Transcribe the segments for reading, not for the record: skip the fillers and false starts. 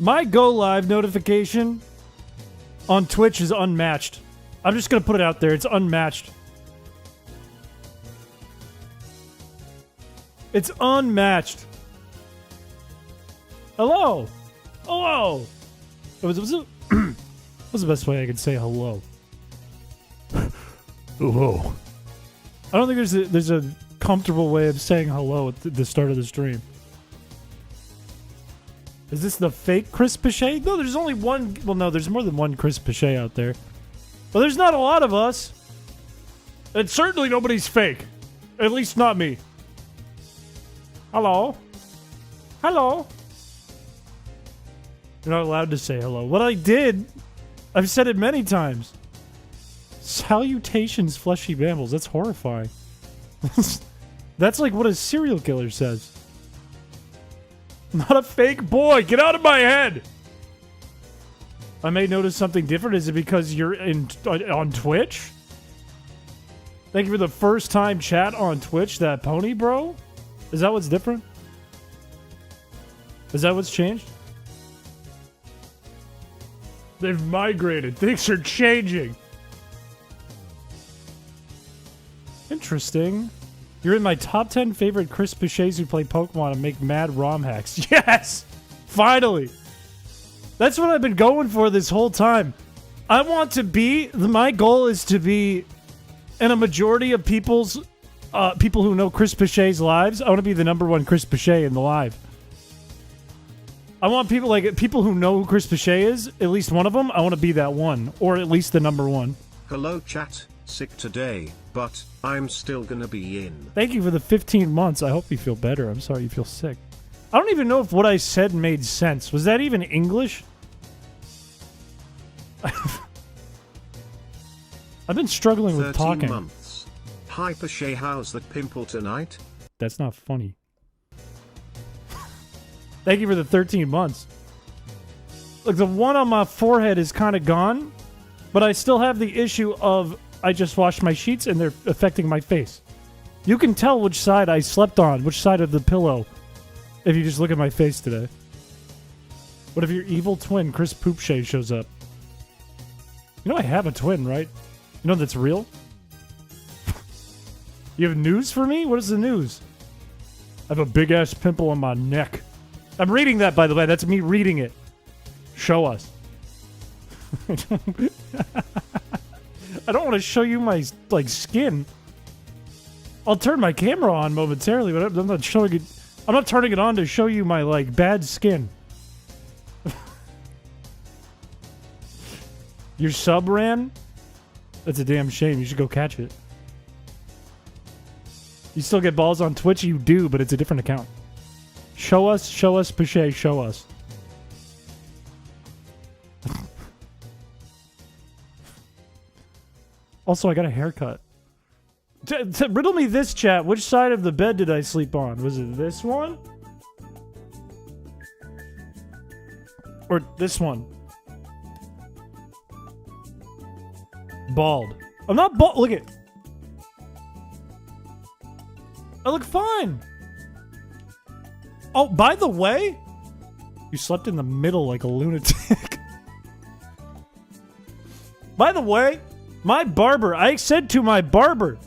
My Go Live notification on Twitch is unmatched. I'm just going to put it out there. It's unmatched. It's unmatched. Hello. Hello. What's the best way I could say hello? Hello. I don't think there's a comfortable way of saying hello at the start of the stream. Is this the fake Chrispiche? No, there's only one. Well, no, there's more than one Chrispiche out there. But there's not a lot of us. And certainly nobody's fake. At least not me. Hello? Hello? You're not allowed to say hello. What I did, I've said it many times. Salutations, fleshy bambles. That's horrifying. That's like what a serial killer says. Not a fake boy. Get out of my head. I may notice something different. Is it because you're on Twitch? Thank you for the first time chat on Twitch. That pony, bro? Is that what's different? Is that what's changed? They've migrated. Things are changing. Interesting. You're in my top 10 favorite Chrispiches who play Pokemon and make mad ROM hacks. Yes! Finally! That's what I've been going for this whole time. I want to be... My goal is to be in a majority of people who know Chrispiche's lives. I want to be the #1 Chrispiche in the live. I want people who know who Chrispiche is, at least one of them, I want to be that one. Or at least the #1. Hello chat, sick today, but I'm still gonna be in. Thank you for the 15 months. I hope you feel better. I'm sorry you feel sick. I don't even know if what I said made sense. Was that even English? I've been struggling with talking. 13 months. Hi Piché, how's that pimple tonight? That's not funny. Thank you for the 13 months. Look, the one on my forehead is kind of gone, but I still have the issue of I just washed my sheets and they're affecting my face. You can tell which side I slept on, which side of the pillow, if you just look at my face today. What if your evil twin, Chris Poopshay, shows up? You know I have a twin, right? You know that's real? You have news for me? What is the news? I have a big-ass pimple on my neck. I'm reading that, by the way. That's me reading it. Show us. I don't want to show you my, skin. I'll turn my camera on momentarily, but I'm not showing it. I'm not turning it on to show you my, bad skin. Your sub ran? That's a damn shame. You should go catch it. You still get balls on Twitch? You do, but it's a different account. Show us, Piché, show us. Also, I got a haircut. Riddle me this, chat. Which side of the bed did I sleep on? Was it this one? Or this one? Bald. I'm not bald. Look at... I look fine. Oh, by the way, you slept in the middle like a lunatic. By the way, my barber, I said to my barber,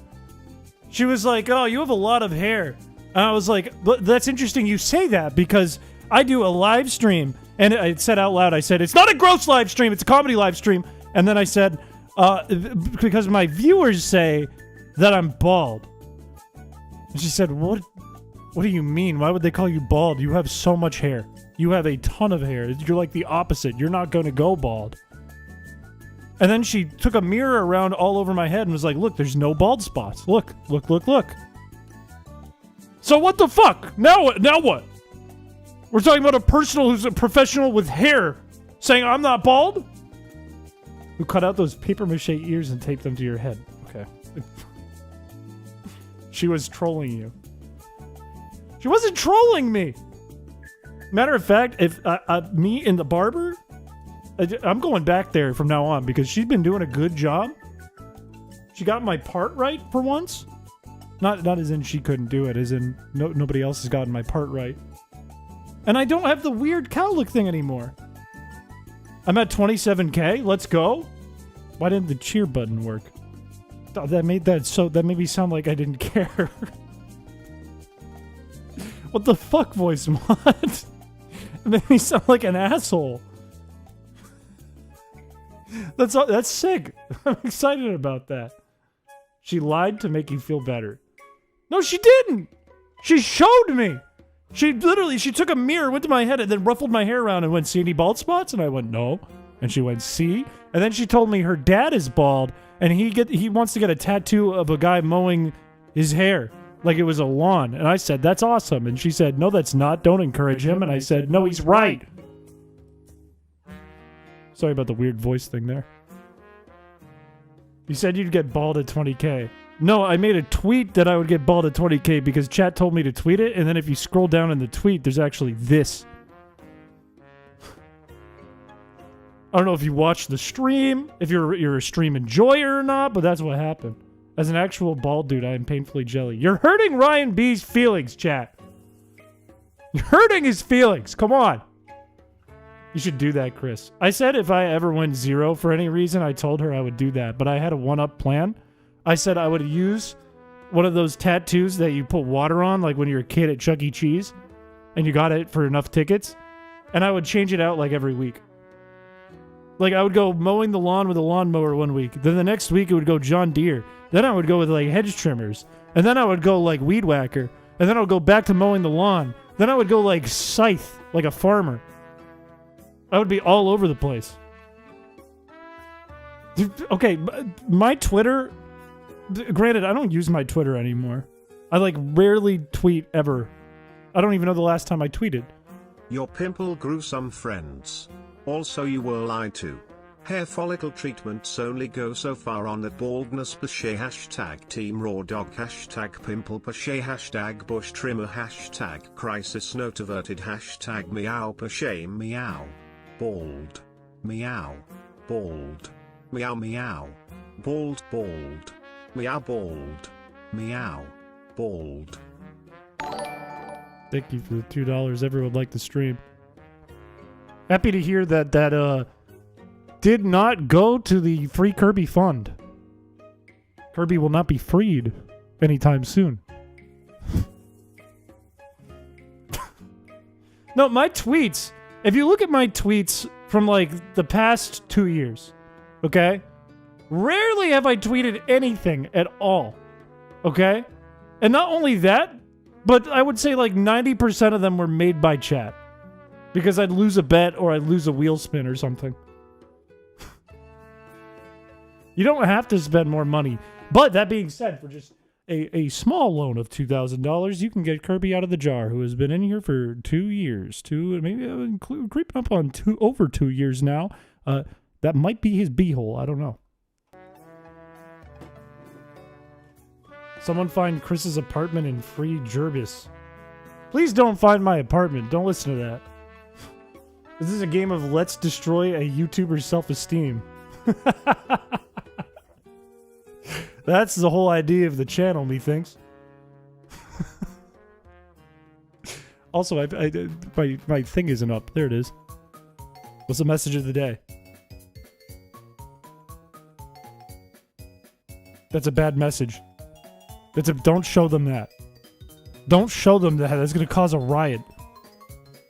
she was like, oh, you have a lot of hair. And I was like, but that's interesting you say that because I do a live stream. And I said out loud, I said, it's not a gross live stream, it's a comedy live stream. And then I said, because my viewers say that I'm bald. And she said, what do you mean? Why would they call you bald? You have so much hair. You have a ton of hair. You're like the opposite. You're not going to go bald. And then she took a mirror around all over my head and was like, look, there's no bald spots. Look. So what the fuck? Now what? We're talking about a person who's a professional with hair saying I'm not bald? Who cut out those paper mache ears and taped them to your head. Okay. She was trolling you. She wasn't trolling me. Matter of fact, if me and the barber, I'm going back there from now on because she's been doing a good job. She got my part right for once. Not as in she couldn't do it, as in nobody else has gotten my part right. And I don't have the weird cowlick thing anymore. I'm at 27K. Let's go. Why didn't the cheer button work? Oh, that made me sound like I didn't care. What the fuck, voice mod? It made me sound like an asshole. That's sick. I'm excited about that. She lied to make you feel better. No, she didn't. She showed me. She took a mirror, went to my head, and then ruffled my hair around and went, see any bald spots? And I went, no. And she went, see? And then she told me her dad is bald, and he wants to get a tattoo of a guy mowing his hair like it was a lawn. And I said, that's awesome. And she said, no, that's not. Don't encourage him. And I said, no, he's right. Sorry about the weird voice thing there. You said you'd get bald at 20K. No, I made a tweet that I would get bald at 20K because chat told me to tweet it, and then if you scroll down in the tweet, there's actually this. I don't know if you watched the stream, if you're a stream enjoyer or not, but that's what happened. As an actual bald dude, I am painfully jelly. You're hurting Ryan B's feelings, chat. You're hurting his feelings. Come on. You should do that, Chris. I said if I ever went 0 for any reason, I told her I would do that, but I had a one-up plan. I said I would use one of those tattoos that you put water on, like when you're a kid at Chuck E. Cheese, and you got it for enough tickets, and I would change it out like every week. Like I would go mowing the lawn with a lawnmower one week, then the next week it would go John Deere, then I would go with like hedge trimmers, and then I would go like weed whacker, and then I would go back to mowing the lawn, then I would go like scythe, like a farmer. I would be all over the place. Okay, my Twitter... Granted, I don't use my Twitter anymore. I like rarely tweet ever. I don't even know the last time I tweeted. Your pimple grew some friends. Also you were lied to. Hair follicle treatments only go so far on that baldness. Piché hashtag team raw dog hashtag pimple Piché hashtag bush trimmer hashtag crisis note averted hashtag meow Piché meow. Bald. Meow. Bald. Meow meow. Bald bald. Meow bald. Meow. Bald. Thank you for the $2. Everyone liked the stream. Happy to hear that did not go to the Free Kirby Fund. Kirby will not be freed anytime soon. No, my tweets, if you look at my tweets from like the past 2 years, okay? Rarely have I tweeted anything at all, okay? And not only that, but I would say like 90% of them were made by chat. Because I'd lose a bet or I'd lose a wheel spin or something. You don't have to spend more money. But that being said, for just a small loan of $2,000, you can get Kirby out of the jar, who has been in here for 2 years. Maybe creeping up on over 2 years now. That might be his beehole. I don't know. Someone find Chris's apartment in free Jervis. Please don't find my apartment. Don't listen to that. This is a game of let's destroy a YouTuber's self-esteem. That's the whole idea of the channel, methinks. Also, my thing isn't up. There it is. What's the message of the day? That's a bad message. Don't show them that. Don't show them that. That's going to cause a riot.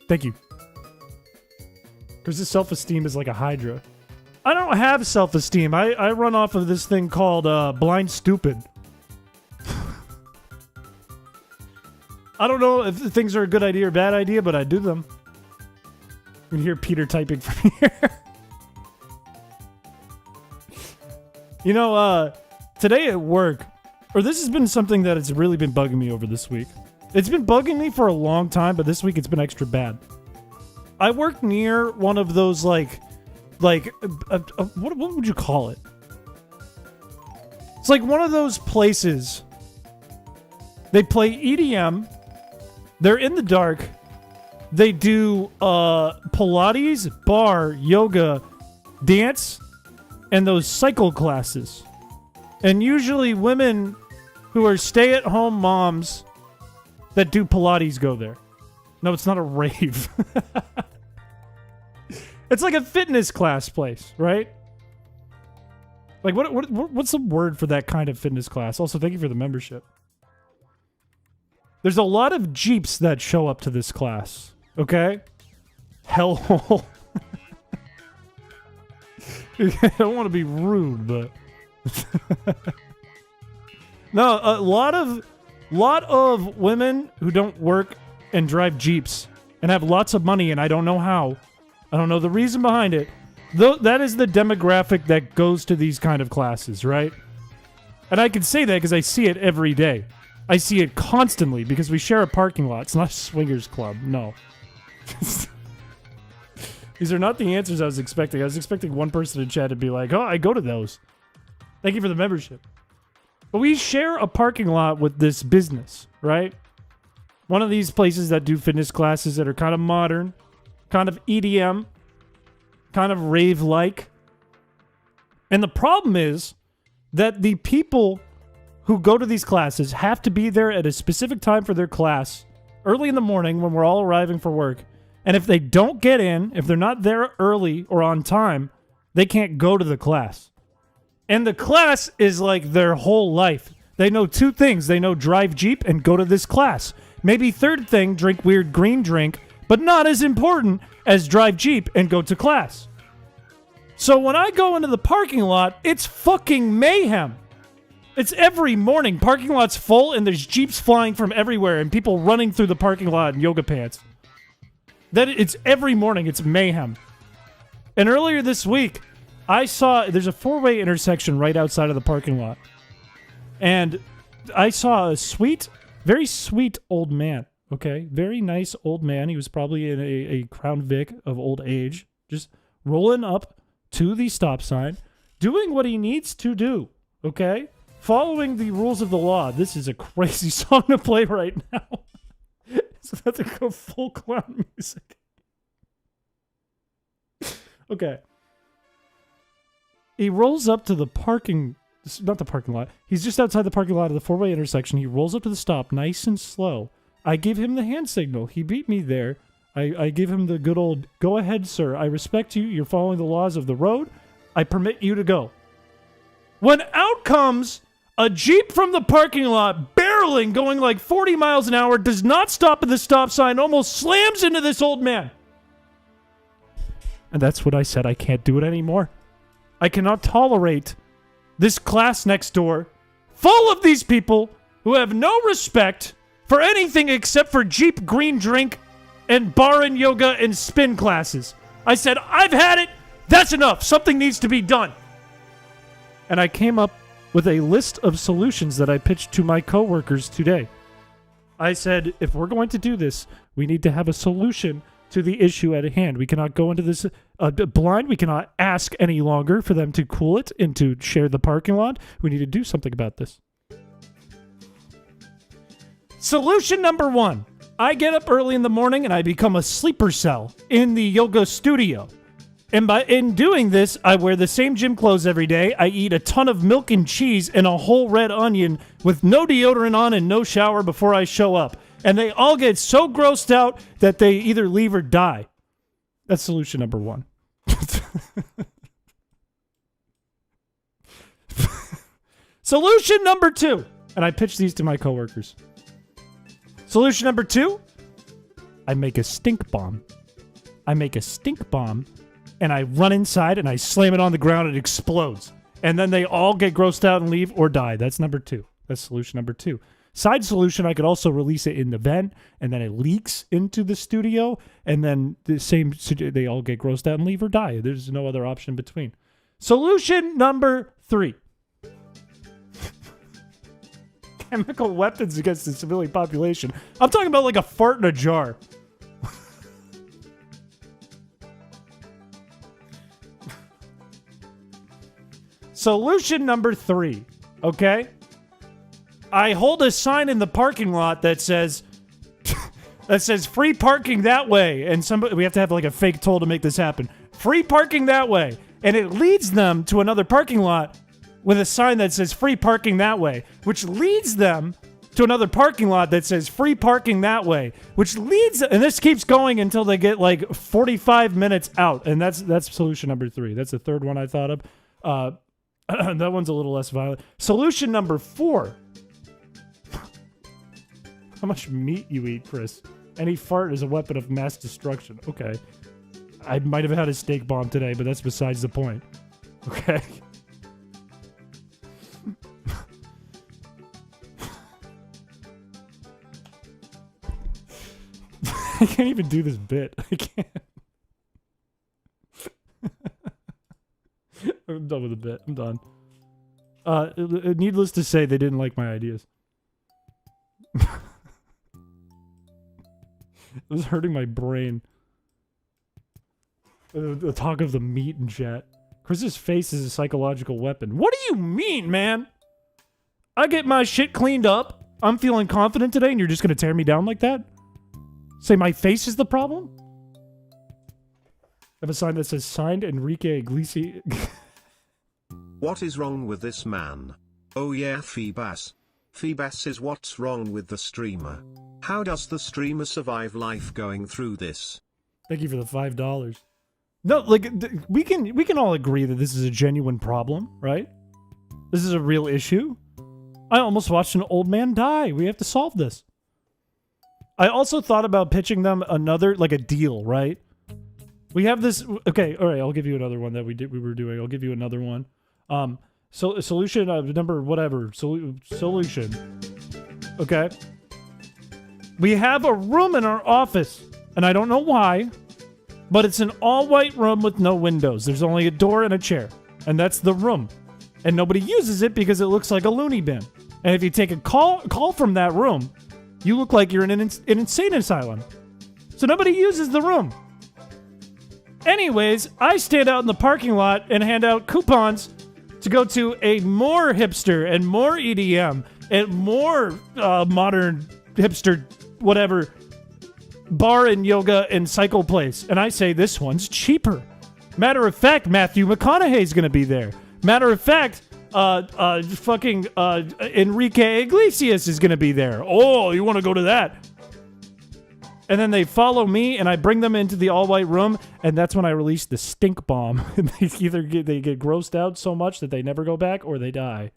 Thank you. Because his self-esteem is like a hydra. I don't have self-esteem. I run off of this thing called blind stupid. I don't know if things are a good idea or bad idea, but I do them. You can hear Peter typing from here. You know, today at work, or this has been something that has really been bugging me over this week. It's been bugging me for a long time, but this week it's been extra bad. I work near one of those, what would you call it? It's like one of those places. They play EDM. They're in the dark. They do Pilates, bar, yoga, dance, and those cycle classes. And usually women who are stay-at-home moms that do Pilates go there. No, it's not a rave. It's like a fitness class place, right? Like, what's the word for that kind of fitness class? Also, thank you for the membership. There's a lot of Jeeps that show up to this class, okay? Hellhole. I don't want to be rude, but... No, a lot of women who don't work and drive Jeeps and have lots of money, and I don't know how. I don't know the reason behind it. Though that is the demographic that goes to these kind of classes, right? And I can say that because I see it every day. I see it constantly because we share a parking lot. It's not a swingers club, no. These are not the answers I was expecting. I was expecting one person in chat to be like, oh, I go to those. Thank you for the membership. But we share a parking lot with this business, right? One of these places that do fitness classes that are kind of modern, kind of EDM, kind of rave-like. And the problem is that the people who go to these classes have to be there at a specific time for their class, early in the morning when we're all arriving for work. And if they don't get in, if they're not there early or on time, they can't go to the class. And the class is like their whole life. They know two things. They know drive Jeep and go to this class. Maybe third thing, drink weird green drink, but not as important as drive Jeep and go to class. So when I go into the parking lot, it's fucking mayhem. It's every morning. Parking lot's full and there's Jeeps flying from everywhere and people running through the parking lot in yoga pants. It's every morning. It's mayhem. And earlier this week, I saw there's a four-way intersection right outside of the parking lot. And I saw a sweet, very sweet old man, okay? Very nice old man. He was probably in a Crown Vic of old age, just rolling up to the stop sign, doing what he needs to do, okay? Following the rules of the law. This is a crazy song to play right now. So that's to go full clown music. Okay. He rolls up to the not the parking lot. He's just outside the parking lot of the four-way intersection. He rolls up to the stop, nice and slow. I give him the hand signal. He beat me there. I give him the good old, go ahead, sir. I respect you. You're following the laws of the road. I permit you to go. When out comes a Jeep from the parking lot, barreling, going like 40 miles an hour, does not stop at the stop sign, almost slams into this old man. And that's what I said. I can't do it anymore. I cannot tolerate this class next door full of these people who have no respect for anything except for Jeep green drink and bar and yoga and spin classes. I said, I've had it. That's enough. Something needs to be done. And I came up with a list of solutions that I pitched to my coworkers today. I said, if we're going to do this, we need to have a solution to the issue at hand. We cannot go into this blind. We cannot ask any longer for them to cool it and to share the parking lot. We need to do something about this. Solution number one. I get up early in the morning and I become a sleeper cell in the yoga studio. And in doing this, I wear the same gym clothes every day. I eat a ton of milk and cheese and a whole red onion with no deodorant on and no shower before I show up. And they all get so grossed out that they either leave or die. That's solution number one. Solution number two. And I pitch these to my coworkers. Solution number two. I make a stink bomb. And I run inside and I slam it on the ground and it explodes. And then they all get grossed out and leave or die. That's number two. That's solution number two. Side solution, I could also release it in the vent, and then it leaks into the studio, and then they all get grossed out and leave or die. There's no other option in between. Solution number three. Chemical weapons against the civilian population. I'm talking about like a fart in a jar. Solution number three, okay? I hold a sign in the parking lot that says free parking that way, and we have to have like a fake toll to make this happen. Free parking that way, and it leads them to another parking lot with a sign that says free parking that way, which leads them to another parking lot that says free parking that way, which leads, and this keeps going until they get like 45 minutes out. And that's solution number 3. That's the third one I thought of. That one's a little less violent. Solution number 4. How much meat you eat, Chris? Any fart is a weapon of mass destruction. Okay. I might have had a steak bomb today, but that's besides the point. Okay. I can't even do this bit. I can't. I'm done with the bit. I'm done. Needless to say, they didn't like my ideas. It was hurting my brain. The talk of the meat in chat. Chris's face is a psychological weapon. What do you mean, man? I get my shit cleaned up. I'm feeling confident today, and you're just gonna tear me down like that? Say my face is the problem? I have a sign that says signed Enrique Iglesias. What is wrong with this man? Oh yeah, Phoebus. Phoebus is what's wrong with the streamer. How does the streamer survive life going through this? Thank you for the $5. No, like, we can all agree that this is a genuine problem, right? This is a real issue. I almost watched an old man die. We have to solve this. I also thought about pitching them another, like a deal, right? We have this, okay, all right, I'll give you another one that we were doing. I'll give you another one. So solution, number whatever, solution. Okay. We have a room in our office, and I don't know why, but it's an all-white room with no windows. There's only a door and a chair, and that's the room. And nobody uses it because it looks like a loony bin. And if you take a call from that room, you look like you're in an insane asylum. So nobody uses the room. Anyways, I stand out in the parking lot and hand out coupons to go to a more hipster and more EDM and more modern hipster whatever bar and yoga and cycle place. And I say this one's cheaper. Matter of fact, Matthew McConaughey's going to be there. Matter of fact, Enrique Iglesias is going to be there. Oh, you want to go to that? And then they follow me, and I bring them into the all-white room, and that's when I release the stink bomb. And they either get grossed out so much that they never go back, or they die.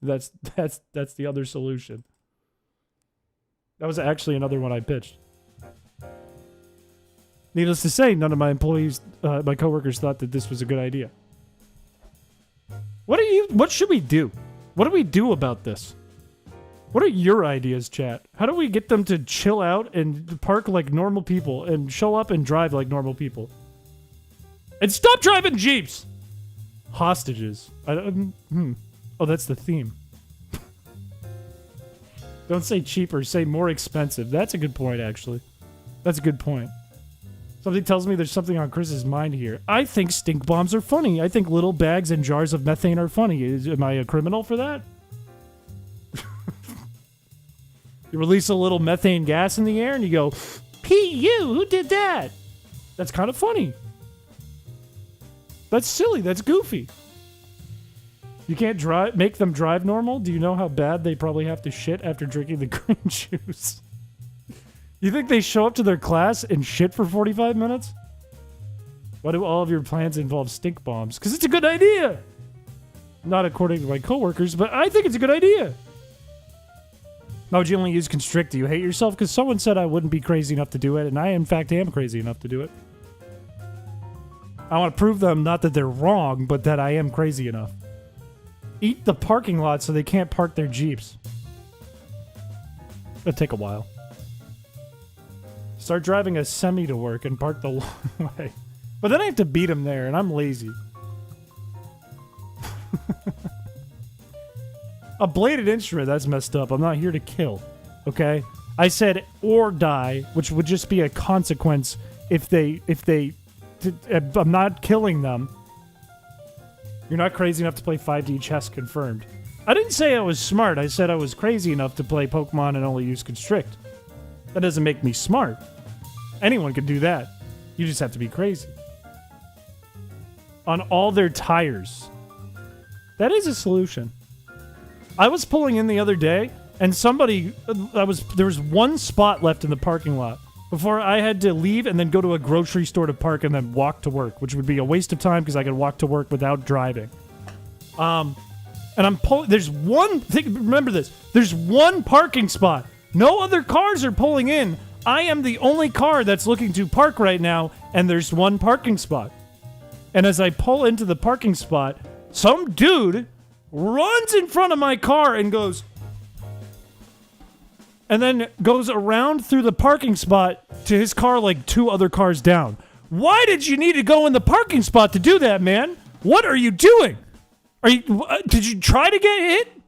That's the other solution. That was actually another one I pitched. Needless to say, none of my employees, my coworkers, thought that this was a good idea. What should we do? What do we do about this? What are your ideas, chat? How do we get them to chill out and park like normal people and show up and drive like normal people? And stop driving Jeeps! Hostages. Oh, that's the theme. Don't say cheaper, say more expensive. That's a good point, actually. That's a good point. Something tells me there's something on Chris's mind here. I think stink bombs are funny. I think little bags and jars of methane are funny. Am I a criminal for that? You release a little methane gas in the air and you go, P.U., who did that? That's kind of funny. That's silly. That's goofy. You can't make them drive normal? Do you know how bad they probably have to shit after drinking the green juice? You think they show up to their class and shit for 45 minutes? Why do all of your plans involve stink bombs? Because it's a good idea. Not according to my coworkers, but I think it's a good idea. Why would you only use Constrict? Do you hate yourself? Because someone said I wouldn't be crazy enough to do it, and I, in fact, am crazy enough to do it. I want to prove them not that they're wrong, but that I am crazy enough. Eat the parking lot so they can't park their Jeeps. It'll take a while. Start driving a semi to work and park the long way. But then I have to beat them there, and I'm lazy. A bladed instrument, that's messed up. I'm not here to kill, okay? I said or die, which would just be a consequence if they I'm not killing them. You're not crazy enough to play 5D chess, confirmed. I didn't say I was smart. I said I was crazy enough to play Pokemon and only use Constrict. That doesn't make me smart. Anyone can do that. You just have to be crazy. On all their tires. That is a solution. I was pulling in the other day, and somebody, there was one spot left in the parking lot before I had to leave and then go to a grocery store to park and then walk to work, which would be a waste of time because I could walk to work without driving. And I'm pulling. There's one thing. Remember this. There's one parking spot. No other cars are pulling in. I am the only car that's looking to park right now, and there's one parking spot. And as I pull into the parking spot, some dude runs in front of my car and goes, and then goes around through the parking spot to his car like 2 other cars down. Why did you need to go in the parking spot to do that, man? What are you doing? Did you try to get hit?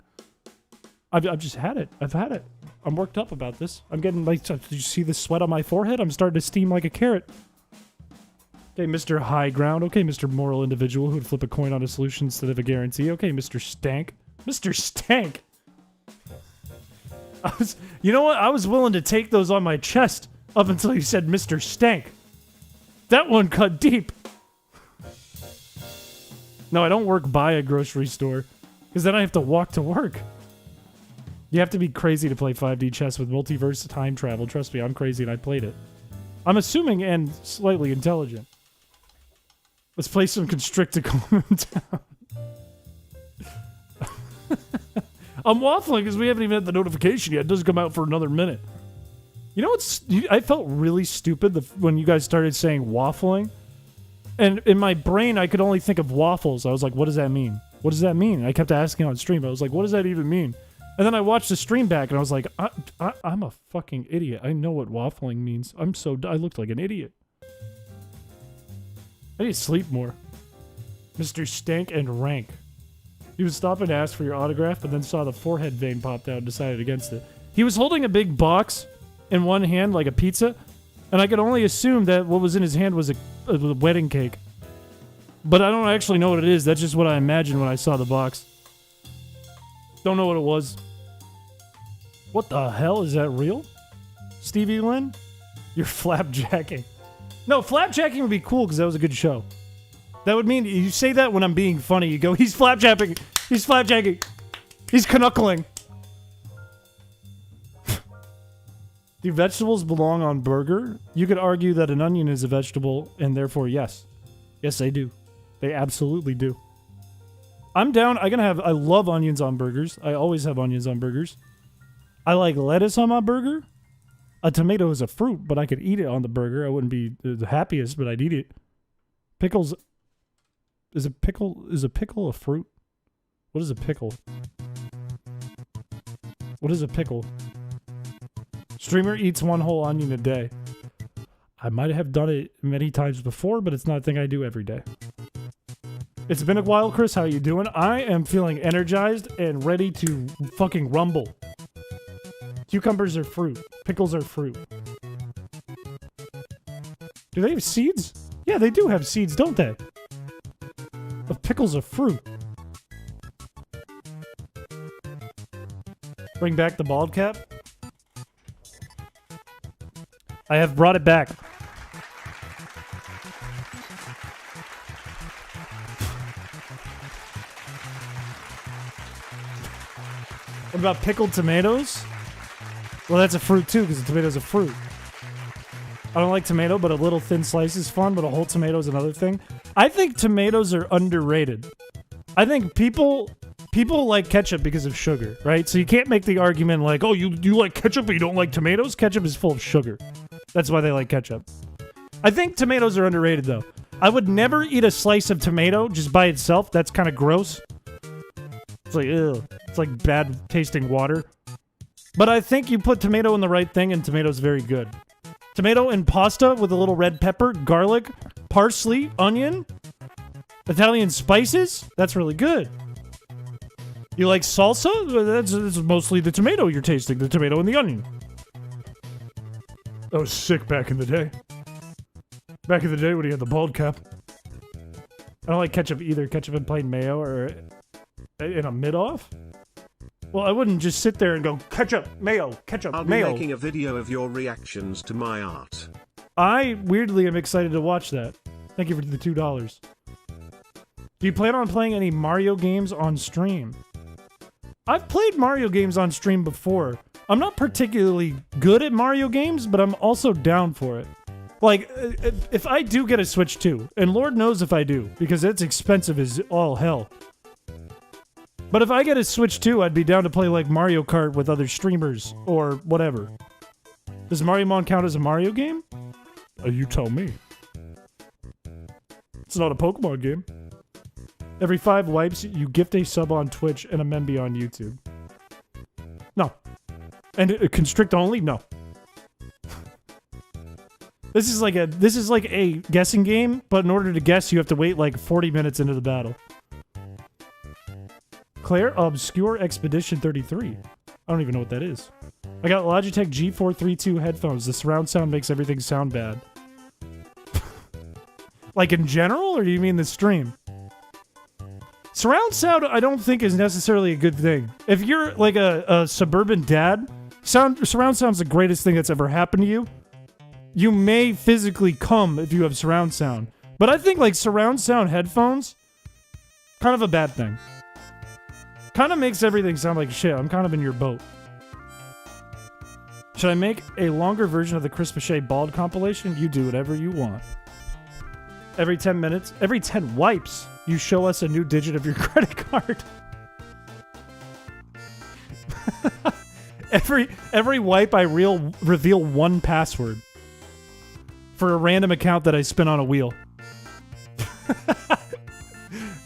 I've just had it. I've had it. I'm worked up about this. I'm getting like, did you see the sweat on my forehead? I'm starting to steam like a carrot. Okay, Mr. High Ground. Okay, Mr. Moral Individual who'd flip a coin on a solution instead of a guarantee. Okay, Mr. Stank. Mr. Stank. You know what? I was willing to take those on my chest up until you said Mr. Stank. That one cut deep. No, I don't work by a grocery store because then I have to walk to work. You have to be crazy to play 5D chess with multiverse time travel. Trust me, I'm crazy and I played it. I'm assuming and slightly intelligent. Let's play some Constrict to calm him down. I'm waffling because we haven't even had the notification yet. It doesn't come out for another minute. You know what's... I felt really stupid when you guys started saying waffling. And in my brain, I could only think of waffles. I was like, what does that mean? What does that mean? I kept asking on stream. I was like, what does that even mean? And then I watched the stream back and I was like, I'm a fucking idiot. I know what waffling means. I looked like an idiot. I need to sleep more. Mr. Stank and Rank. He was stopping to ask for your autograph, but then saw the forehead vein popped out and decided against it. He was holding a big box in one hand, like a pizza, and I could only assume that what was in his hand was a wedding cake. But I don't actually know what it is. That's just what I imagined when I saw the box. Don't know what it was. What the hell? Is that real? Stevie Lynn? You're flapjacking. No, flapjacking would be cool because that was a good show. That would mean you say that when I'm being funny. You go, he's flapjacking. He's flapjacking. He's knuckling. Do vegetables belong on burger? You could argue that an onion is a vegetable, and therefore, yes. Yes, they do. They absolutely do. I'm down. I love onions on burgers. I always have onions on burgers. I like lettuce on my burger. A tomato is a fruit, but I could eat it on the burger. I wouldn't be the happiest, but I'd eat it. Pickles. Is a pickle a fruit? What is a pickle? What is a pickle? Streamer eats 1 whole onion a day. I might have done it many times before, but it's not a thing I do every day. It's been a while, Chris. How you doing? I am feeling energized and ready to fucking rumble. Cucumbers are fruit. Pickles are fruit. Do they have seeds? Yeah, they do have seeds, don't they? The pickles are fruit. Bring back the bald cap. I have brought it back. What about pickled tomatoes? Well, that's a fruit too, because the tomato's a fruit. I don't like tomato, but a little thin slice is fun, but a whole tomato is another thing. I think tomatoes are underrated. I think people like ketchup because of sugar, right? So you can't make the argument like, oh, you like ketchup but you don't like tomatoes? Ketchup is full of sugar. That's why they like ketchup. I think tomatoes are underrated, though. I would never eat a slice of tomato just by itself. That's kind of gross. It's like, ew. It's like bad tasting water. But I think you put tomato in the right thing and tomato's very good. Tomato and pasta with a little red pepper, garlic, parsley, onion, Italian spices. That's really good. You like salsa? That's mostly the tomato you're tasting. The tomato and the onion. I was sick back in the day. Back in the day when he had the bald cap. I don't like ketchup either. Ketchup and plain mayo or in a mid-off? Well, I wouldn't just sit there and go, ketchup, mayo, ketchup, I'll mayo. be making a video of your reactions to my art. I weirdly am excited to watch that. Thank you for the $2. Do you plan on playing any Mario games on stream? I've played Mario games on stream before. I'm not particularly good at Mario games, but I'm also down for it. Like, if I do get a Switch 2, and Lord knows if I do, because it's expensive as all hell. But if I get a Switch 2, I'd be down to play like Mario Kart with other streamers, or whatever. Does Mario Mon count as a Mario game? You tell me. It's not a Pokemon game. Every 5 wipes, you gift a sub on Twitch and a memby on YouTube. No. And Constrict only? No. This is like a guessing game, but in order to guess, you have to wait like 40 minutes into the battle. Claire Obscure Expedition 33. I don't even know what that is. I got Logitech G432 headphones. The surround sound makes everything sound bad. Like in general, or do you mean the stream? Surround sound, I don't think is necessarily a good thing. If you're like a suburban dad, surround sound's the greatest thing that's ever happened to you. You may physically come if you have surround sound. But I think like surround sound headphones, kind of a bad thing. Kind of makes everything sound like shit. I'm kind of in your boat. Should I make a longer version of the chrispiche bald compilation? You do whatever you want. Every 10 minutes, every 10 wipes, you show us a new digit of your credit card. every wipe, I reveal one password for a random account that I spin on a wheel.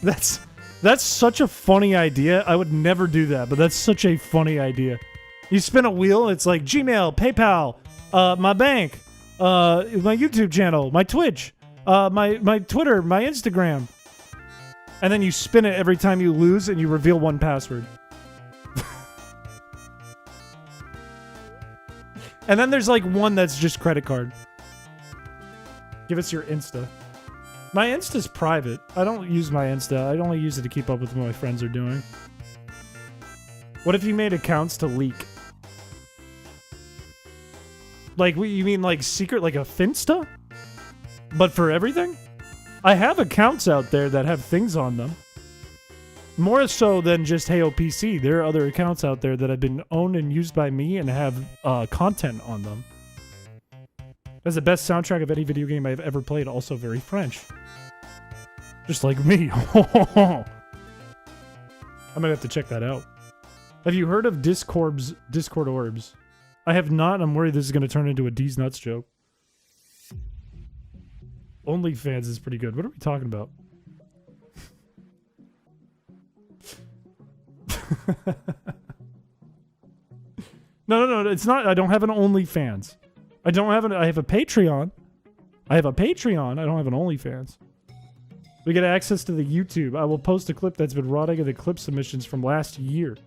That's such a funny idea. I would never do that, but that's such a funny idea. You spin a wheel, it's like Gmail, PayPal, my bank, my YouTube channel, my Twitch, my Twitter, my Instagram. And then you spin it every time you lose and you reveal one password. And then there's like one that's just credit card. Give us your Insta. My Insta's private. I don't use my Insta. I only use it to keep up with what my friends are doing. What if you made accounts to leak? Like, you mean like secret, like a Finsta? But for everything? I have accounts out there that have things on them. More so than just HeyOPC. There are other accounts out there that have been owned and used by me and have content on them. That's the best soundtrack of any video game I've ever played. Also very French. Just like me. I might have to check that out. Have you heard of Discord orbs? I have not. I'm worried this is going to turn into a D's Nuts joke. OnlyFans is pretty good. What are we talking about? No, it's not. I don't have an OnlyFans. I have a Patreon. I have a Patreon. I don't have an OnlyFans. We get access to the YouTube. I will post a clip that's been rotting in the clip submissions from last year.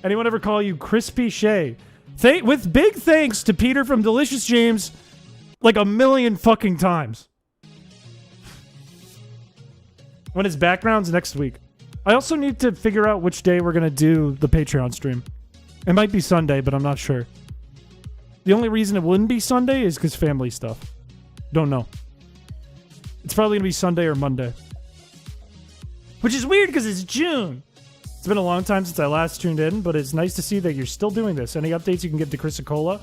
Anyone ever call you Chrispiche? With big thanks to Peter from Delicious James, like a million fucking times. When his background's next week. I also need to figure out which day we're gonna do the Patreon stream. It might be Sunday, but I'm not sure. The only reason it wouldn't be Sunday is because family stuff. Don't know. It's probably gonna be Sunday or Monday. Which is weird because it's June. It's been a long time since I last tuned in, but it's nice to see that you're still doing this. Any updates you can give to Chrisicola?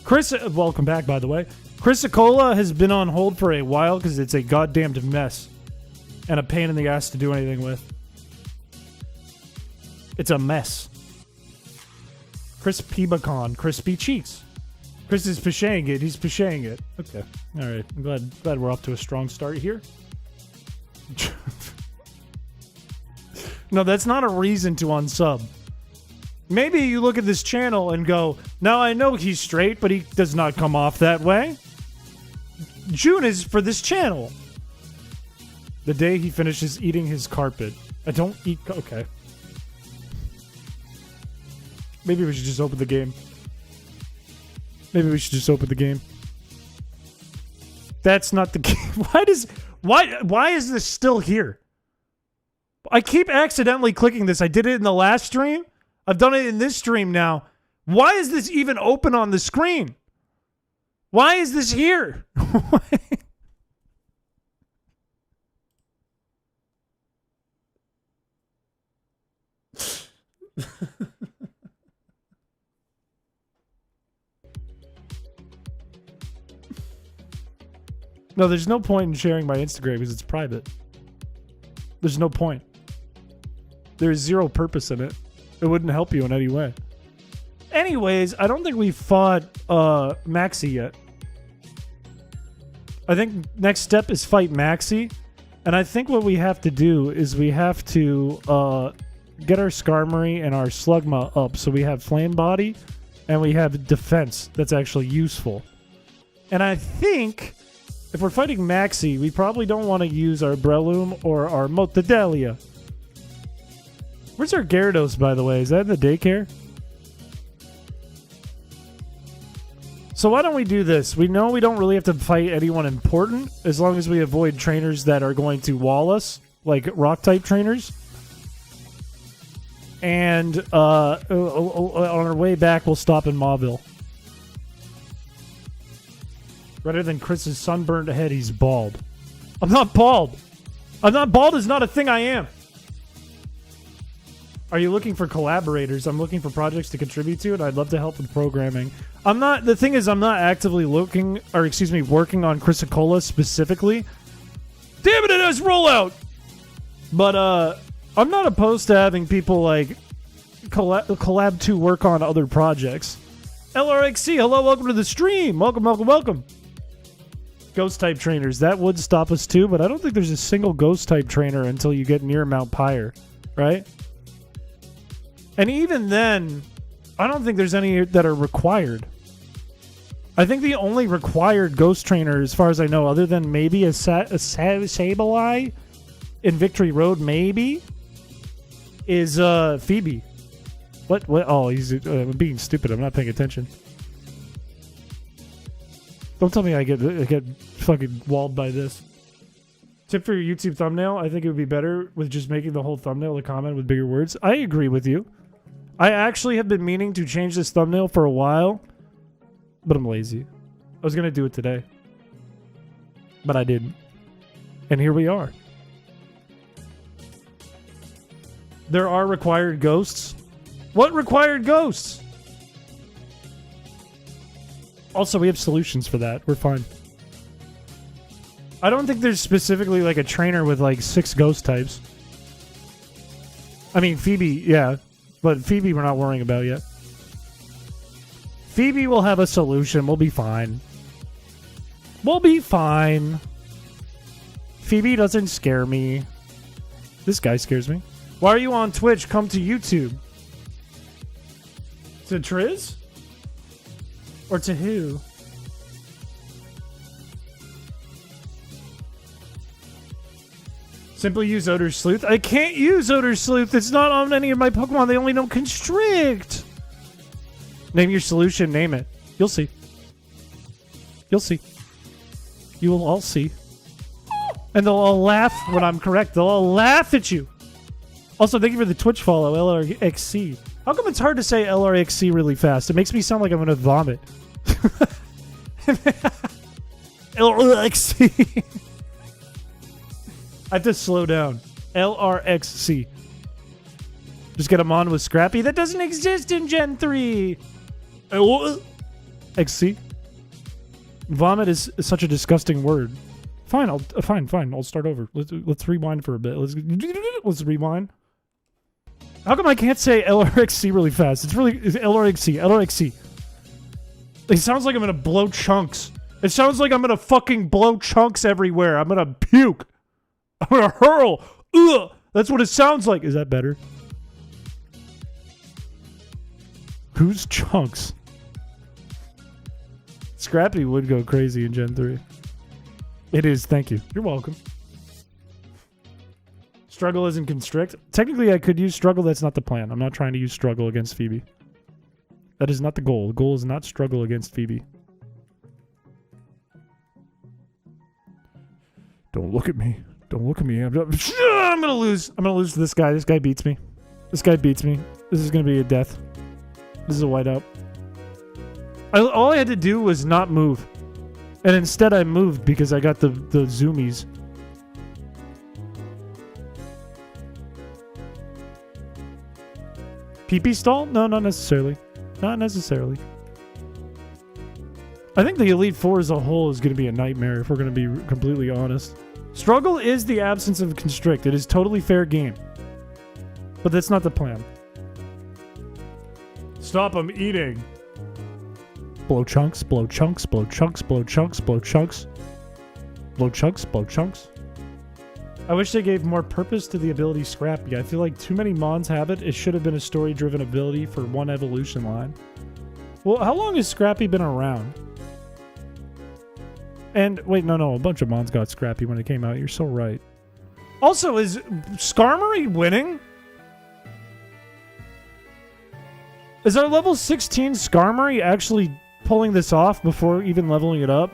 Chris, welcome back, by the way. Chrisicola has been on hold for a while because it's a goddamned mess. And a pain in the ass to do anything with. It's a mess. Chris Pibacon, crispy cheeks. Chris is Pichang it. He's Pichang it. Okay. All right. I'm glad we're off to a strong start here. No, that's not a reason to unsub. Maybe you look at this channel and go, now I know he's straight, but he does not come off that way. June is for this channel. The day he finishes eating his carpet. I don't eat... Okay. Maybe we should just open the game. That's not the game. Why is this still here? I keep accidentally clicking this. I did it in the last stream. I've done it in this stream now. Why is this even open on the screen? Why is this here? No, there's no point in sharing my Instagram because it's private. There's no point. There's zero purpose in it. It wouldn't help you in any way. Anyways, I don't think we fought Maxi yet. I think next step is fight Maxi. And I think what we have to do is we have to get our Skarmory and our Slugma up so we have Flame Body and we have defense that's actually useful. And I think if we're fighting Maxi, we probably don't want to use our Breloom or our Motadelia. Where's our Gyarados, by the way? Is that in the daycare? So why don't we do this? We know we don't really have to fight anyone important as long as we avoid trainers that are going to wall us, like Rock-type trainers. And on our way back, we'll stop in Mauville. Rather than Chris's sunburned head, he's bald. I'm not bald. I'm not bald is not a thing I am. Are you looking for collaborators? I'm looking for projects to contribute to, and I'd love to help with programming. I'm not. The thing is, I'm not actively looking, or excuse me, working on Chrysicola specifically. Damn it has rollout. But I'm not opposed to having people like collab to work on other projects. LRXC, hello, welcome to the stream. Welcome, welcome, welcome. Ghost type trainers, that would stop us too, but I don't think there's a single ghost type trainer until you get near Mount Pyre, right? And even then, I don't think there's any that are required. I think the only required ghost trainer, as far as I know, other than maybe a Sableye in Victory Road, maybe, is Phoebe. What? Oh, he's being stupid. I'm not paying attention. Don't tell me I get fucking walled by this. Tip for your YouTube thumbnail, I think it would be better with just making the whole thumbnail a comment with bigger words. I agree with you. I actually have been meaning to change this thumbnail for a while, but I'm lazy. I was going to do it today, but I didn't. And here we are. There are required ghosts. What required ghosts? Also, we have solutions for that. We're fine. I don't think there's specifically like a trainer with like 6 ghost types. I mean, Phoebe, yeah. But Phoebe we're not worrying about yet. Phoebe will have a solution. We'll be fine. We'll be fine. Phoebe doesn't scare me. This guy scares me. Why are you on Twitch? Come to YouTube. To Triz? Or to who? Simply use Odor Sleuth. I can't use Odor Sleuth. It's not on any of my Pokemon. They only know Constrict. Name your solution. Name it. You'll see. You'll see. You will all see. And they'll all laugh when I'm correct. They'll all laugh at you. Also, thank you for the Twitch follow, LRXC. How come it's hard to say LRXC really fast? It makes me sound like I'm going to vomit. LRXC. I have to slow down. LRXC. Just get them on with Scrappy. That doesn't exist in Gen 3. XC. Vomit is such a disgusting word. Fine, fine. I'll start over. Let's rewind for a bit. Let's rewind. How come I can't say LRXC really fast? It's LRXC. It sounds like I'm gonna blow chunks. It sounds like I'm gonna fucking blow chunks everywhere. I'm gonna puke. I'm gonna hurl. Ugh. That's what it sounds like. Is that better? Who's chunks? Scrappy would go crazy in Gen 3. It is. Thank you. You're welcome. Struggle isn't Constrict. Technically, I could use Struggle. That's not the plan. I'm not trying to use Struggle against Phoebe. That is not the goal. The goal is not Struggle against Phoebe. Don't look at me. Don't look at me. I'm gonna lose. I'm gonna lose to this guy. This guy beats me. This is gonna be a death. This is a whiteout. All I had to do was not move. And instead I moved because I got the zoomies. PP stall? No, not necessarily. Not necessarily. I think the Elite Four as a whole is going to be a nightmare if we're going to be completely honest. Struggle is the absence of Constrict. It is totally fair game. But that's not the plan. Stop, I'm eating. Blow chunks, blow chunks, blow chunks, blow chunks, blow chunks. Blow chunks, blow chunks. I wish they gave more purpose to the ability Scrappy. I feel like too many Mons have it. It should have been a story-driven ability for one evolution line. Well, how long has Scrappy been around? And, wait, no. A bunch of Mons got Scrappy when it came out. You're so right. Also, is Skarmory winning? Is our level 16 Skarmory actually pulling this off before even leveling it up?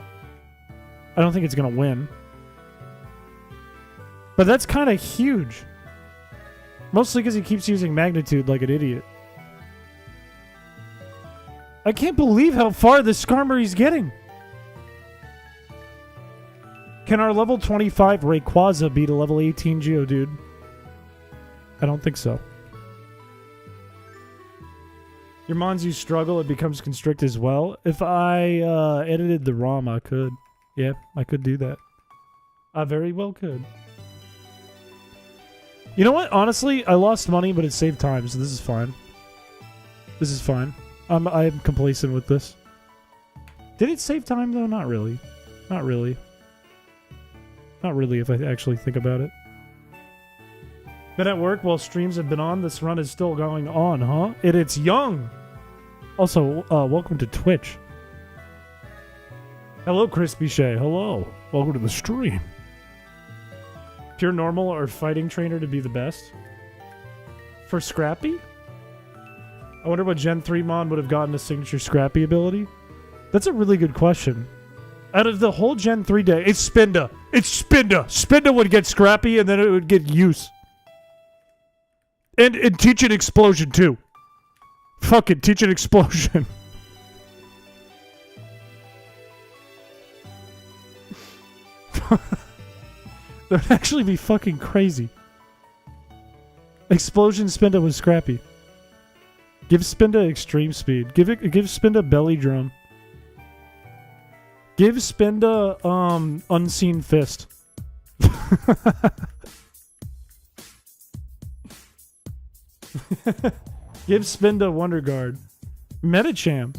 I don't think it's going to win. But that's kind of huge. Mostly because he keeps using Magnitude like an idiot. I can't believe how far this Skarmory's getting. Can our level 25 Rayquaza beat a level 18 Geodude? I don't think so. Your Mons use Struggle, it becomes Constrict as well. If I edited the ROM, I could. Yeah, I could do that. I very well could. You know what? Honestly, I lost money, but it saved time, so this is fine. This is fine. I'm complacent with this. Did it save time, though? Not really. Not really. Not really, if I actually think about it. Been at work while streams have been on. This run is still going on, huh? It's young! Also, welcome to Twitch. Hello, chrispiche. Hello. Welcome to the stream. Pure normal or fighting trainer to be the best? For Scrappy? I wonder what Gen 3 Mon would have gotten a signature Scrappy ability. That's a really good question. Out of the whole Gen 3 day, it's Spinda. It's Spinda. Spinda would get Scrappy and then it would get Use. And Teach It Explosion too. Fuck it, Teach It Explosion. That would actually be fucking crazy. Explosion Spinda was Scrappy. Give Spinda extreme speed. Give Spinda belly drum. Give Spinda unseen fist. Give Spinda Wonder Guard. Metacham.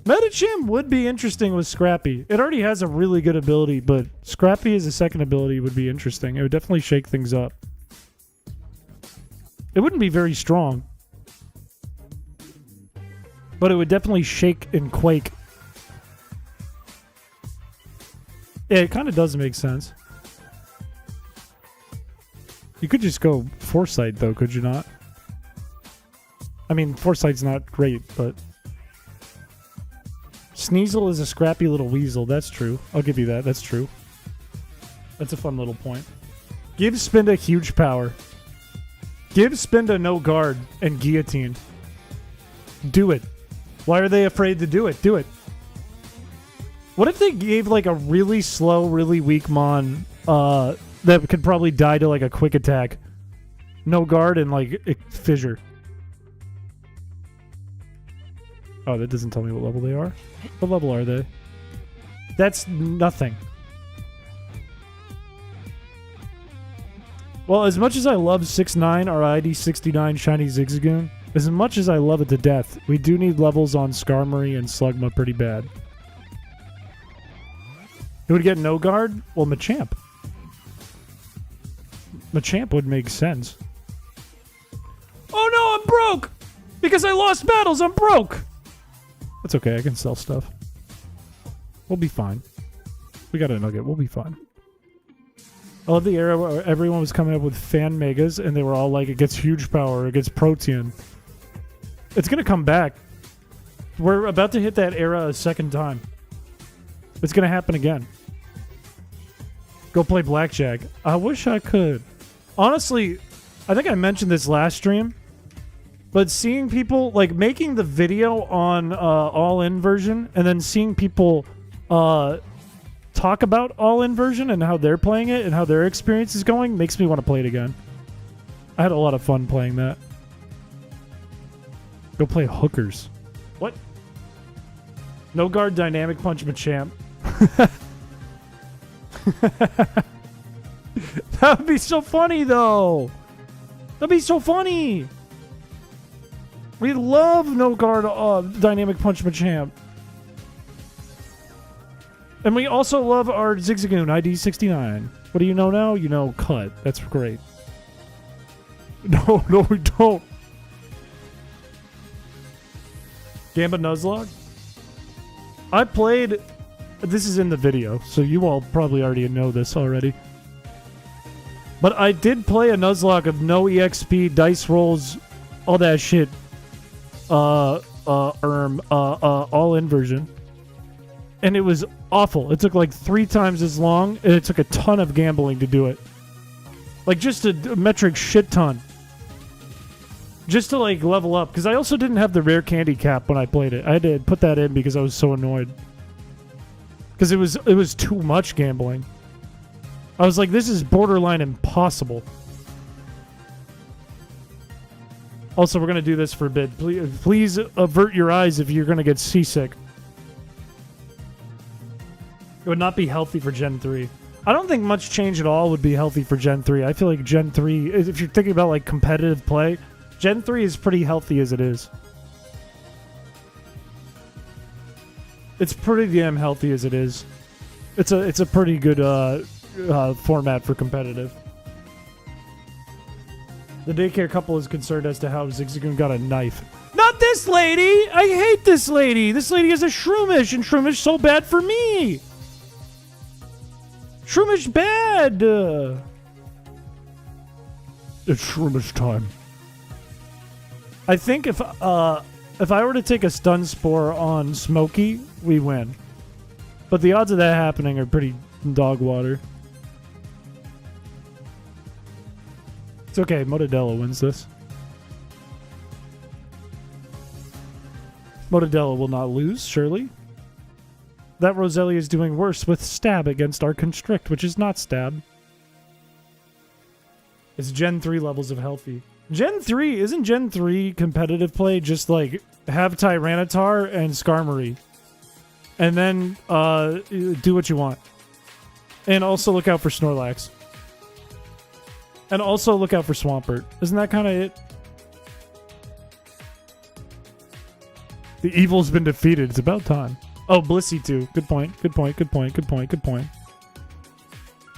Metacham would be interesting with Scrappy. It already has a really good ability, but Scrappy as a second ability would be interesting. It would definitely shake things up. It wouldn't be very strong. But it would definitely shake and quake. Yeah, it kind of does make sense. You could just go Foresight, though, could you not? I mean, Foresight's not great, but... Sneasel is a scrappy little weasel. That's true. I'll give you that. That's true. That's a fun little point. Give Spinda huge power. Give Spinda no guard and guillotine. Do it. Why are they afraid to do it? Do it. What if they gave like a really slow, really weak Mon that could probably die to like a quick attack? No guard and like fissure. Oh, that doesn't tell me what level they are. What level are they? That's nothing. Well, as much as I love 6'9", or ID 69 Shiny Zigzagoon, as much as I love it to death, we do need levels on Skarmory and Slugma pretty bad. Who would get no guard? Well, Machamp. Machamp would make sense. Oh no, I'm broke! Because I lost battles, I'm broke! That's okay, I can sell stuff. We'll be fine. We got a nugget, we'll be fine. I love the era where everyone was coming up with fan megas and they were all like, it gets huge power, it gets protein. It's gonna come back. We're about to hit that era a second time. It's gonna happen again. Go play blackjack. I wish I could. Honestly, I think I mentioned this last stream. But seeing people, like, making the video on all-in version and then seeing people talk about all-in version and how they're playing it and how their experience is going makes me want to play it again. I had a lot of fun playing that. Go play hookers. What? No guard dynamic punch Machamp. That would be so funny, though. That'd be so funny. We love no guard dynamic punch Machamp. And we also love our Zigzagoon ID 69. What do you know now? You know cut. That's great. No, we don't. Gamba Nuzlocke? I played... This is in the video, so you all probably already know this already. But I did play a Nuzlocke of no EXP, dice rolls, all that shit. All in version. And it was awful. It took like 3 times as long, and it took a ton of gambling to do it. Like just a metric shit ton. Just to like level up. Because I also didn't have the rare candy cap when I played it. I had to put that in because I was so annoyed. Because it was too much gambling. I was like, this is borderline impossible. Also, we're going to do this for a bit. Please avert your eyes if you're going to get seasick. It would not be healthy for Gen 3. I don't think much change at all would be healthy for Gen 3. I feel like Gen 3, if you're thinking about like competitive play, Gen 3 is pretty healthy as it is. It's pretty damn healthy as it is. It's a pretty good format for competitive. The daycare couple is concerned as to how Zigzagoon got a knife. Not this lady! I hate this lady! This lady is a Shroomish, and Shroomish so bad for me! Shroomish bad! It's Shroomish time. I think if I were to take a stun spore on Smokey, we win. But the odds of that happening are pretty dog water. It's okay, Motodella wins this. Motodella will not lose, surely. That Roselia is doing worse with stab against our Constrict, which is not stab. It's Gen 3 levels of healthy. Gen 3, isn't Gen 3 competitive play just like have Tyranitar and Skarmory? And then do what you want. And also look out for Snorlax. And also look out for Swampert. Isn't that kind of it? The evil's been defeated. It's about time. Oh, Blissey too. Good point. Good point. Good point. Good point. Good point.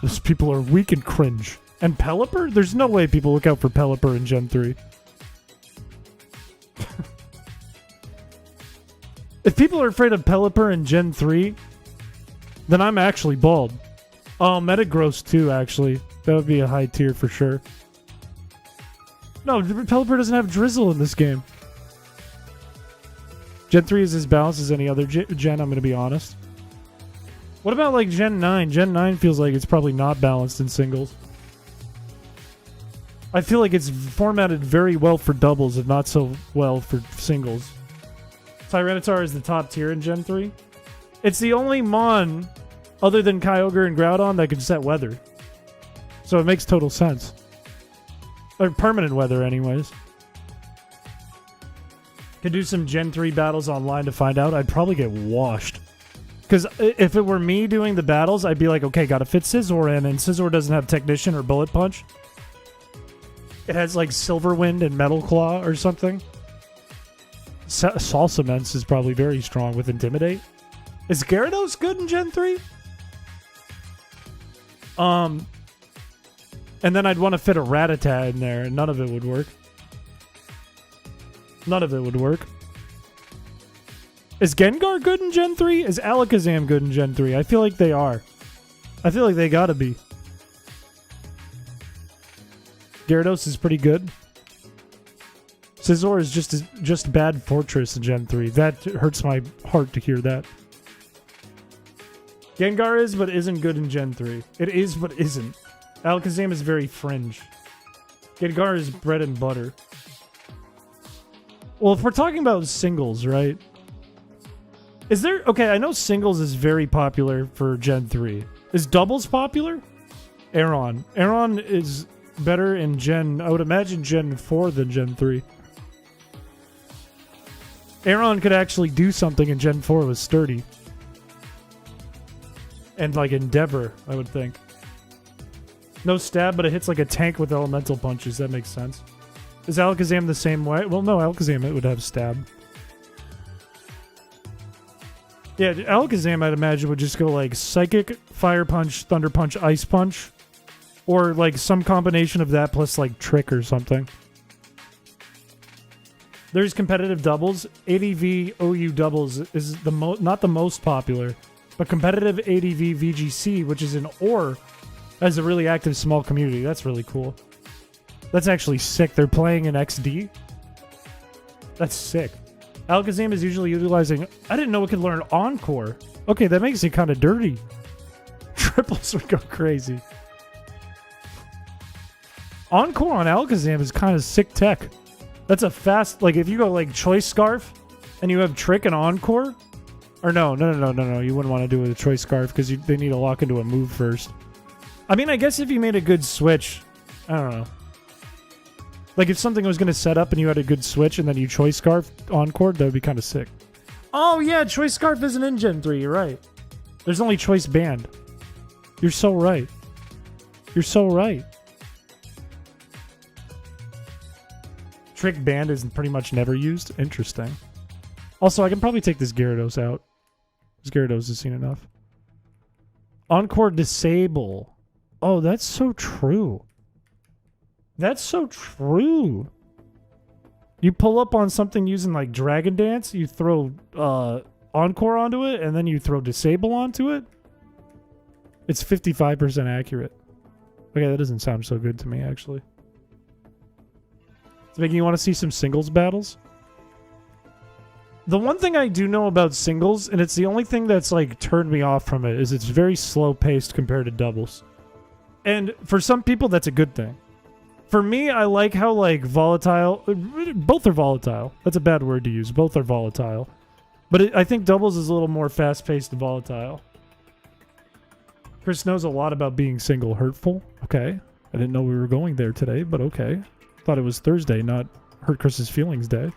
Those people are weak and cringe. And Pelipper? There's no way people look out for Pelipper in Gen 3. If people are afraid of Pelipper in Gen 3, then I'm actually bald. Oh, Metagross too, actually. That would be a high tier for sure. No, Pelipper doesn't have Drizzle in this game. Gen 3 is as balanced as any other gen, I'm going to be honest. What about like Gen 9? Gen 9 feels like it's probably not balanced in singles. I feel like it's formatted very well for doubles and not so well for singles. Tyranitar is the top tier in Gen 3. It's the only Mon, other than Kyogre and Groudon, that can set weather. So it makes total sense. Or permanent weather, anyways. Could do some Gen 3 battles online to find out. I'd probably get washed. Because if it were me doing the battles, I'd be like, okay, gotta fit Scizor in, and Scizor doesn't have Technician or Bullet Punch. It has like Silver Wind and Metal Claw or something. Salsamence is probably very strong with Intimidate. Is Gyarados good in Gen 3? And then I'd want to fit a Rattata in there, and none of it would work. None of it would work. Is Gengar good in Gen 3? Is Alakazam good in Gen 3? I feel like they are. I feel like they gotta be. Gyarados is pretty good. Scizor is just bad Fortress in Gen 3. That hurts my heart to hear that. Gengar is, but isn't good in Gen 3. It is, but isn't. Alakazam is very fringe. Gengar is bread and butter. Well, if we're talking about singles, right? Is there... Okay, I know singles is very popular for Gen 3. Is doubles popular? Aeron. Aeron is better in Gen... I would imagine Gen 4 than Gen 3. Aeron could actually do something in Gen 4 with Sturdy. And like Endeavor, I would think. No stab, but it hits like a tank with elemental punches. That makes sense. Is Alakazam the same way? Well, no, Alakazam it would have stab. Yeah, Alakazam, I'd imagine, would just go like Psychic, Fire Punch, Thunder Punch, Ice Punch. Or like some combination of that plus like Trick or something. There's competitive doubles. ADV OU doubles is the not the most popular. But competitive ADV VGC, which is an OR, has a really active small community. That's really cool. That's actually sick. They're playing in XD. That's sick. Alakazam is usually utilizing... I didn't know it could learn Encore. Okay, that makes it kind of dirty. Triples would go crazy. Encore on Alakazam is kind of sick tech. That's a fast... Like, if you go, like, Choice Scarf, and you have Trick and Encore... Or no. You wouldn't want to do it with a Choice Scarf, because they need to lock into a move first. I mean, I guess if you made a good switch... I don't know. Like, if something was going to set up and you had a good switch and then you Choice Scarf Encore, that would be kind of sick. Oh, yeah, Choice Scarf isn't in Gen 3. You're right. There's only Choice Band. You're so right. You're so right. Trick Band is pretty much never used. Interesting. Also, I can probably take this Gyarados out. This Gyarados has seen enough. Encore Disable. Oh, that's so true. That's so true. You pull up on something using like Dragon Dance, you throw Encore onto it, and then you throw Disable onto it. It's 55% accurate. Okay, that doesn't sound so good to me, actually. It's making you want to see some singles battles. The one thing I do know about singles, and it's the only thing that's like turned me off from it, is it's very slow paced compared to doubles. And for some people, that's a good thing. For me, I like how, like, volatile... Both are volatile. That's a bad word to use. Both are volatile. But I think doubles is a little more fast-paced and volatile. Chris knows a lot about being single hurtful. Okay. I didn't know we were going there today, but okay. Thought it was Thursday, not Hurt Chris's Feelings Day.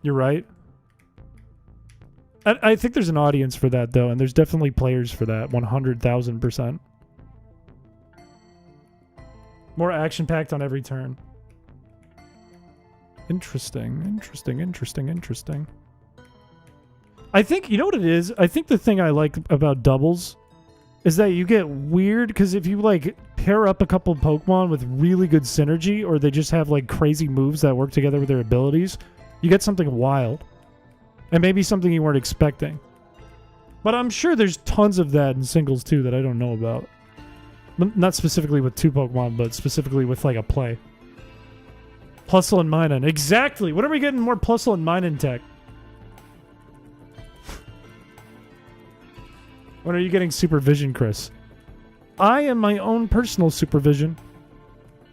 You're right. I think there's an audience for that, though, and there's definitely players for that. 100,000%. More action-packed on every turn. Interesting. I think, you know what it is? I think the thing I like about doubles is that you get weird, because if you, like, pair up a couple Pokemon with really good synergy, or they just have, like, crazy moves that work together with their abilities, you get something wild. And maybe something you weren't expecting. But I'm sure there's tons of that in singles, too, that I don't know about. Not specifically with two Pokemon, but specifically with, like, a play. Plusle and Minun. Exactly! When are we getting more Plusle and Minun tech? When are you getting supervision, Chris? I am my own personal supervision.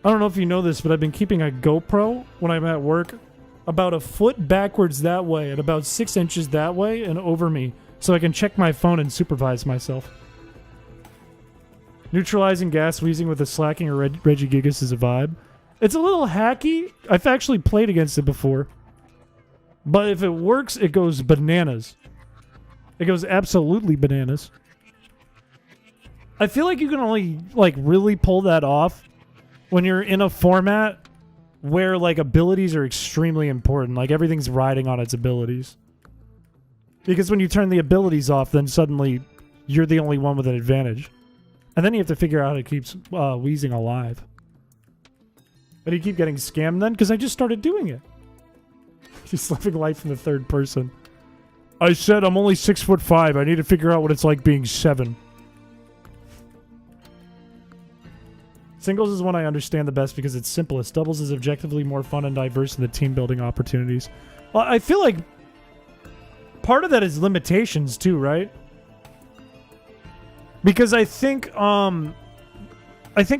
I don't know if you know this, but I've been keeping a GoPro when I'm at work about a foot backwards that way and about 6 inches that way and over me, so I can check my phone and supervise myself. Neutralizing gas wheezing with a slacking or Regigigas is a vibe. It's a little hacky. I've actually played against it before. But if it works, it goes bananas. It goes absolutely bananas. I feel like you can only, like, really pull that off when you're in a format where, like, abilities are extremely important. Like, everything's riding on its abilities. Because when you turn the abilities off, then suddenly you're the only one with an advantage. And then you have to figure out how to keep wheezing alive. But do you keep getting scammed then? Because I just started doing it. Just living life in the third person. I said I'm only 6'5". I need to figure out what it's like being 7. Singles is one I understand the best because it's simplest. Doubles is objectively more fun and diverse in the team building opportunities. Well, I feel like part of that is limitations too, right? Because I think a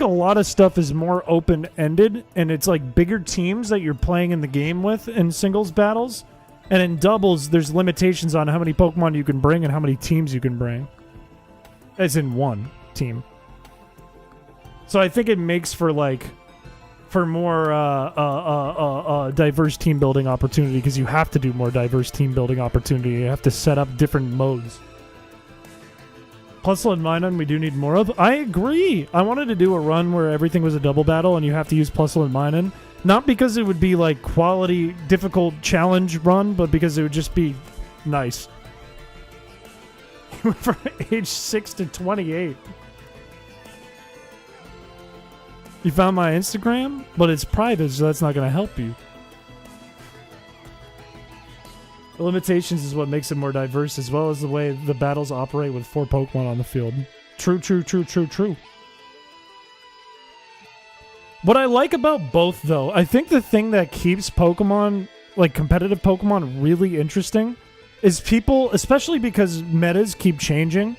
lot of stuff is more open-ended, and it's like bigger teams that you're playing in the game with in singles battles. And in doubles, there's limitations on how many Pokemon you can bring and how many teams you can bring. As in one team. So I think it makes for for more diverse team building opportunity, because you have to do more diverse team building opportunity. You have to set up different modes. Plusle and Minun we do need more of. I agree. I wanted to do a run where everything was a double battle and you have to use Plusle and Minun. Not because it would be like quality, difficult challenge run, but because it would just be nice. From age 6 to 28. You found my Instagram, but it's private, so that's not going to help you. The limitations is what makes it more diverse, as well as the way the battles operate with 4 Pokemon on the field. True, true, true, true, true. What I like about both, though, I think the thing that keeps Pokemon, like competitive Pokemon, really interesting is people, especially because metas keep changing,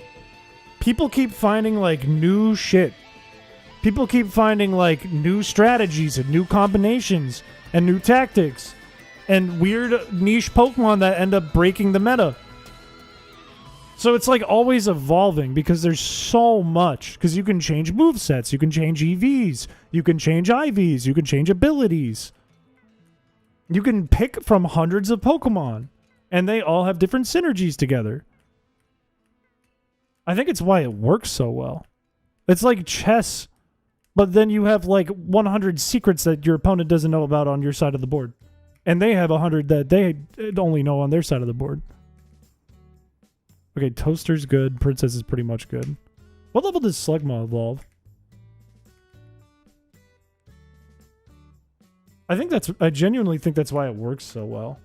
people keep finding, like, new shit. People keep finding, like, new strategies and new combinations and new tactics and weird niche Pokemon that end up breaking the meta. So it's, like, always evolving because there's so much. Because you can change movesets, you can change EVs, you can change IVs, you can change abilities. You can pick from hundreds of Pokemon. And they all have different synergies together. I think it's why it works so well. It's like chess, but then you have like 100 secrets that your opponent doesn't know about on your side of the board. And they have 100 that they only know on their side of the board. Okay, Toaster's good. Princess is pretty much good. What level does Slugma evolve? I genuinely think that's why it works so well.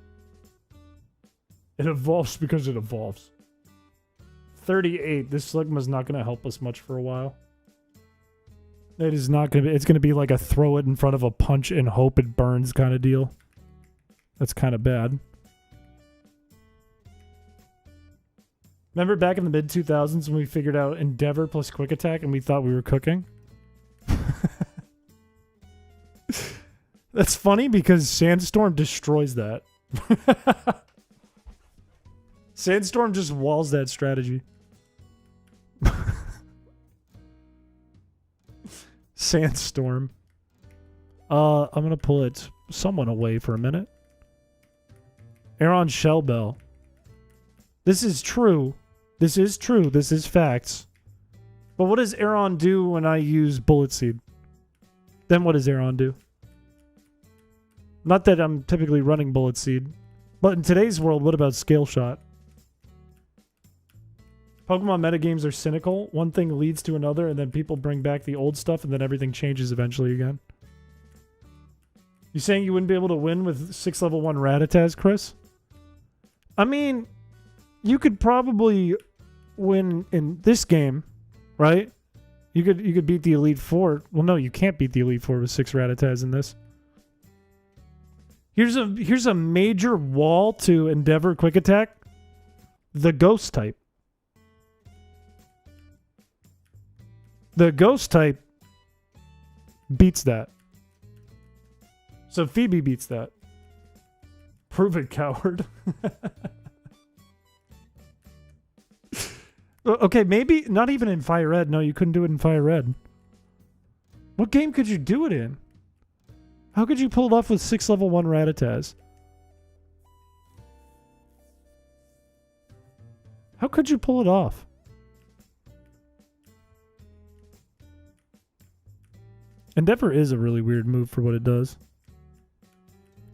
It evolves because it evolves. 38. This Slugma's not going to help us much for a while. It is not going to be... It's going to be like a throw it in front of a punch and hope it burns kind of deal. That's kind of bad. Remember back in the mid-2000s when we figured out Endeavor plus Quick Attack and we thought we were cooking? That's funny because Sandstorm destroys that. Sandstorm just walls that strategy. Sandstorm. I'm going to pull it somewhat away for a minute. Aeron Shellbell. This is true. This is true. This is facts. But what does Aeron do when I use Bullet Seed? Then what does Aeron do? Not that I'm typically running Bullet Seed. But in today's world, what about Scale Shot? Pokemon metagames are cynical. One thing leads to another, and then people bring back the old stuff, and then everything changes eventually again. You saying you wouldn't be able to win with 6 level 1 Rattatas, Chris? I mean, you could probably win in this game, right? You could beat the Elite Four. Well, no, you can't beat the Elite Four with 6 Rattatas in this. Here's a major wall to Endeavor Quick Attack. The Ghost type. The Ghost type beats that. So Phoebe beats that. Prove it, coward. Okay, maybe not even in Fire Red. No, you couldn't do it in Fire Red. What game could you do it in? How could you pull it off with 6 level 1 Rattatas? How could you pull it off? Endeavor is a really weird move for what it does.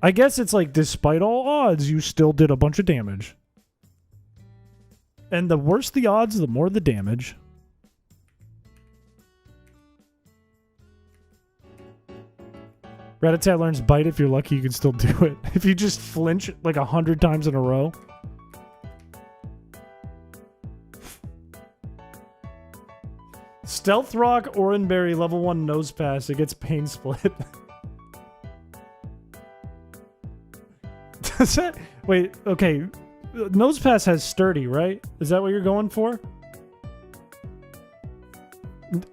I guess it's like, despite all odds, you still did a bunch of damage. And the worse the odds, the more the damage. Rattata learns Bite. If you're lucky, you can still do it. If you just flinch like 100 times in a row. Stealth Rock, Oranberry, level 1 Nose Pass. It gets Pain Split. Does that... Wait, okay. Nose Pass has Sturdy, right? Is that what you're going for?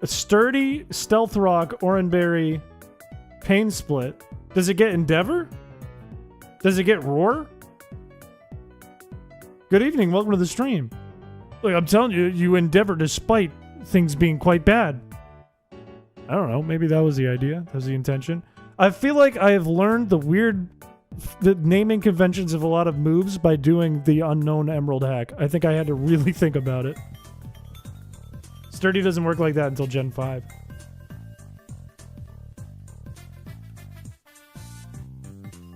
Sturdy, Stealth Rock, Oranberry, Pain Split. Does it get Endeavor? Does it get Roar? Good evening, welcome to the stream. Look, I'm telling you, you Endeavor despite things being quite bad. I don't know, maybe that was the idea. That was the intention. I feel like I have learned the naming conventions of a lot of moves by doing the unknown emerald hack. I think I had to really think about it. Sturdy doesn't work like that until Gen 5.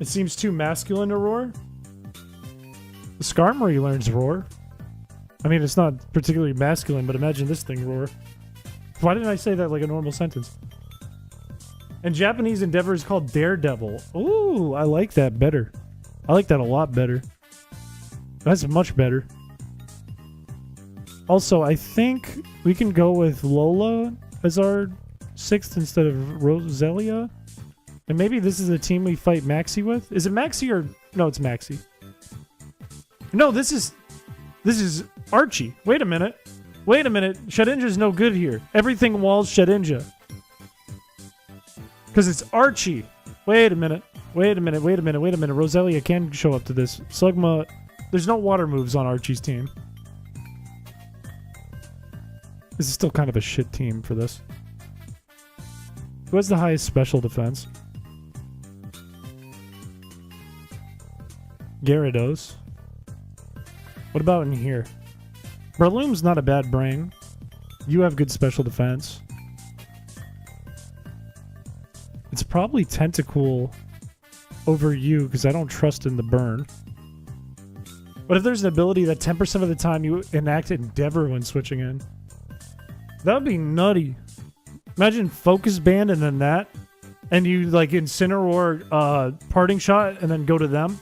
It seems too masculine to roar. The Skarmory learns roar. I mean, it's not particularly masculine, but imagine this thing roar. Why didn't I say that like a normal sentence? And Japanese endeavor is called daredevil. Ooh, I like that better. I like that a lot better. That's much better. Also, I think we can go with Lola as our 6th instead of Roselia. And maybe this is the team we fight Maxie with. Is it Maxie or... No, it's Maxie. No, this is Archie. Wait a minute. Wait a minute. Shedinja's no good here. Everything walls Shedinja. Because it's Archie. Wait a minute. Wait a minute. Wait a minute. Wait a minute. Roselia can show up to this. Slugma... There's no water moves on Archie's team. This is still kind of a shit team for this. Who has the highest special defense? Gyarados. What about in here? Breloom's not a bad brain. You have good special defense. It's probably Tentacool over you because I don't trust in the burn. What if there's an ability that 10% of the time you enact Endeavor when switching in? That would be nutty. Imagine Focus Band and then that. And you like Incineroar Parting Shot and then go to them.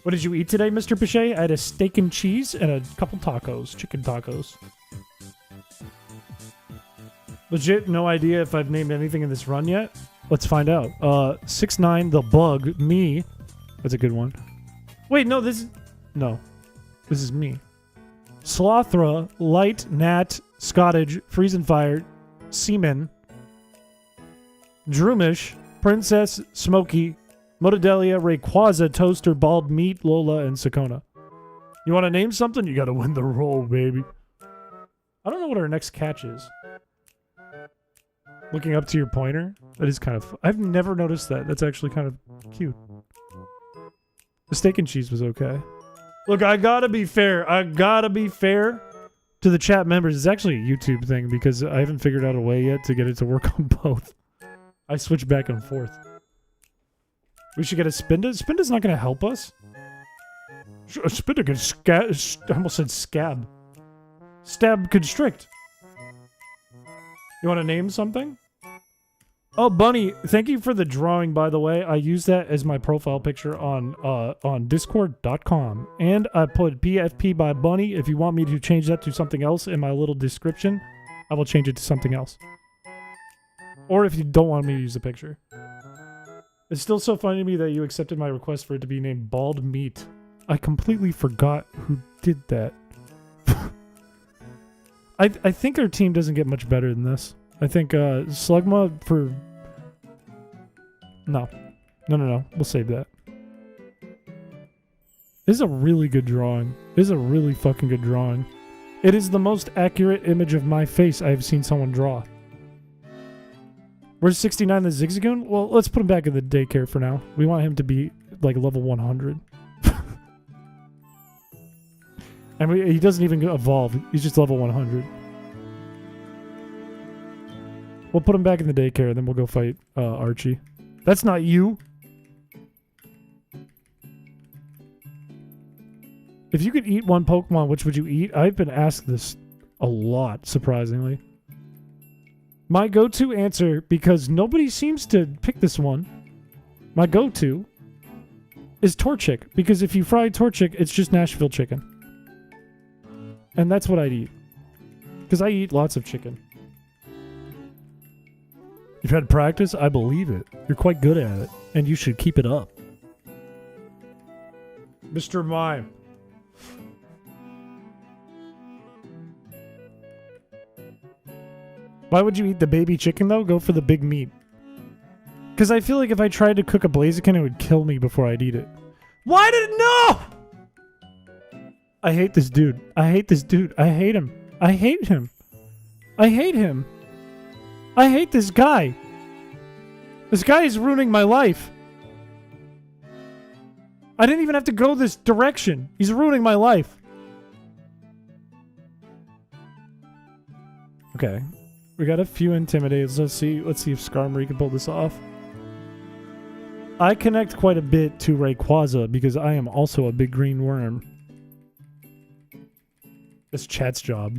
What did you eat today, Mr. Piché? I had a steak and cheese and a couple tacos. Chicken tacos. Legit, no idea if I've named anything in this run yet. Let's find out. 6'9", the bug, me. That's a good one. Wait, no, this is me. Slothra, Light, Nat, Scottage, Freeze and Fire, Seaman, Droomish, Princess, Smokey, Motodelia, Rayquaza, Toaster, Bald Meat, Lola, and Sakona. You want to name something? You got to win the roll, baby. I don't know what our next catch is. Looking up to your pointer? That is kind of... I've never noticed that. That's actually kind of cute. The steak and cheese was okay. Look, I gotta be fair. I gotta be fair to the chat members. It's actually a YouTube thing because I haven't figured out a way yet to get it to work on both. I switch back and forth. We should get a Spinda. Spinda's not gonna help us. Spinda can I almost said scab. Stab Constrict. You want to name something? Oh, Bunny, thank you for the drawing, by the way. I use that as my profile picture on discord.com. And I put PFP by Bunny. If you want me to change that to something else in my little description, I will change it to something else. Or if you don't want me to use the picture. It's still so funny to me that you accepted my request for it to be named Bald Meat. I completely forgot who did that. I think our team doesn't get much better than this. I think Slugma for... No. No. We'll save that. This is a really good drawing. This is a really fucking good drawing. It is the most accurate image of my face I have seen someone draw. Where's 69 the Zigzagoon? Well, let's put him back in the daycare for now. We want him to be like level 100. And he doesn't even evolve. He's just level 100. We'll put him back in the daycare, and then we'll go fight Archie. That's not you. If you could eat one Pokemon, which would you eat? I've been asked this a lot, surprisingly. My go-to answer, because nobody seems to pick this one, my go-to is Torchic. Because if you fry Torchic, it's just Nashville chicken. And that's what I'd eat. Because I eat lots of chicken. You've had practice? I believe it. You're quite good at it. And you should keep it up. Mr. Mime. Why would you eat the baby chicken, though? Go for the big meat. Because I feel like if I tried to cook a Blaziken, it would kill me before I'd eat it. Why did it... No! I hate this dude. I hate this dude. I hate him. I hate him. I hate him. I hate this guy. This guy is ruining my life. I didn't even have to go this direction. He's ruining my life. Okay. We got a few intimidators. Let's see if Skarmory can pull this off. I connect quite a bit to Rayquaza because I am also a big green worm. That's chat's job.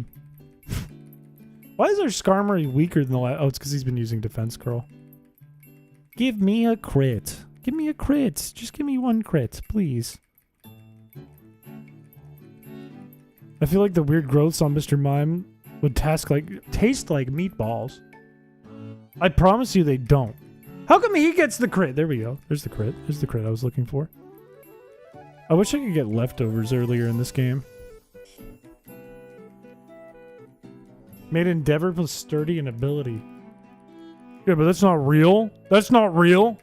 Why is our Skarmory weaker than the last? Oh, it's because he's been using Defense Curl. Give me a crit. Give me a crit. Just give me one crit, please. I feel like the weird growths on Mr. Mime would taste like meatballs. I promise you they don't. How come he gets the crit? There we go. There's the crit. There's the crit I was looking for. I wish I could get leftovers earlier in this game. Made endeavor plus sturdy and ability. Yeah, but that's not real. That's not real.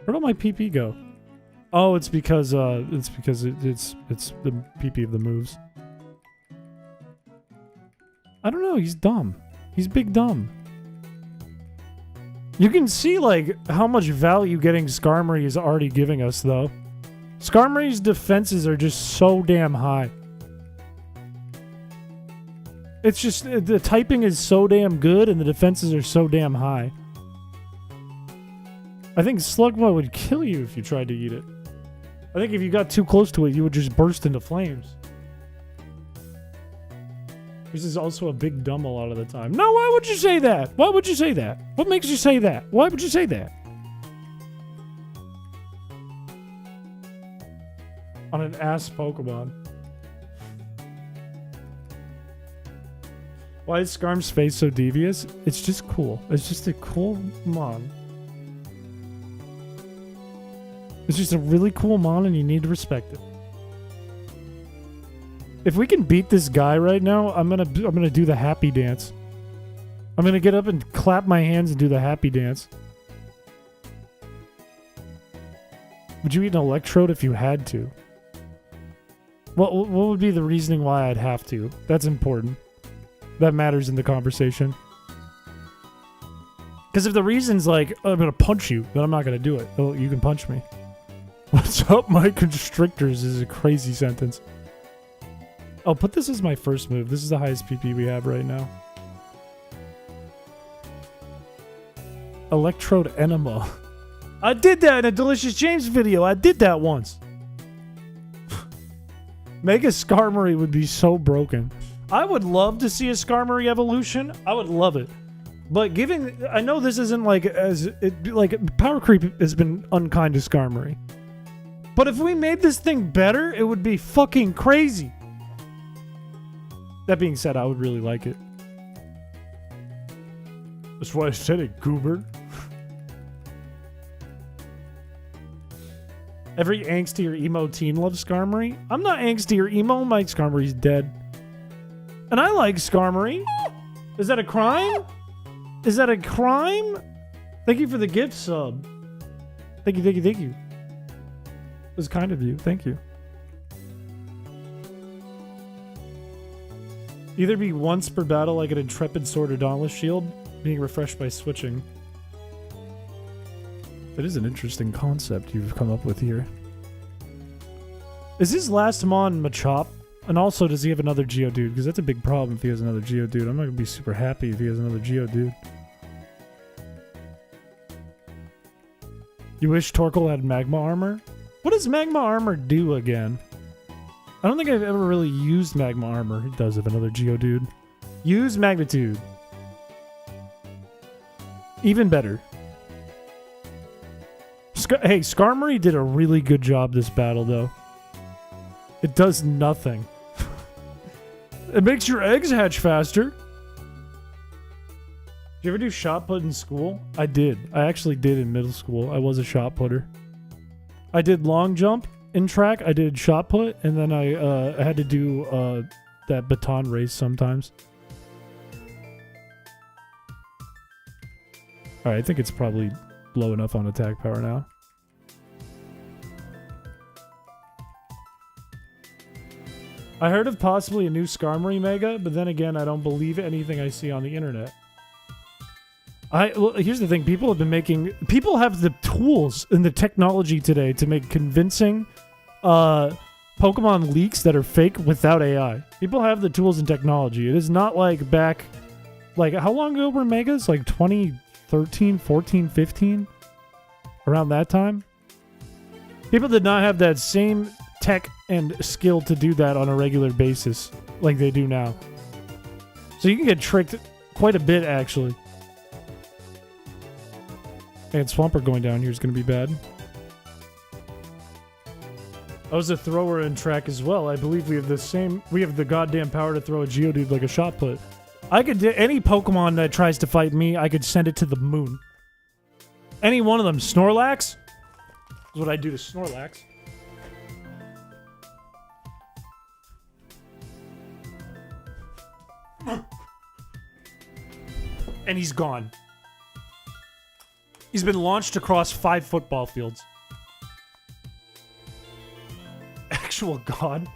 Where'd all my PP go? Oh, it's because it's the PP of the moves. I don't know. He's dumb. He's big dumb. You can see like how much value getting Skarmory is already giving us, though. Skarmory's defenses are just so damn high. It's just, the typing is so damn good and the defenses are so damn high. I think Slugma would kill you if you tried to eat it. I think if you got too close to it, you would just burst into flames. This is also a big dumb a lot of the time. No, why would you say that? Why would you say that? What makes you say that? Why would you say that? On an ass Pokemon. Why is Skarm's face so devious? It's just cool. It's just a cool mon. It's just a really cool mon and you need to respect it. If we can beat this guy right now, I'm gonna do the happy dance. I'm gonna get up and clap my hands and do the happy dance. Would you eat an electrode if you had to? What would be the reasoning why I'd have to? That's important. That matters in the conversation. Because if the reason's like, oh, I'm gonna punch you, then I'm not gonna do it. Oh, you can punch me. What's up, my constrictors is a crazy sentence. I'll put this as my first move. This is the highest PP we have right now. Electrode Enema. I did that in a Delicious James video. I did that once. Mega Skarmory would be so broken. I would love to see a Skarmory evolution. I would love it. But I know this isn't like power creep has been unkind to Skarmory. But if we made this thing better, it would be fucking crazy. That being said, I would really like it. That's why I said it, goober. Every angsty or emo teen loves Skarmory. I'm not angsty or emo. My Skarmory's dead. And I like Skarmory. Is that a crime? Is that a crime? Thank you for the gift sub. Thank you, thank you, thank you. It was kind of you. Thank you. Either be once per battle like an Intrepid Sword or Dauntless Shield, being refreshed by switching. That is an interesting concept you've come up with here. Is his last mon Machop? And also, does he have another Geodude? Because that's a big problem if he has another Geodude. I'm not going to be super happy if he has another Geodude. You wish Torkoal had Magma Armor? What does Magma Armor do again? I don't think I've ever really used Magma Armor. It does have another Geodude. Use Magnitude. Even better. Hey, Skarmory did a really good job this battle, though. It does nothing. It makes your eggs hatch faster. Did you ever do shot put in school? I did. I actually did in middle school. I was a shot putter. I did long jump in track. I did shot put, and then I had to do that baton race sometimes. Alright, I think it's probably low enough on attack power now. I heard of possibly a new Skarmory Mega, but then again, I don't believe anything I see on the internet. Well, here's the thing. People have the tools and the technology today to make convincing Pokemon leaks that are fake without AI. People have the tools and technology. It is not like back, like, how long ago were Megas? Like 2013, 14, 15? Around that time? People did not have that same tech and skill to do that on a regular basis like they do now. So you can get tricked quite a bit, actually. And Swampert going down here is going to be bad. I was a thrower in track as well. I believe we have the goddamn power to throw a Geodude like a shot put. I could do any Pokemon that tries to fight me, I could send it to the moon. Any one of them. Snorlax? That's what I do to Snorlax. And he's gone. He's been launched across 5 football fields. Actual God.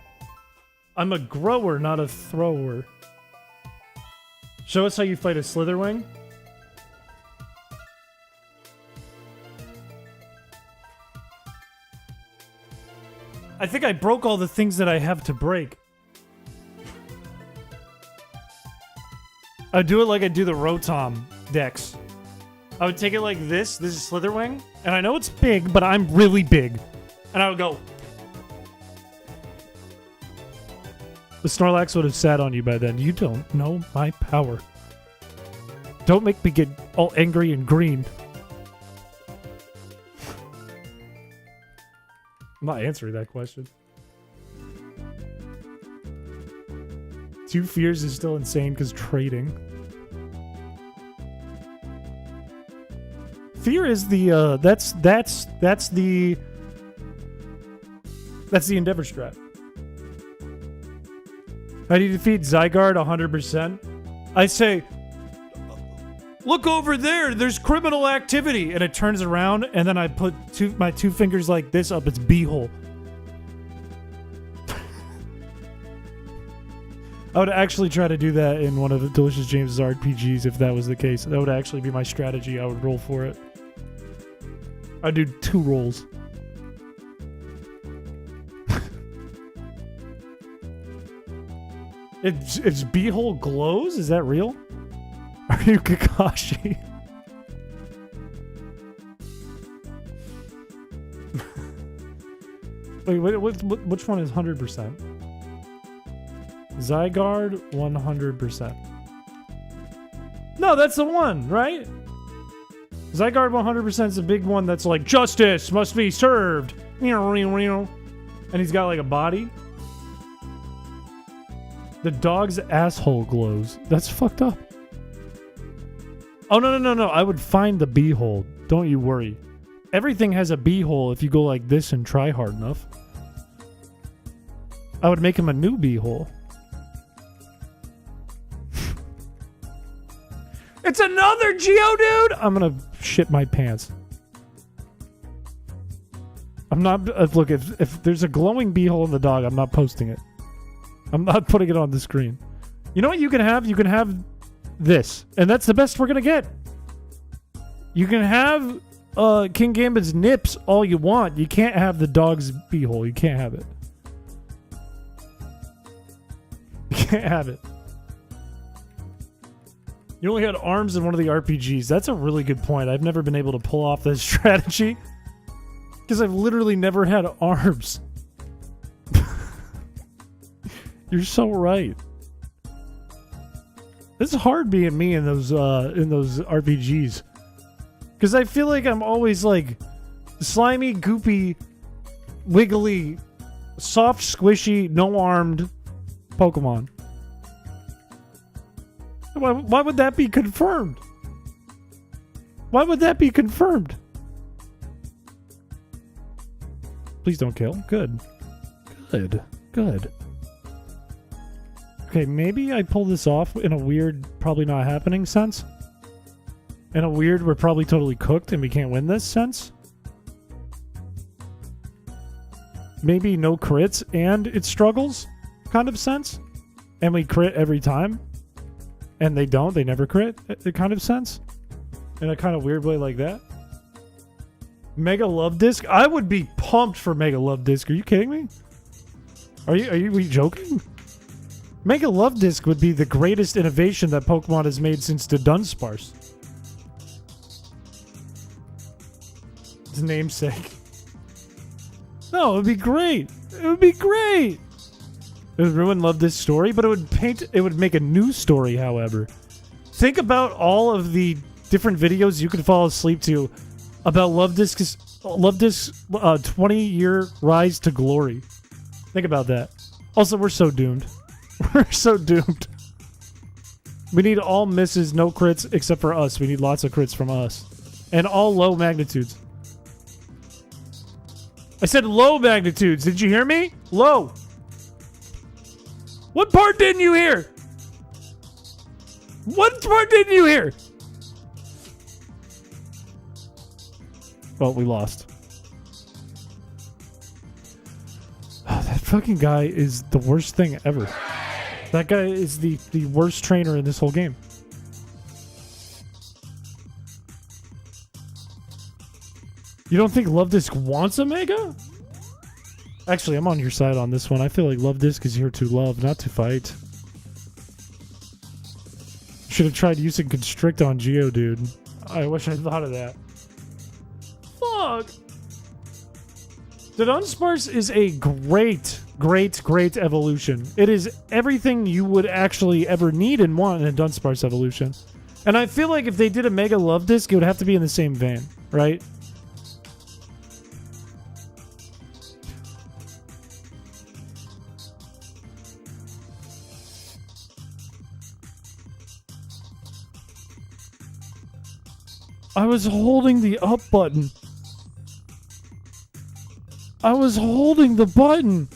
I'm a grower, not a thrower. Show us how you fight a Slitherwing. I think I broke all the things that I have to break. I do it like I do the Rotom decks. I would take it like this. This is Slitherwing. And I know it's big, but I'm really big. And I would go. The Snorlax would have sat on you by then. You don't know my power. Don't make me get all angry and green. I'm not answering that question. 2 fears is still insane because trading. Fear is the that's the Endeavor strat. How do you defeat Zygarde 100%? I say, look over there, there's criminal activity, and it turns around, and then I put my 2 fingers like this up its beehole. I would actually try to do that in one of Delicious James's RPGs if that was the case. That would actually be my strategy. I would roll for it. I'd do 2 rolls. Its beehole glows? Is that real? Are you Kakashi? Wait, which one is 100%? Zygarde 100%. No, that's the one, right? Zygarde 100% is the big one that's like, justice must be served. And he's got like a body. The dog's asshole glows. That's fucked up. Oh, no. I would find the beehole. Don't you worry. Everything has a beehole if you go like this and try hard enough. I would make him a new beehole. It's another Geodude! I'm gonna shit my pants. I'm not... look, if there's a glowing beehole in the dog, I'm not posting it. I'm not putting it on the screen. You know what you can have? You can have this. And that's the best we're gonna get. You can have King Gambit's nips all you want. You can't have the dog's beehole. You can't have it. You can't have it. You only had arms in one of the RPGs. That's a really good point. I've never been able to pull off this strategy. Because I've literally never had arms. You're so right. It's hard being me in those RPGs. Because I feel like I'm always like slimy, goopy, wiggly, soft, squishy, no-armed Pokemon. Why would that be confirmed? Why would that be confirmed? Please don't kill. Good. Good. Okay, maybe I pull this off in a weird, probably not happening sense. In a weird, we're probably totally cooked and we can't win this sense. Maybe no crits and it struggles kind of sense. And we crit every time. And they never crit kind of sense. In a kind of weird way like that. Mega Love Disc? I would be pumped for Mega Love Disc. Are you kidding me? Are you joking? Mega Love Disc would be the greatest innovation that Pokemon has made since the Dunsparce. His namesake. No, it would be great. It would be great. It would ruin Love Disc story, but it would make a new story, however. Think about all of the different videos you could fall asleep to about Love Disc's 20-year rise to glory. Think about that. Also, we're so doomed. We're so doomed. We need all misses, no crits, except for us. We need lots of crits from us. And all low magnitudes. I said low magnitudes. Did you hear me? Low. What part didn't you hear? What part didn't you hear? Well, we lost. Oh, that fucking guy is the worst thing ever. That guy is the worst trainer in this whole game. You don't think Love Disc wants a Mega? Actually, I'm on your side on this one. I feel like Love Disc is here to love, not to fight. Should have tried using Constrict on Geodude. I wish I thought of that. Fuck! The Dunsparce is a great evolution. It is everything you would actually ever need and want in a Dunsparce evolution. And I feel like if they did a Mega Love Disc, it would have to be in the same vein, right? I was holding the up button. I was holding the button.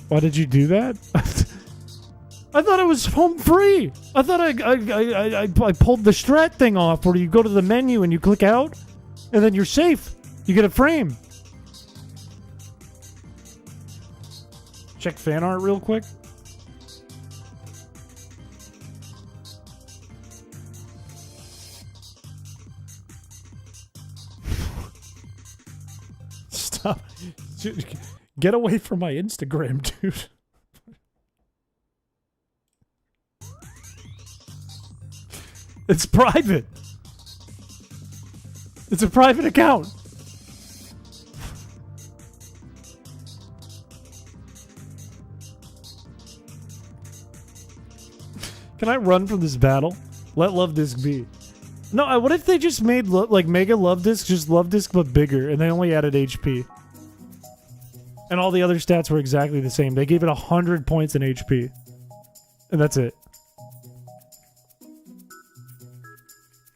Why did you do that? I thought it was home free. I thought I pulled the strat thing off where you go to the menu and you click out and then you're safe. You get a frame. Check fan art real quick. Stop. Get away from my Instagram, dude. It's private. It's a private account. Can I run from this battle? Let Love Disc be. No, what if they just made like Mega Love Disc, just Love Disc but bigger, and they only added HP? And all the other stats were exactly the same. They gave it 100 points in HP. And that's it.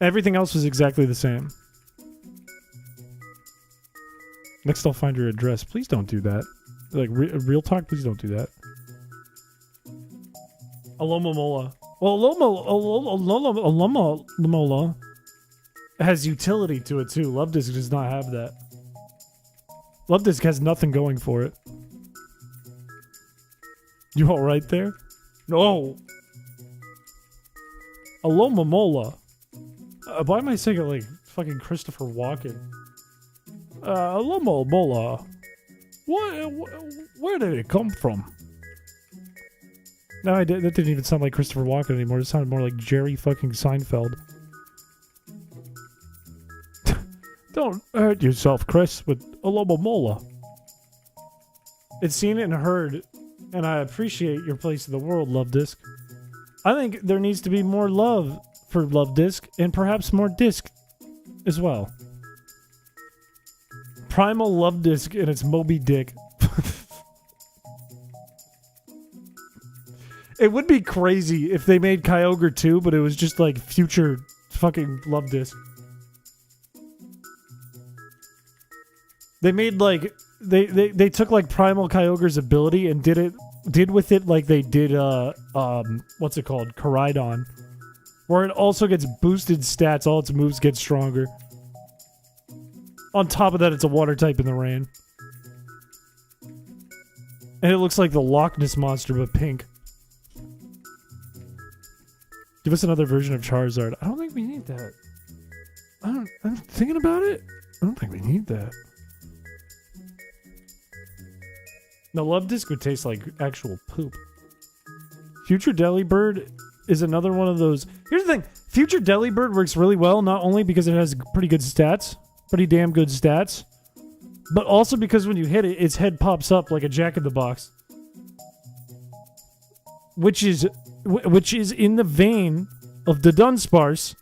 Everything else was exactly the same. Next I'll find your address. Please don't do that. Like, real talk, please don't do that. Alomomola. Well, Alomomola has utility to it too. Love Disc does not have that. Love Disc has nothing going for it. You all right there? No. Alomomola. Why am I saying it like fucking Christopher Walken? Alomomola. Where did it come from? No, that didn't even sound like Christopher Walken anymore. It sounded more like Jerry fucking Seinfeld. Don't hurt yourself, Chris, with Alomomola. It's seen and heard, and I appreciate your place in the world, Love Disc. I think there needs to be more love for Love Disc, and perhaps more Disc as well. Primal Love Disc and its Moby Dick. It would be crazy if they made Kyogre 2, but it was just like future fucking Love Disc. They made like they took like Primal Kyogre's ability and did with it like they did what's it called? Koraidon. Where it also gets boosted stats, all its moves get stronger. On top of that, it's a water type in the rain. And it looks like the Loch Ness Monster, but pink. Give us another version of Charizard. I don't think we need that. I'm thinking about it. I don't think we need that. The Love Disc would taste like actual poop. Future Delibird is another one of those. Here's the thing. Future Delibird works really well, not only because it has pretty good stats, pretty damn good stats, but also because when you hit it, its head pops up like a Jack-in-the-Box. Which is in the vein of the Dunsparce,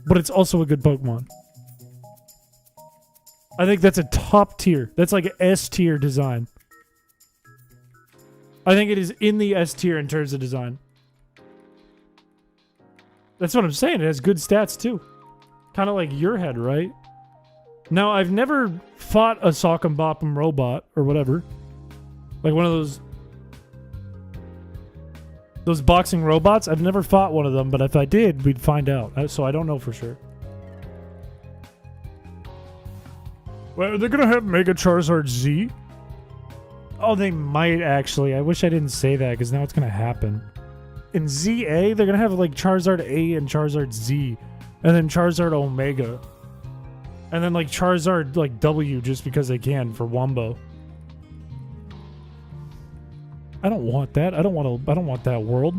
but it's also a good Pokemon. I think that's a top tier. That's like an S tier design. I think it is in the S tier in terms of design. That's what I'm saying. It has good stats too. Kind of like your head, right? Now, I've never fought a Sock'em Bop'em robot or whatever. Like one of those boxing robots. I've never fought one of them, but if I did, we'd find out. So I don't know for sure. Well, they're gonna have Mega Charizard Z? Oh, they might actually. I wish I didn't say that because now it's gonna happen. In ZA, they're gonna have like Charizard A and Charizard Z, and then Charizard Omega, and then like Charizard like W just because they can for Wombo. I don't want that. I don't want that world.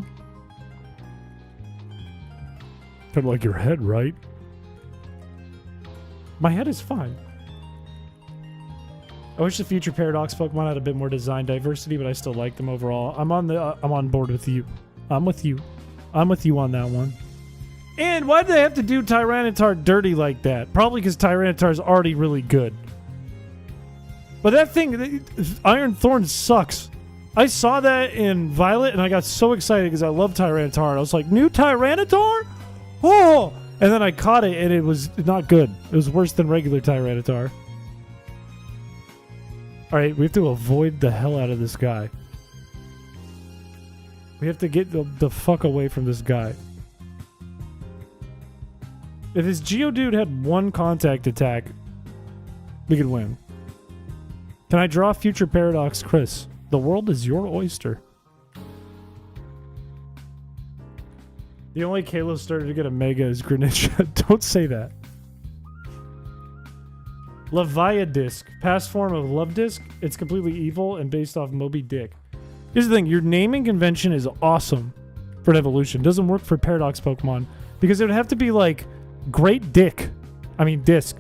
Kind of like your head, right? My head is fine. I wish the future Paradox Pokemon had a bit more design diversity, but I still like them overall. I'm on board with you. I'm with you on that one. And why do they have to do Tyranitar dirty like that? Probably because Tyranitar is already really good. But that thing, Iron Thorn sucks. I saw that in Violet, and I got so excited because I love Tyranitar. And I was like, new Tyranitar? Oh! And then I caught it, and it was not good. It was worse than regular Tyranitar. Alright, we have to avoid the hell out of this guy. We have to get the fuck away from this guy. If this Geodude had one contact attack, we could win. Can I draw Future Paradox Chris? The world is your oyster. The only Kalos starter to get a Mega is Greninja. Don't say that. Leviadisc. Past form of Love Disc. It's completely evil and based off Moby Dick. Here's the thing. Your naming convention is awesome for an evolution. Doesn't work for Paradox Pokemon. Because it would have to be like Great Dick. I mean Disc.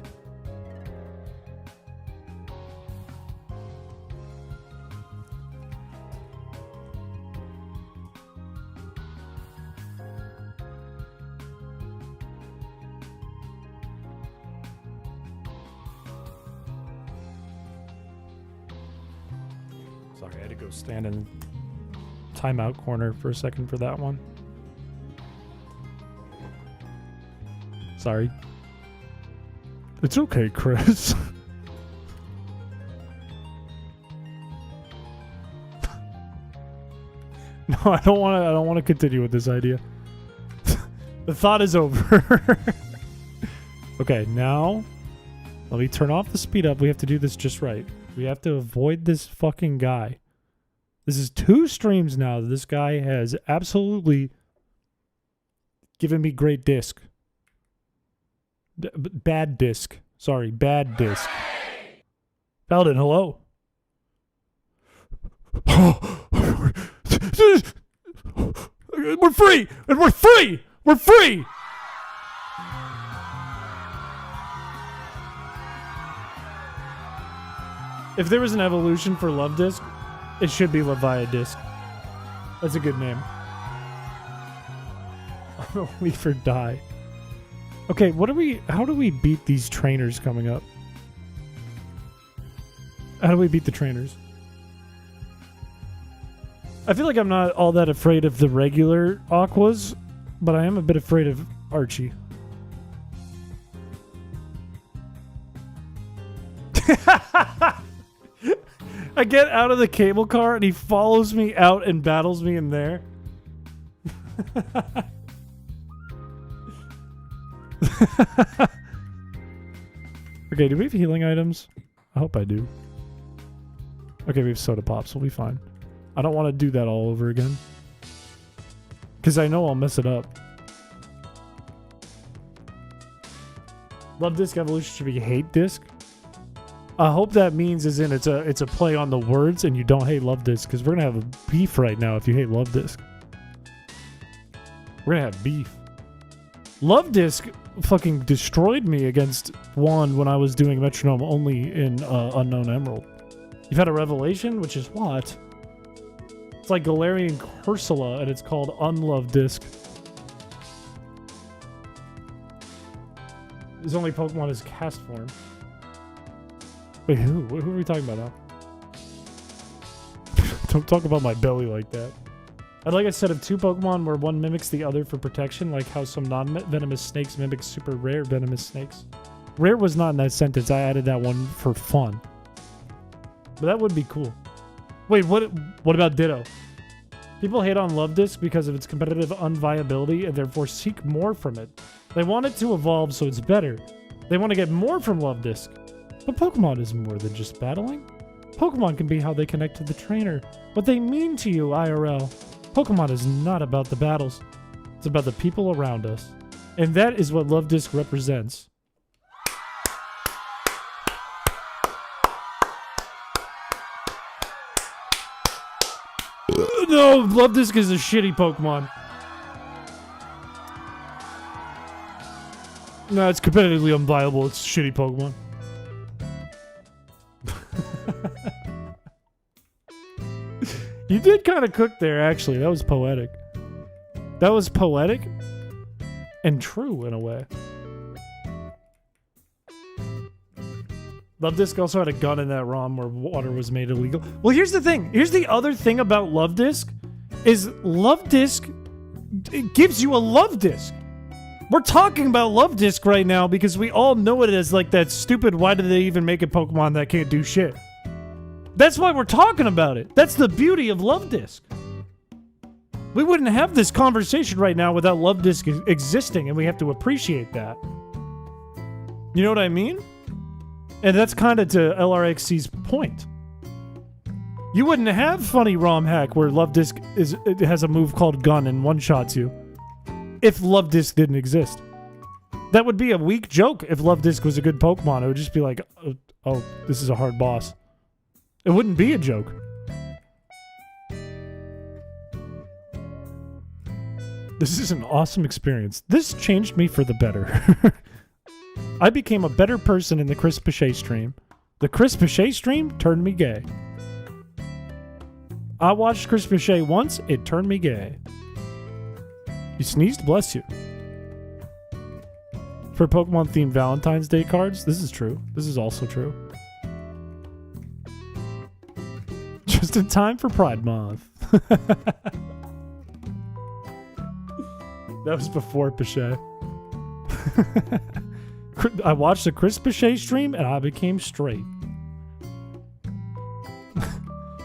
Sorry, I had to go stand in timeout corner for a second for that one. Sorry. It's okay, Chris. No, I don't want to continue with this idea. The thought is over. Okay, now let me turn off the speed up. We have to do this just right. We have to avoid this fucking guy. This is 2 streams now that this guy has absolutely given me great disc. Bad disc. Sorry, bad disc. Paladin, hello. We're free! And we're free! We're free! If there was an evolution for Love Disc, it should be Leviadisc. That's a good name. I'm gonna leave or die. Okay, how do we beat these trainers coming up? How do we beat the trainers? I feel like I'm not all that afraid of the regular Aquas, but I am a bit afraid of Archie. I get out of the cable car and he follows me out and battles me in there. Okay, do we have healing items? I hope I do. Okay, we have soda pops. We'll be fine. I don't want to do that all over again. Because I know I'll mess it up. Love Disc Evolution should be hate disc. I hope that means as in it's a play on the words and you don't hate Love Disc, because we're gonna have a beef right now if you hate Love Disc. We're gonna have beef. Love Disc fucking destroyed me against Juan when I was doing metronome only in Unknown Emerald. You've had a revelation, which is what? It's like Galarian Cursula, and it's called Unloved Disc. His only Pokemon is Cast Form. Wait, who? Who are we talking about now? Don't talk about my belly like that. I'd like a set of 2 Pokemon where one mimics the other for protection, like how some non-venomous snakes mimic super rare venomous snakes. Rare was not in that sentence. I added that one for fun. But that would be cool. Wait, what about Ditto? People hate on Love Disc because of its competitive unviability and therefore seek more from it. They want it to evolve so it's better. They want to get more from Love Disc. But Pokemon is more than just battling. Pokemon can be how they connect to the trainer, what they mean to you IRL. Pokemon is not about the battles. It's about the people around us. And that is what Love Disc represents. No, Love Disc is a shitty Pokemon. No, it's competitively unviable. It's a shitty Pokemon. You did kind of cook there, actually. That was poetic. That was poetic and true in a way. Love Disc also had a gun in that ROM where water was made illegal. Well, here's the thing. Here's the other thing about Love Disc is Love Disc, it gives you a Love Disc. We're talking about Love Disc right now because we all know it as like that stupid, why did they even make a Pokemon that can't do shit? That's why we're talking about it. That's the beauty of Love Disc. We wouldn't have this conversation right now without Love Disc existing, and we have to appreciate that. You know what I mean? And that's kind of to LRXC's point. You wouldn't have Funny ROM Hack where Love Disc it has a move called Gun and one-shots you if Love Disc didn't exist. That would be a weak joke if Love Disc was a good Pokemon. It would just be like, oh, this is a hard boss. It wouldn't be a joke. This is an awesome experience. This changed me for the better. I became a better person in the Chrispiche stream. The Chrispiche stream turned me gay. I watched Chrispiche once, it turned me gay. You sneezed? Bless you. For Pokemon-themed Valentine's Day cards, this is true. This is also true. Just in time for Pride Month. That was before Piché. I watched the Chris Piché stream and I became straight.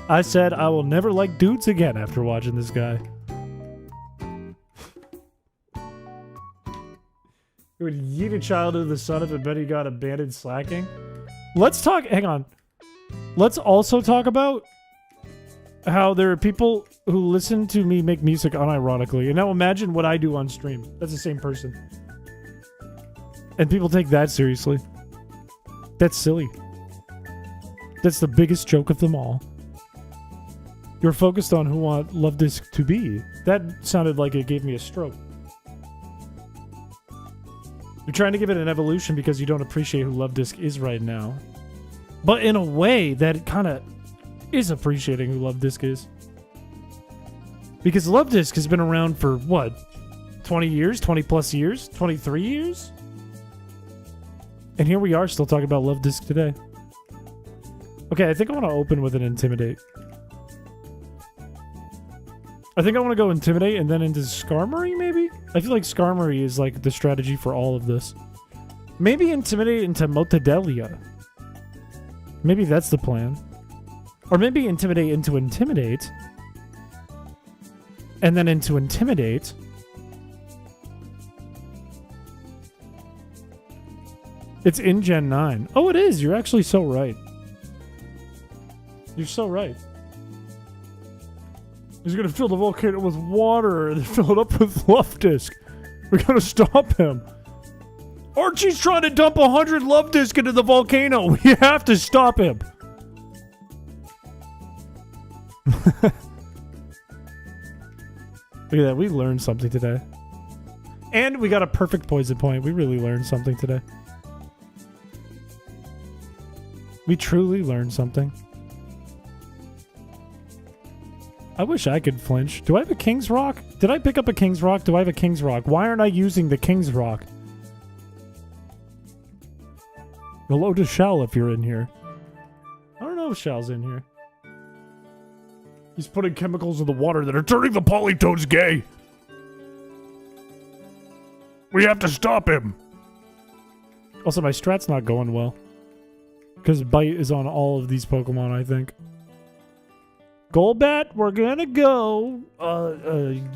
I said I will never like dudes again after watching this guy. It would yeet a child into the sun if it bet he got abandoned slacking. Let's talk, hang on. Let's also talk about how there are people who listen to me make music unironically. And now imagine what I do on stream. That's the same person. And people take that seriously. That's silly. That's the biggest joke of them all. You're focused on who I Love Disc to be. That sounded like it gave me a stroke. You're trying to give it an evolution because you don't appreciate who Love Disc is right now. But in a way that it kind of is appreciating who Love Disc is. Because Love Disc has been around for, what, 20 years? 20 plus years? 23 years? And here we are still talking about Love Disc today. Okay, I think I want to open with an Intimidate. I think I want to go Intimidate and then into Skarmory, maybe? I feel like Skarmory is like the strategy for all of this. Maybe Intimidate into Motadelia. Maybe that's the plan. Or maybe Intimidate into Intimidate. And then into Intimidate. It's in Gen 9. Oh, it is. You're actually so right. You're so right. He's gonna fill the volcano with water and then fill it up with love disc. We gotta stop him. Archie's trying to dump 100 love disc into the volcano. We have to stop him. Look at that. We learned something today. And we got a perfect poison point. We really learned something today. We truly learned something. I wish I could flinch. Do I have a King's Rock? Did I pick up a King's Rock? Do I have a King's Rock? Why aren't I using the King's Rock? Hello to Shal if you're in here. I don't know if Shal's in here. He's putting chemicals in the water that are turning the polytoads gay. We have to stop him. Also, my strat's not going well. Because Bite is on all of these Pokemon, I think. Golbat, we're gonna go.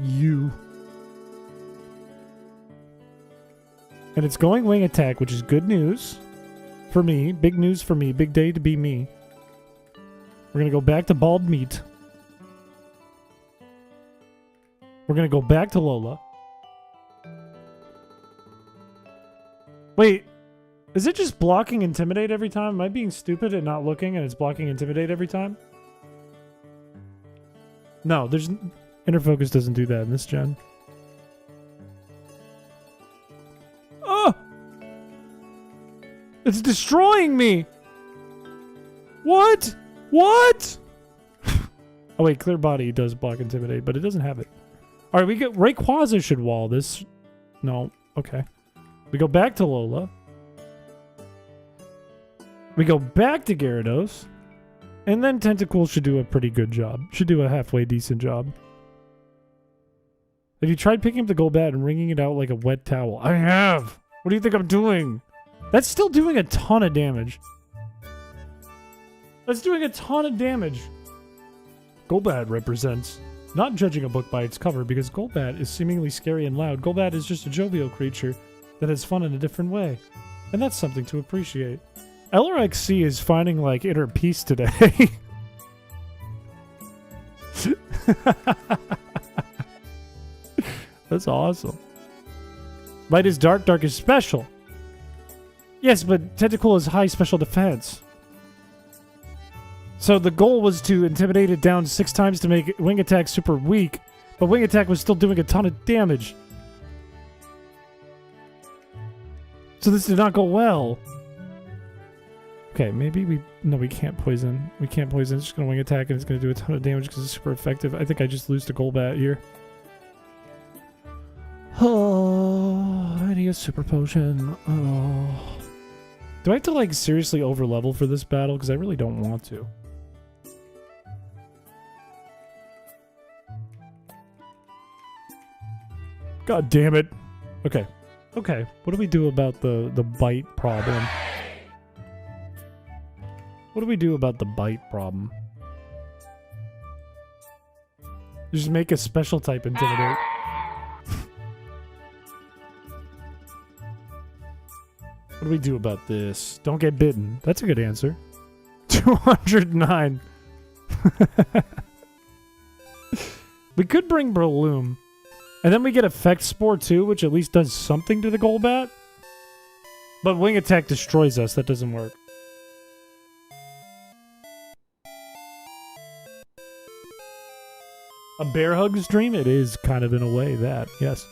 You. And it's going Wing Attack, which is good news. For me. Big news for me. Big day to be me. We're gonna go back to Bald Meat. We're gonna go back to Lola. Wait. Is it just blocking Intimidate every time? Am I being stupid and not looking and it's blocking Intimidate every time? No, there's... Inner Focus doesn't do that in this gen. Oh! It's destroying me! What? What? Oh wait, Clear Body does block Intimidate, but it doesn't have it. Alright, we get... Rayquaza should wall this. No, okay. We go back to Lola. We go back to Gyarados. And then Tentacool should do a pretty good job. Should do a halfway decent job. Have you tried picking up the Golbat and wringing it out like a wet towel? I have! What do you think I'm doing? That's still doing a ton of damage. That's doing a ton of damage. Golbat represents, not judging a book by its cover, because Golbat is seemingly scary and loud. Golbat is just a jovial creature that has fun in a different way. And that's something to appreciate. LRXC is finding, like, inner peace today. That's awesome. Light is dark, dark is special. Yes, but Tentacool is high special defense. So the goal was to intimidate it down 6 times to make Wing Attack super weak, but Wing Attack was still doing a ton of damage. So this did not go well. Okay, maybe we... No, we can't poison. We can't poison. It's just going to Wing Attack and it's going to do a ton of damage because it's super effective. I think I just lose to Golbat here. Oh, I need a Super Potion. Oh. Do I have to, like, seriously over-level for this battle? Because I really don't want to. God damn it. Okay. Okay. What do we do about the bite problem? What do we do about the bite problem? Just make a special type Intimidate. What do we do about this? Don't get bitten. That's a good answer. 209. We could bring Breloom. And then we get Effect Spore too, which at least does something to the Golbat. But Wing Attack destroys us. That doesn't work. A Bear Hug's Dream? It is kind of in a way that, yes.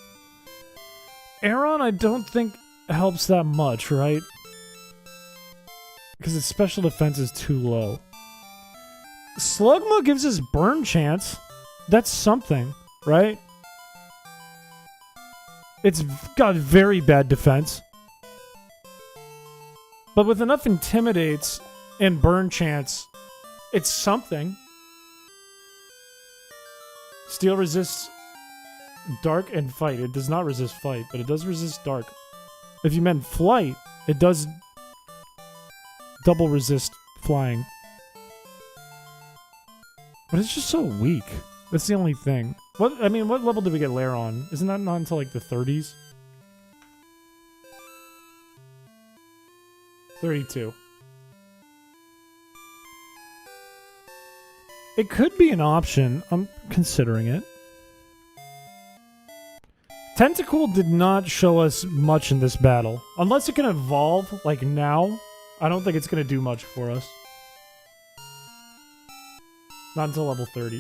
Aeron, I don't think helps that much, right? Because its special defense is too low. Slugma gives us burn chance. That's something, right? It's got very bad defense. But with enough Intimidates and burn chance, it's something. Steel resists dark and fight. It does not resist fight, but it does resist dark. If you meant flight, it does double resist flying. But it's just so weak. That's the only thing. What level did we get Lair on? Isn't that not until like the 30s? 32. It could be an option. I'm considering it. Tentacool did not show us much in this battle. Unless it can evolve, like now, I don't think it's going to do much for us. Not until level 30.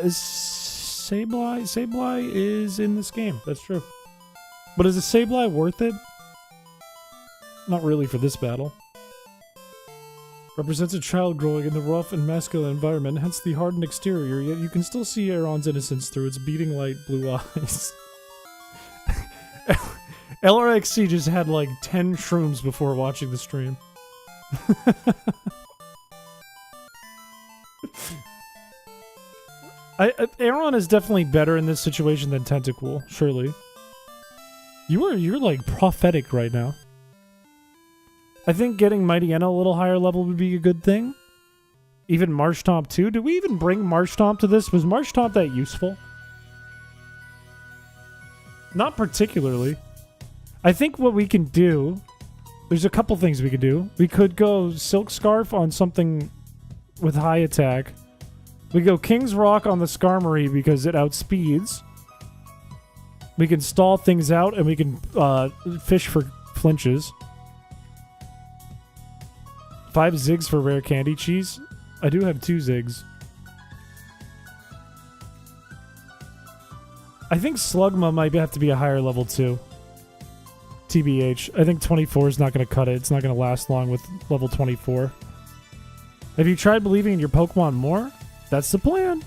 Is Sableye? Sableye is in this game. That's true. But is a Sableye worth it? Not really for this battle. Represents a child growing in the rough and masculine environment, hence the hardened exterior, yet you can still see Aeron's innocence through its beating light blue eyes. LRXC just had like 10 shrooms before watching the stream. Aeron is definitely better in this situation than Tentacool, surely. You're like prophetic right now. I think getting Mightyena a little higher level would be a good thing. Even Marshtomp too. Did we even bring Marshtomp to this? Was Marshtomp that useful? Not particularly. I think what we can do... There's a couple things we could do. We could go Silk Scarf on something with high attack. We go King's Rock on the Skarmory because it outspeeds. We can stall things out and we can fish for flinches. 5 Ziggs for rare candy cheese. I do have 2 Ziggs. I think Slugma might have to be a higher level too. TBH. I think 24 is not going to cut it. It's not going to last long with level 24. Have you tried believing in your Pokemon more? That's the plan.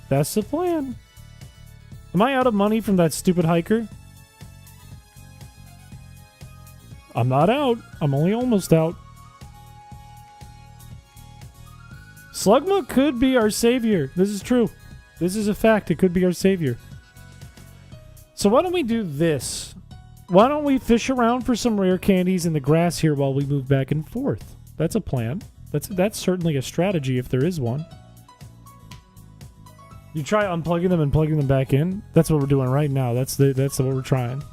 That's the plan. Am I out of money from that stupid hiker? I'm not out. I'm only almost out. Slugma could be our savior. This is true. This is a fact. It could be our savior. So why don't we do this? Why don't we fish around for some rare candies in the grass here while we move back and forth? That's a plan. That's certainly a strategy if there is one. You try unplugging them and plugging them back in. That's what we're doing right now. That's what we're trying.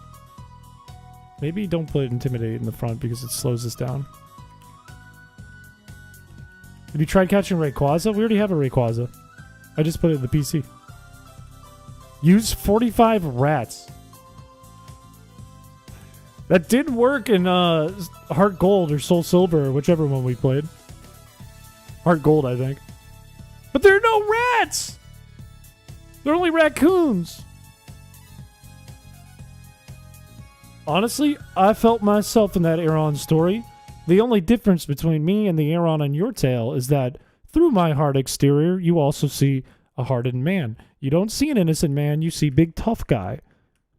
Maybe don't put Intimidate in the front because it slows us down. Have you tried catching Rayquaza? We already have a Rayquaza. I just put it in the PC. Use 45 rats. That did work in Heart Gold or Soul Silver, or whichever one we played. Heart Gold, I think. But there are no rats! They're only raccoons! Honestly, I felt myself in that Aeron story. The only difference between me and the Aeron on your tail is that through my hard exterior, you also see a hardened man. You don't see an innocent man, you see big tough guy.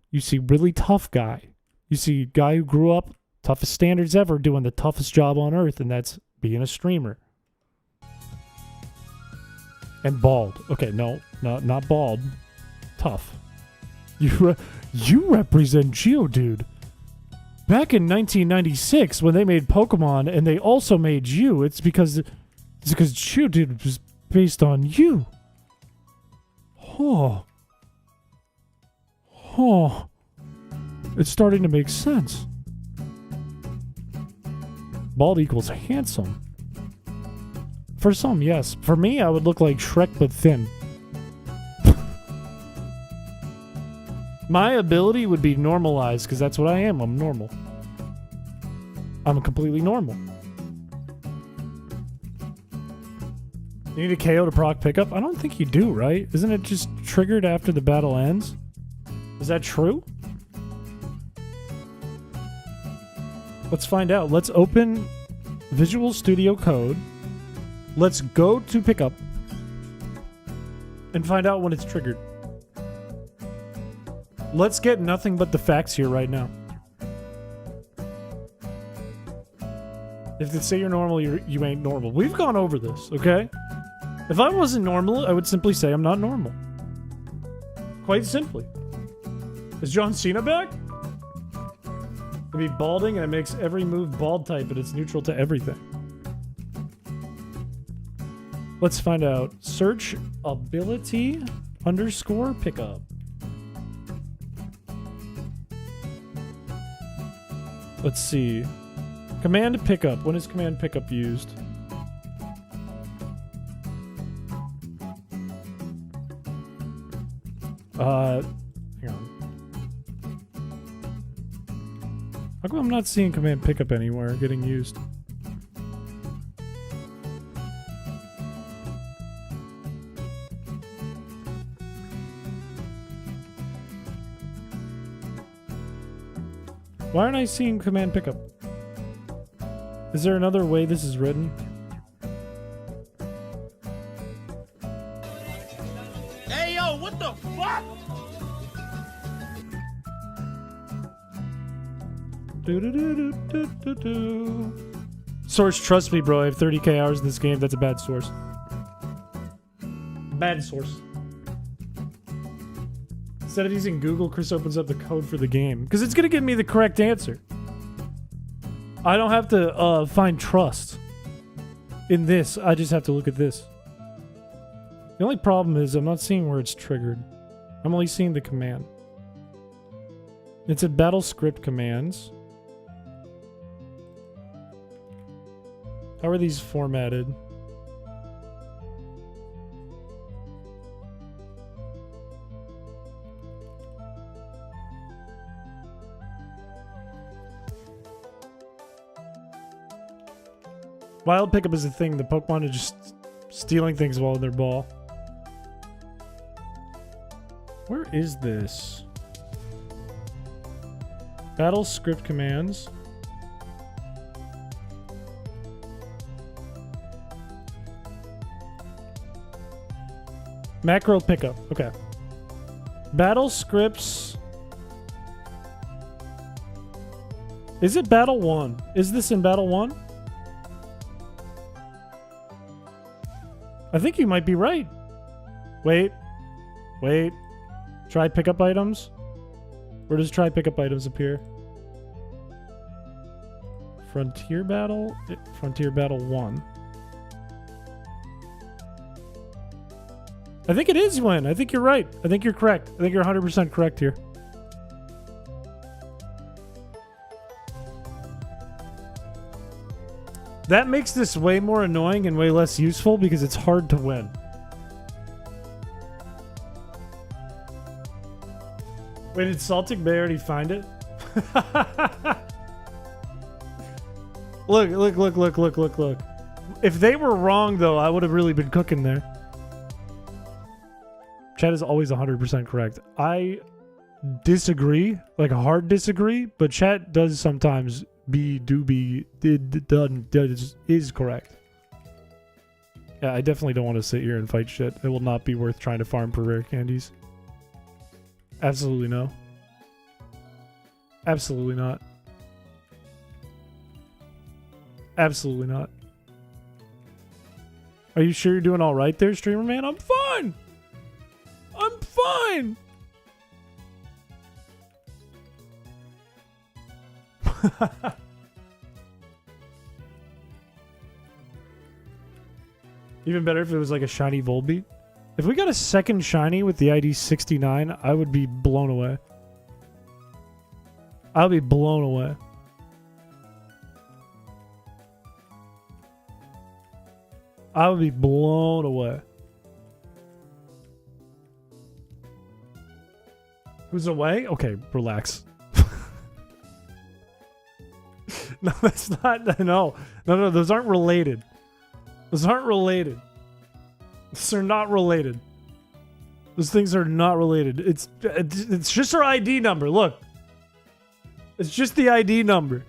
You see really tough guy. You see guy who grew up, toughest standards ever, doing the toughest job on earth, and that's being a streamer. And bald. Okay, no, not bald. Tough. You represent Geodude. Back in 1996, when they made Pokemon and they also made you, it's because Geodude was based on you. Oh. It's starting to make sense. Bald equals handsome. For some, yes. For me, I would look like Shrek but thin. My ability would be normalized, because that's what I am. I'm normal. I'm completely normal. You need a KO to proc pickup? I don't think you do, right? Isn't it just triggered after the battle ends? Is that true? Let's find out. Let's open Visual Studio Code. Let's go to pickup and find out when it's triggered. Let's get nothing but the facts here right now. If they say you're normal, you ain't normal. We've gone over this, okay? If I wasn't normal, I would simply say I'm not normal. Quite simply. Is John Cena back? It'd be balding and it makes every move bald type, but it's neutral to everything. Let's find out. Search ability underscore pickup. Let's see. Command pickup. When is command pickup used? Hang on. How come I'm not seeing command pickup anywhere getting used? Why aren't I seeing command pickup? Is there another way this is written? Hey, yo, what the fuck? Source, trust me, bro. I have 30k hours in this game. That's a bad source. Bad source. Instead of using Google, Chris opens up the code for the game. Because it's going to give me the correct answer. I don't have to find trust in this. I just have to look at this. The only problem is I'm not seeing where it's triggered. I'm only seeing the command. It's a battle script commands. How are these formatted? Wild pickup is a thing. The Pokemon are just stealing things while they're ball. Where is this? Battle script commands. Macro pickup. Okay. Battle scripts. Is it Battle 1? Is this in Battle 1? I think you might be right. Wait. Wait. Try pickup items? Where does try pickup items appear? Frontier Battle? Frontier Battle 1. I think it is one. I think you're right. I think you're correct. I think you're 100% correct here. That makes this way more annoying and way less useful because it's hard to win. Wait, did Saltic Bay already find it? Look. If they were wrong, though, I would have really been cooking there. Chat is always 100% correct. I disagree, like a hard disagree, but chat does sometimes is correct. Yeah, I definitely don't want to sit here and fight shit. It will not be worth trying to farm for rare candies. Absolutely no. Absolutely not. Absolutely not. Are you sure you're doing all right there, streamer man? I'm fine. I'm fine. Even better if it was like a shiny Volbeat. If we got a second shiny with the ID 69, I would be blown away. I'll be blown away. I would be blown away. Who's away? Okay, relax. No, that's not. No, those aren't related. Those aren't related. Those are not related. Those things are not related. It's just our ID number. Look. It's just the ID number.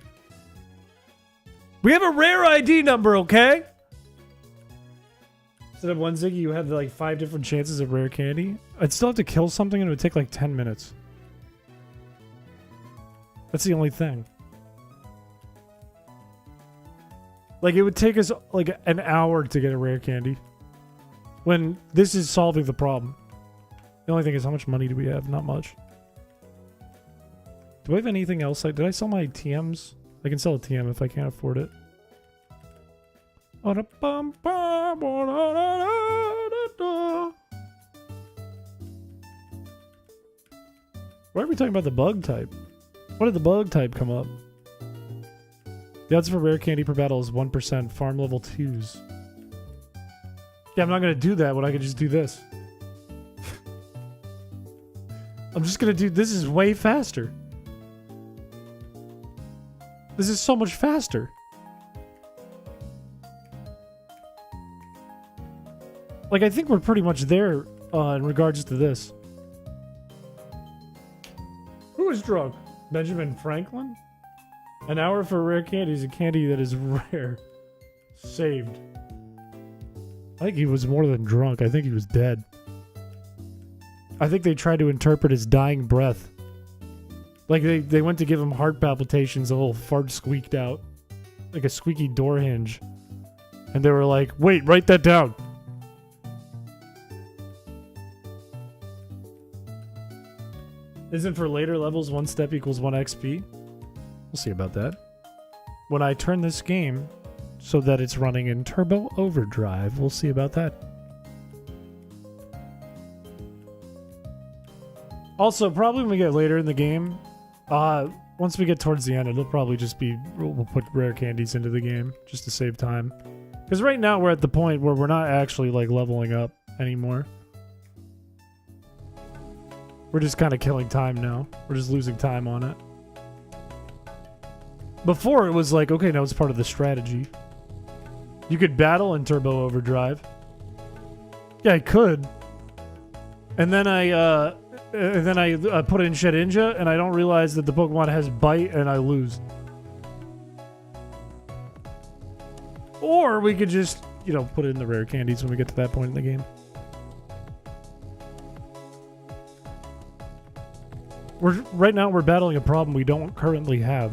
We have a rare ID number, okay? Instead of one Ziggy, you have like 5 different chances of rare candy. I'd still have to kill something and it would take like 10 minutes. That's the only thing. Like, it would take us like an hour to get a rare candy. When this is solving the problem. The only thing is, how much money do we have? Not much. Do I have anything else? Did I sell my TMs? I can sell a TM if I can't afford it. Why are we talking about the bug type? What did the bug type come up? The odds for rare candy per battle is 1%. Farm level 2s. Yeah, I'm not going to do that when I could just do this. I'm just going to do... This is way faster. This is so much faster. Like, I think we're pretty much there in regards to this. Who is drunk? Benjamin Franklin? An hour for rare candy is a candy that is rare. Saved. I think he was more than drunk. I think he was dead. I think they tried to interpret his dying breath. Like, they went to give him heart palpitations, a little fart squeaked out. Like a squeaky door hinge. And they were like, wait, write that down. Isn't for later levels 1 step equals 1 XP? We'll see about that. When I turn this game so that it's running in turbo overdrive, we'll see about that. Also, probably when we get later in the game, once we get towards the end, it'll probably just be, we'll put rare candies into the game just to save time. Because right now we're at the point where we're not actually like leveling up anymore. We're just kind of killing time now. We're just losing time on it. Before it was like, okay, now it's part of the strategy. You could battle in turbo overdrive. Yeah, I could. And then I put in Shedinja, and I don't realize that the Pokemon has bite, and I lose. Or we could just, you know, put in the rare candies when we get to that point in the game. Right now we're battling a problem we don't currently have.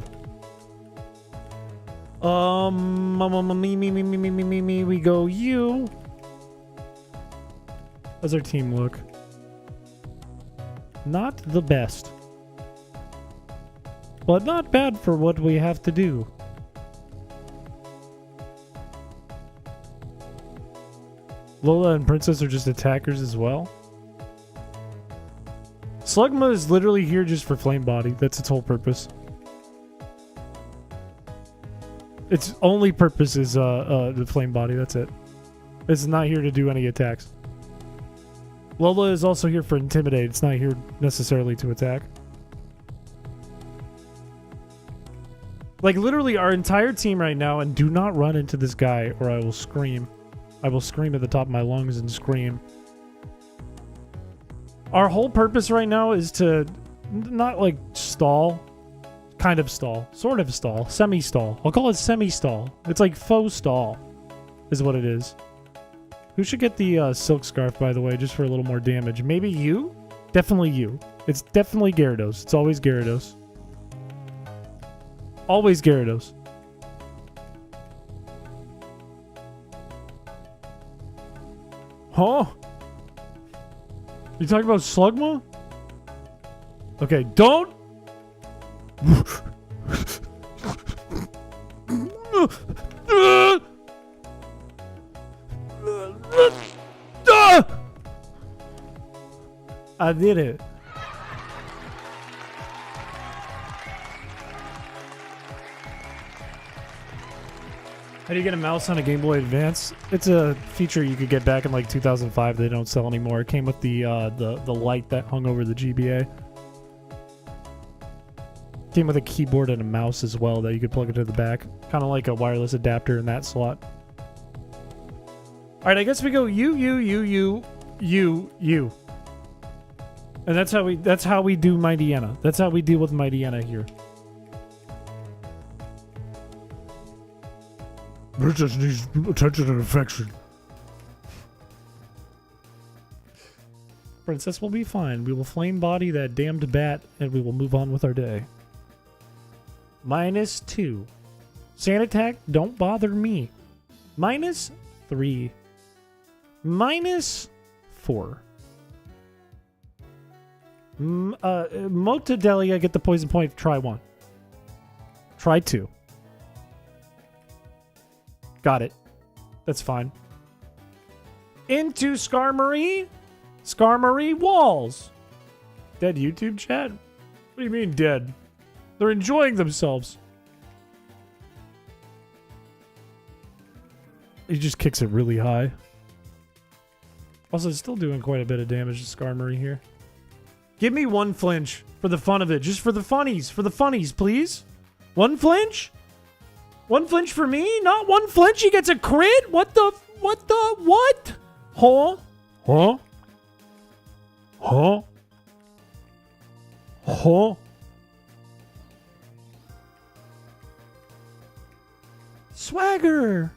We go you. How's our team look? Not the best. But not bad for what we have to do. Lola and Princess are just attackers as well. Slugma is literally here just for Flame Body. That's its whole purpose. Its only purpose is the Flame Body. That's it. It's not here to do any attacks. Lola is also here for Intimidate. It's not here necessarily to attack. Like, literally our entire team right now, and do not run into this guy or I will scream. I will scream at the top of my lungs and scream. Our whole purpose right now is to not like stall, kind of stall, sort of stall, semi-stall. I'll call it semi-stall. It's like faux stall is what it is. Who should get the silk scarf, by the way, just for a little more damage? Maybe you? Definitely you. It's definitely Gyarados. It's always Gyarados. Always Gyarados. Huh? You talking about Slugma? Okay, don't. I did it. How do you get a mouse on a Game Boy Advance? It's a feature you could get back in like 2005. They don't sell anymore. It came with the light that hung over the GBA. Came with a keyboard and a mouse as well that you could plug into the back. Kind of like a wireless adapter in that slot. All right, I guess we go you. And that's how we do Mightyena. That's how we deal with Mightyena here. Princess needs attention and affection. Princess will be fine. We will flame body that damned bat and we will move on with our day. -2. Sand attack, don't bother me. -3. -4. Motadelia, get the poison point. Try 1. Try 2. Got it. That's fine. Into Skarmory. Skarmory walls. Dead YouTube chat? What do you mean dead? They're enjoying themselves. He just kicks it really high. Also, it's still doing quite a bit of damage to Skarmory here. Give me one flinch for the fun of it. Just for the funnies. For the funnies, please. One flinch? One flinch for me? Not one flinch? He gets a crit? What? Huh? Huh? Huh? Huh? Swagger!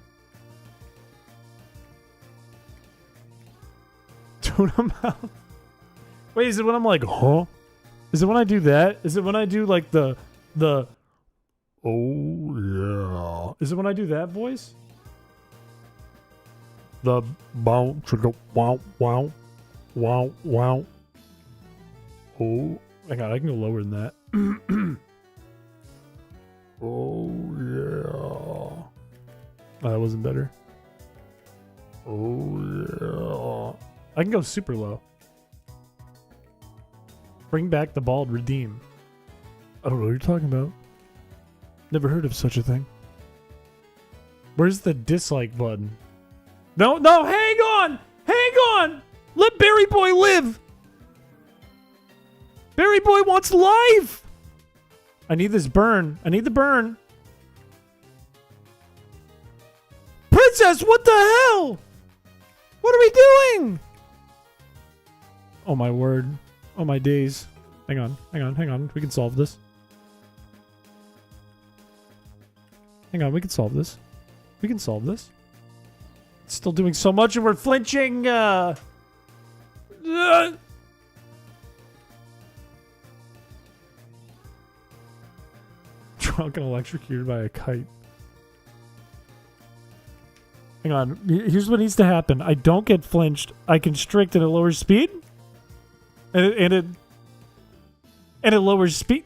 Tuna mouth. Wait, is it when I'm like, huh? Is it when I do that? Is it when I do like the oh yeah. Is it when I do that voice? The bow chugga wow wow wow wow. Oh my god, I can go lower than that. Oh yeah. Oh, that wasn't better. Oh yeah. I can go super low. Bring back the bald redeem. I don't know what you're talking about. Never heard of such a thing. Where's the dislike button? No, hang on! Hang on! Let Berry Boy live! Berry Boy wants life! I need this burn. I need the burn. Princess, what the hell? What are we doing? Oh my word. Oh my days. Hang on. We can solve this. Hang on, we can solve this. We can solve this. It's still doing so much and we're flinching. Drunk and electrocuted by a kite. Hang on. Here's what needs to happen. I don't get flinched. I constrict at a lower speed. And it lowers speed.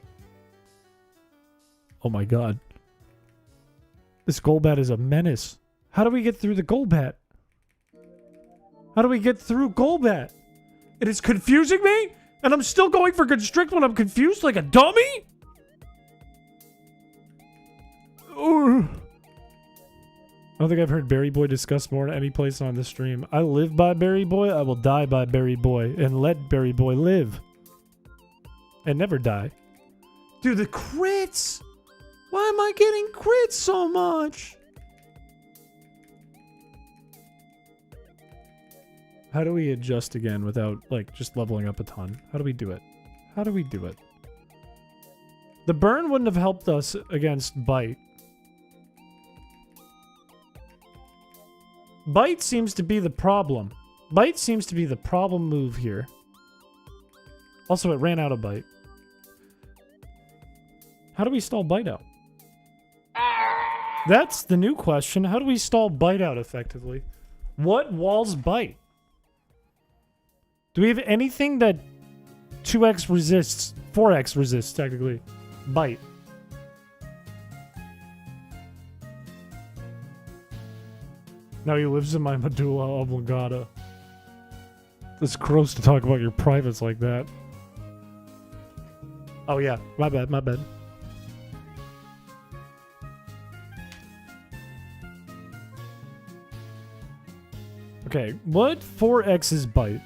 Oh my god. This Golbat is a menace. How do we get through the Golbat? How do we get through Golbat? It is confusing me? And I'm still going for Constrict when I'm confused like a dummy? Ooh. I don't think I've heard Berry Boy discussed more any place on this stream. I live by Berry Boy, I will die by Berry Boy, and let Berry Boy live. And never die. Dude, the crits! Why am I getting crits so much? How do we adjust again without, like, just leveling up a ton? How do we do it? How do we do it? The burn wouldn't have helped us against Bite. Bite seems to be the problem. Bite seems to be the problem move here. Also, it ran out of Bite. How do we stall Bite out? That's the new question. How do we stall Bite out effectively? What walls Bite? Do we have anything that 2x resists, 4x resists, technically? Bite. Now he lives in my medulla oblongata. It's gross to talk about your privates like that. Oh yeah, my bad. Okay, what 4x is Bite?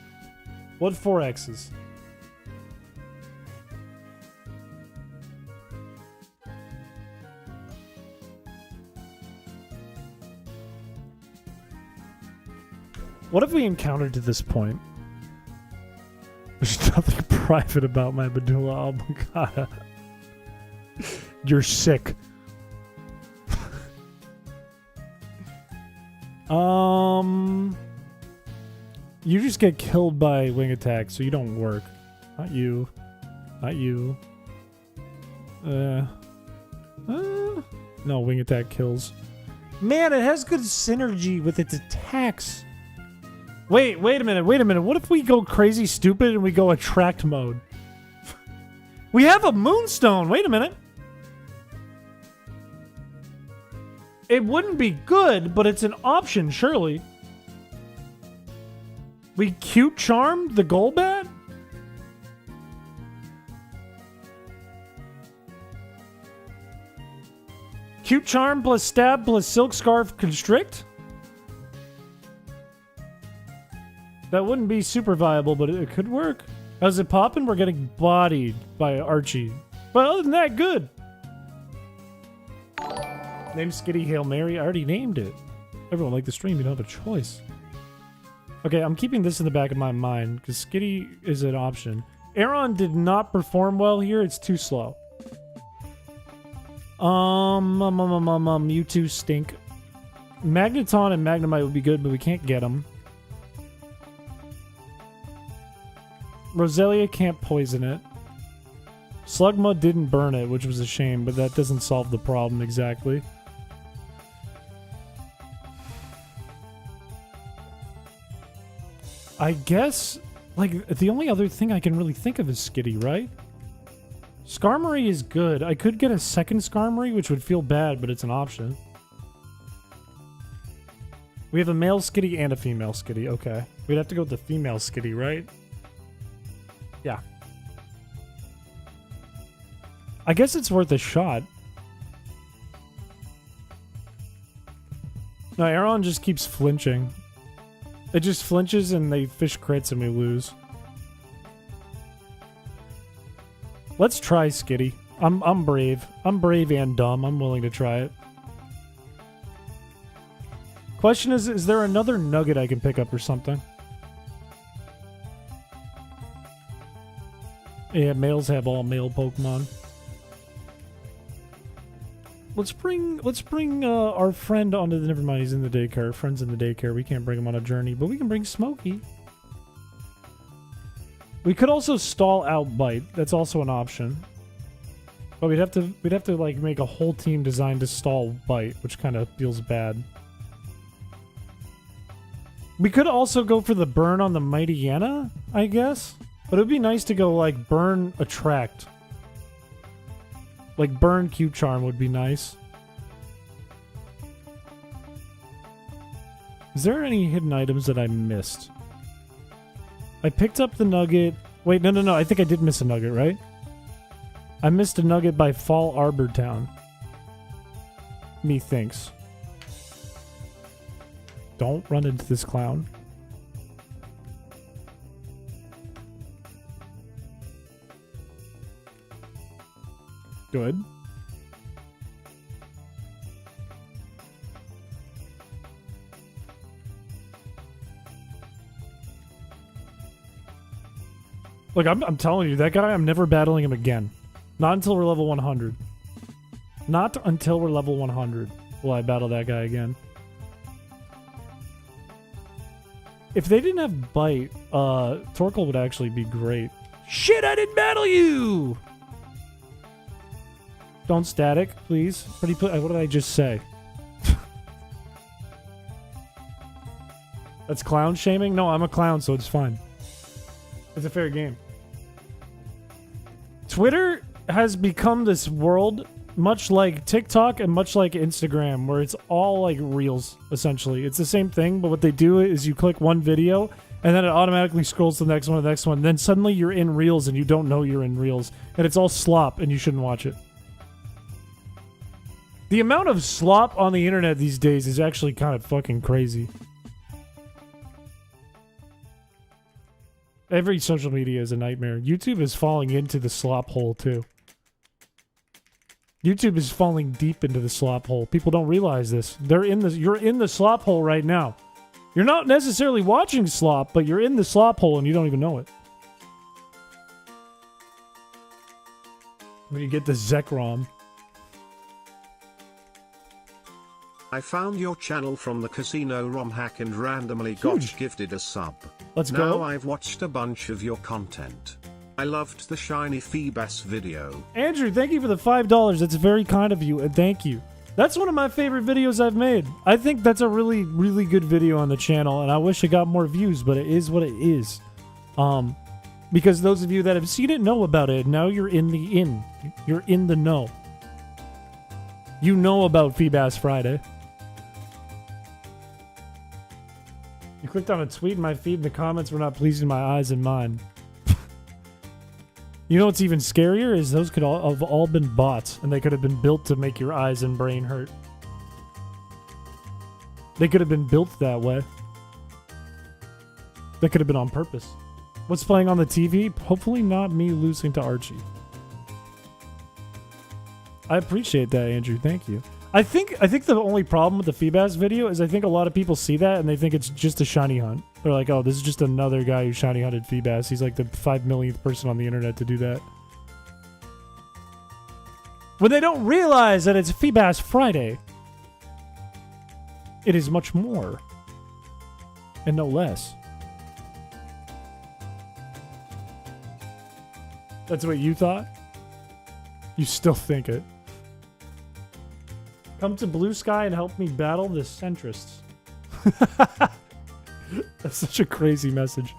What 4x's? What have we encountered to this point? There's nothing private about my medulla oblongata. You're sick. You just get killed by wing attack, so you don't work. Not you. Not you. No, wing attack kills. Man, it has good synergy with its attacks. Wait a minute. What if we go crazy stupid and we go attract mode? We have a moonstone. Wait a minute. It wouldn't be good, but it's an option, surely. We cute charmed the Golbat? Cute charm plus stab plus silk scarf constrict? That wouldn't be super viable, but it could work. How's it popping? We're getting bodied by Archie. But other than that, good. Name Skitty Hail Mary. I already named it. Everyone like the stream. You don't have a choice. Okay, I'm keeping this in the back of my mind because Skitty is an option. Aaron did not perform well here. It's too slow. You two stink. Magneton and Magnemite would be good, but we can't get them. Roselia can't poison it. Slugma didn't burn it, which was a shame, but that doesn't solve the problem exactly. I guess, like, the only other thing I can really think of is Skitty, right? Skarmory is good. I could get a second Skarmory, which would feel bad, but it's an option. We have a male Skitty and a female Skitty. Okay. We'd have to go with the female Skitty, right? Yeah. I guess it's worth a shot. No, Aaron just keeps flinching. It just flinches and they fish crits and we lose. Let's try Skitty. I'm brave. I'm brave and dumb. I'm willing to try it. Question is there another nugget I can pick up or something? Yeah, males have all male Pokemon. Let's bring our friend onto the. Never mind, he's in the daycare. Friend's in the daycare. We can't bring him on a journey, but we can bring Smokey. We could also stall out Bite. That's also an option. But we'd have to like make a whole team designed to stall Bite, which kind of feels bad. We could also go for the burn on the Mightyena, I guess. But it would be nice to go like burn Attract. Like burn Q-Charm would be nice. Is there any hidden items that I missed? I picked up the nugget. Wait, no. I think I did miss a nugget, right? I missed a nugget by Fall Arbor Town. Methinks. Don't run into this clown. Good. Look, I'm telling you, that guy, I'm never battling him again. Not until we're level 100. Not until we're level 100 will I battle that guy again. If they didn't have Bite, Torkoal would actually be great. Shit, I didn't battle you! Don't static, please. What did I just say? That's clown shaming? No, I'm a clown, so it's fine. It's a fair game. Twitter has become this world much like TikTok and much like Instagram, where it's all like reels, essentially. It's the same thing, but what they do is you click one video, and then it automatically scrolls to the next one, and then suddenly you're in reels and you don't know you're in reels. And it's all slop, and you shouldn't watch it. The amount of slop on the internet these days is actually kind of fucking crazy. Every social media is a nightmare. YouTube is falling into the slop hole, too. YouTube is falling deep into the slop hole. People don't realize this. You're in the slop hole right now. You're not necessarily watching slop, but you're in the slop hole and you don't even know it. When you get the Zekrom. I found your channel from the casino ROM hack and randomly got gifted a sub. Let's go. Now I've watched a bunch of your content. I loved the shiny Phoebus video. Andrew, thank you for the $5. That's very kind of you, and thank you. That's one of my favorite videos I've made. I think that's a really, really good video on the channel, and I wish it got more views, but it is what it is. Because those of you that have seen it know about it. Now you're in the in. You're in the know. You know about Phoebus Friday. You clicked on a tweet in my feed and the comments were not pleasing my eyes and mind. You know what's even scarier is those could all have all been bots, and they could have been built to make your eyes and brain hurt. They could have been built that way. That could have been on purpose. What's playing on the TV? Hopefully not me losing to Archie. I appreciate that, Andrew. Thank you. I think the only problem with the Feebas video is I think a lot of people see that and they think it's just a shiny hunt. They're like, oh, this is just another guy who shiny hunted Feebas. He's like the 5 millionth person on the internet to do that. When they don't realize that it's Feebas Friday, it is much more and no less. That's what you thought? You still think it. Come to Blue Sky and help me battle the centrists. That's such a crazy message.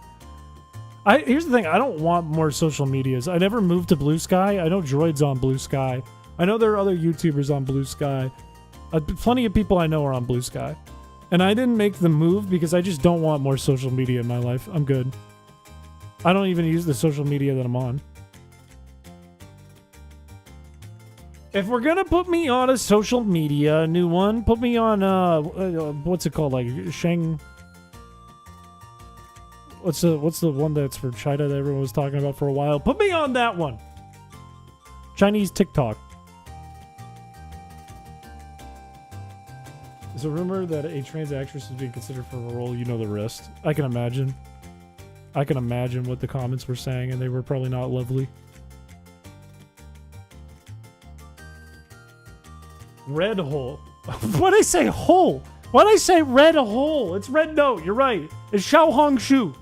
Here's the thing. I don't want more social medias. I never moved to Blue Sky. I know Droid's on Blue Sky. I know there are other YouTubers on Blue Sky. Plenty of people I know are on Blue Sky. And I didn't make the move because I just don't want more social media in my life. I'm good. I don't even use the social media that I'm on. If we're gonna put me on a social media, new one, put me on, what's it called, like, Sheng... What's the one that's for China that everyone was talking about for a while? Put me on that one! Chinese TikTok. There's a rumor that a trans actress is being considered for a role. You know the rest. I can imagine. I can imagine what the comments were saying, and they were probably not lovely. Red hole. Why'd I say hole? Why'd I say red hole? It's red note. You're right. It's Xiao Hong Shu.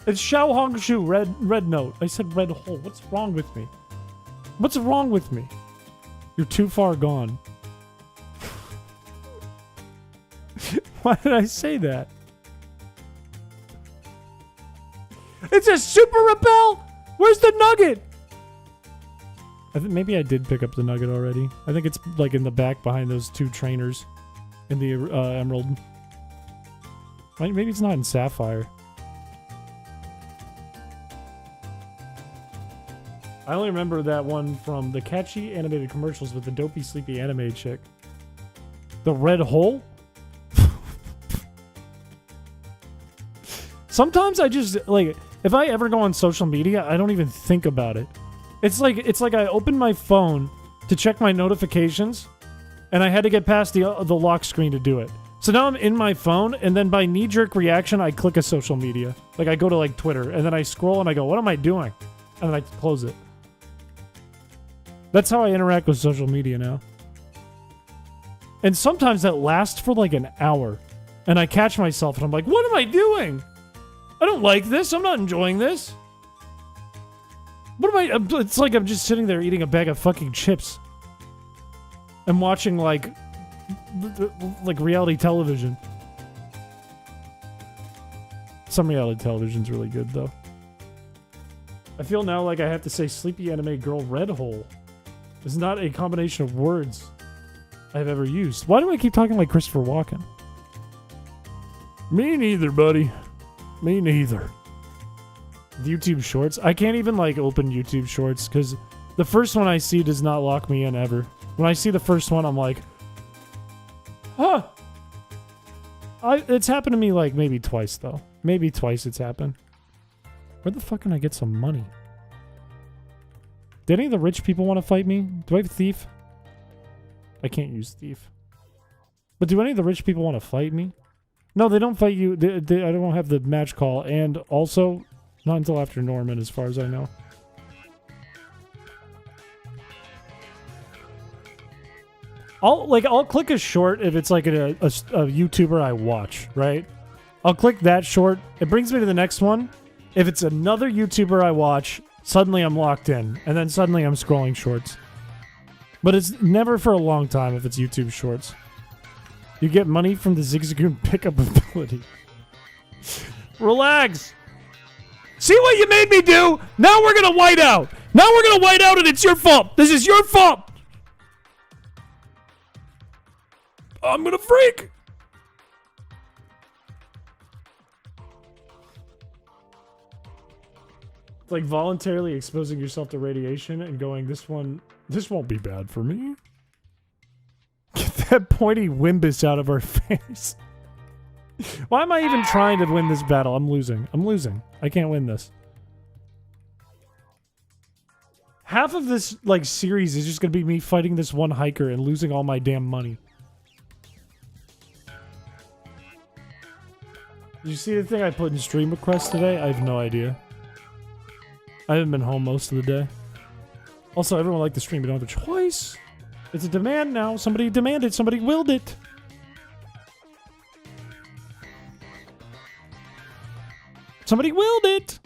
It's Xiao Hong Shu. Red note. I said red hole. What's wrong with me? What's wrong with me? You're too far gone. Why did I say that? It's a super repel. Where's the nugget? I think maybe I did pick up the nugget already. I think it's like in the back behind those two trainers in the emerald. Maybe it's not in sapphire. I only remember that one from the catchy animated commercials with the dopey sleepy anime chick. The red hole? Sometimes I just, like, if I ever go on social media, I don't even think about it. It's like I opened my phone to check my notifications, and I had to get past the lock screen to do it. So now I'm in my phone, and then by knee-jerk reaction, I click a social media. Like, I go to, like, Twitter, and then I scroll, and I go, what am I doing? And then I close it. That's how I interact with social media now. And sometimes that lasts for, like, an hour. And I catch myself, and I'm like, what am I doing? I don't like this. I'm not enjoying this. What am I... It's like I'm just sitting there eating a bag of fucking chips. And watching, like reality television. Some reality television's really good, though. I feel now like I have to say sleepy anime girl red hole. It's not a combination of words I've ever used. Why do I keep talking like Christopher Walken? Me neither, buddy. Me neither. The YouTube Shorts. I can't even, like, open YouTube Shorts because the first one I see does not lock me in ever. When I see the first one, I'm like, huh. It's happened to me, like, maybe twice, though. Maybe twice it's happened. Where the fuck can I get some money? Did any of the rich people want to fight me? Do I have Thief? I can't use Thief. But do any of the rich people want to fight me? No, they don't fight you. I don't have the match call. And also, not until after Norman, as far as I know. I'll click a short if it's like a YouTuber I watch, right? I'll click that short. It brings me to the next one. If it's another YouTuber I watch, suddenly I'm locked in. And then suddenly I'm scrolling shorts. But it's never for a long time if it's YouTube shorts. You get money from the Zigzagoon pickup ability. Relax. See what you made me do? Now we're gonna white out. Now we're gonna white out and it's your fault. This is your fault. I'm gonna freak. It's like voluntarily exposing yourself to radiation and going, this won't be bad for me. Get that pointy Wimbus out of our face. Why am I even trying to win this battle? I'm losing. I'm losing. I can't win this. Half of this, like, series is just gonna be me fighting this one hiker and losing all my damn money. Did you see the thing I put in stream requests today? I have no idea. I haven't been home most of the day. Also, everyone liked the stream. You don't have a choice. It's a demand now. Somebody demanded. Somebody willed it. Somebody willed it.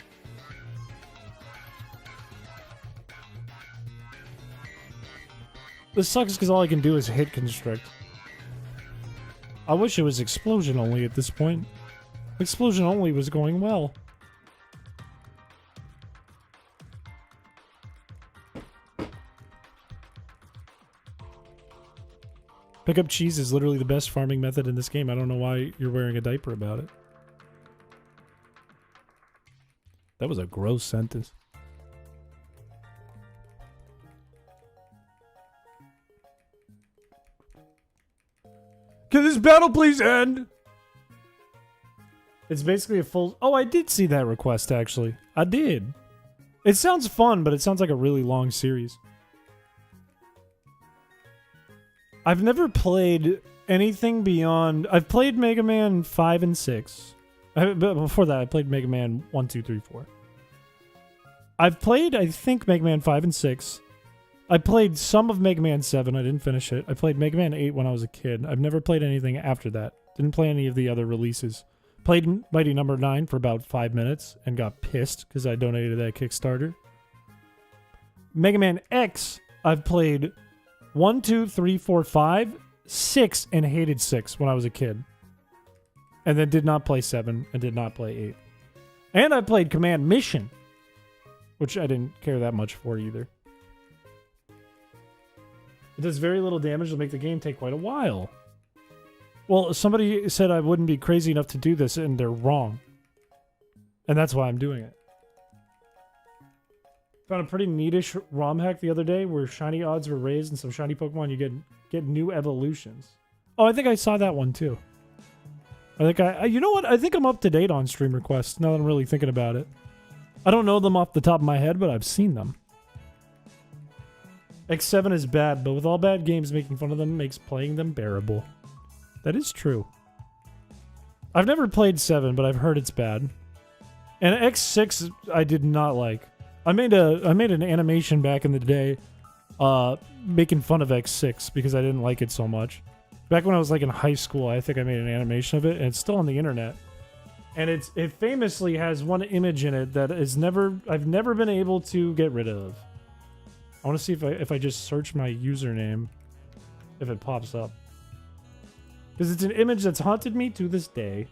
This sucks because all I can do is hit Constrict. I wish it was explosion only at this point. Explosion only was going well. Pick up cheese is literally the best farming method in this game. I don't know why you're wearing a diaper about it. That was a gross sentence. Can this battle please end? It's basically a full... Oh, I did see that request, actually. I did. It sounds fun, but it sounds like a really long series. I've never played anything beyond... I've played Mega Man 5 and 6. But before that, I played Mega Man 1, 2, 3, 4. I've played, I think, Mega Man 5 and 6. I played some of Mega Man 7. I didn't finish it. I played Mega Man 8 when I was a kid. I've never played anything after that. Didn't play any of the other releases. Played Mighty Number 9 for about 5 minutes and got pissed because I donated that Kickstarter. Mega Man X, I've played 1, 2, 3, 4, 5, 6, and hated 6 when I was a kid. And then did not play 7 and did not play 8. And I played Command Mission, which I didn't care that much for either. It does very little damage to make the game take quite a while. Well, somebody said I wouldn't be crazy enough to do this, and they're wrong. And that's why I'm doing it. Found a pretty neatish ROM hack the other day where shiny odds were raised and some shiny Pokemon you get new evolutions. Oh, I think I saw that one too. I think you know what? I think I'm up to date on stream requests now that I'm really thinking about it. I don't know them off the top of my head, but I've seen them. X7 is bad, but with all bad games, making fun of them makes playing them bearable. That is true. I've never played 7, but I've heard it's bad. And X6 I did not like. I made an animation back in the day making fun of X6 because I didn't like it so much. Back when I was like in high school, I think I made an animation of it, and it's still on the internet. And it famously has one image in it that I've never been able to get rid of. I want to see if I just search my username, if it pops up. Because it's an image that's haunted me to this day.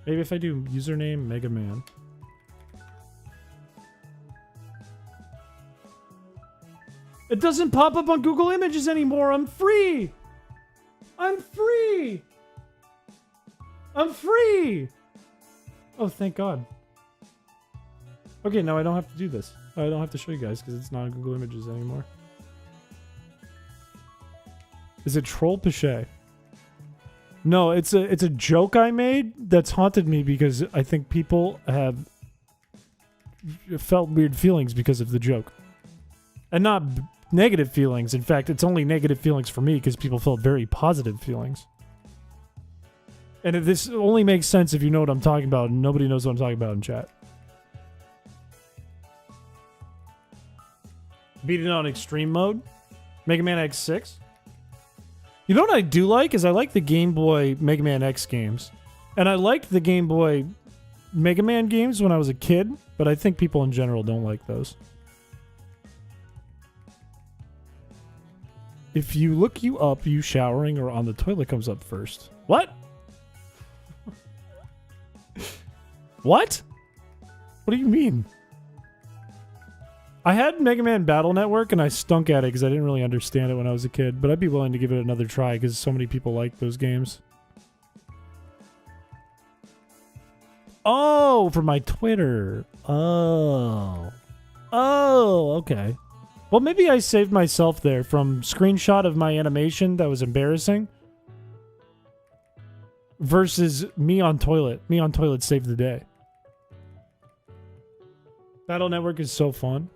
Maybe if I do username Mega Man. It doesn't pop up on Google Images anymore. I'm free. I'm free. I'm free. Oh, thank God. Okay, now I don't have to do this. I don't have to show you guys because it's not on Google Images anymore. Is it Troll Piché? No, it's a joke I made that's haunted me because I think people have felt weird feelings because of the joke. And not negative feelings. In fact, it's only negative feelings for me because people felt very positive feelings. And if this only makes sense if you know what I'm talking about, and nobody knows what I'm talking about in chat. Beat it on extreme mode. Mega Man X6. You know what I do like is I like the Game Boy Mega Man X games. And I liked the Game Boy Mega Man games when I was a kid, but I think people in general don't like those. If you look you up, you showering or on the toilet comes up first. What? What? What do you mean? I had Mega Man Battle Network and I stunk at it because I didn't really understand it when I was a kid, but I'd be willing to give it another try because so many people like those games. Oh, for my Twitter. Oh. Oh, okay. Well, maybe I saved myself there from screenshot of my animation that was embarrassing. versus me on toilet. Me on toilet saved the day. Battle Network is so fun.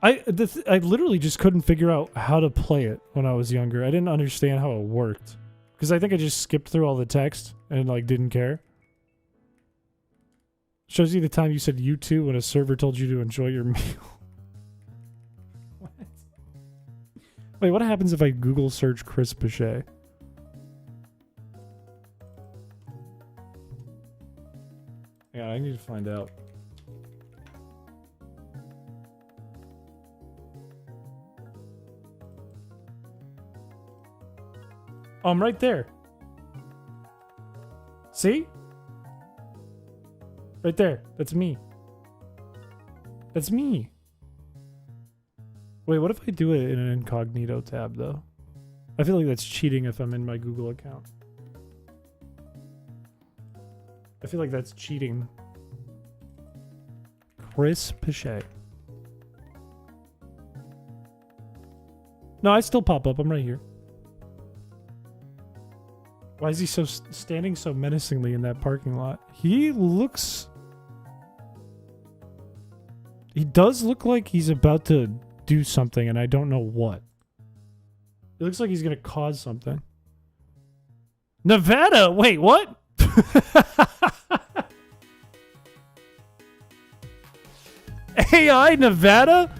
I literally just couldn't figure out how to play it when I was younger. I didn't understand how it worked. Because I think I just skipped through all the text and like didn't care. Shows you the time you said you too when a server told you to enjoy your meal. What? Wait, what happens if I Google search chrispiche? Yeah, I need to find out. Oh, I'm right there. See? Right there. That's me. That's me. Wait, what if I do it in an incognito tab, though? I feel like that's cheating if I'm in my Google account. I feel like that's cheating. Chris Piché. No, I still pop up. I'm right here. Why is he standing so menacingly in that parking lot? He looks... He does look like he's about to do something, and I don't know what. It looks like he's gonna cause something. Nevada! Wait, what? AI Nevada?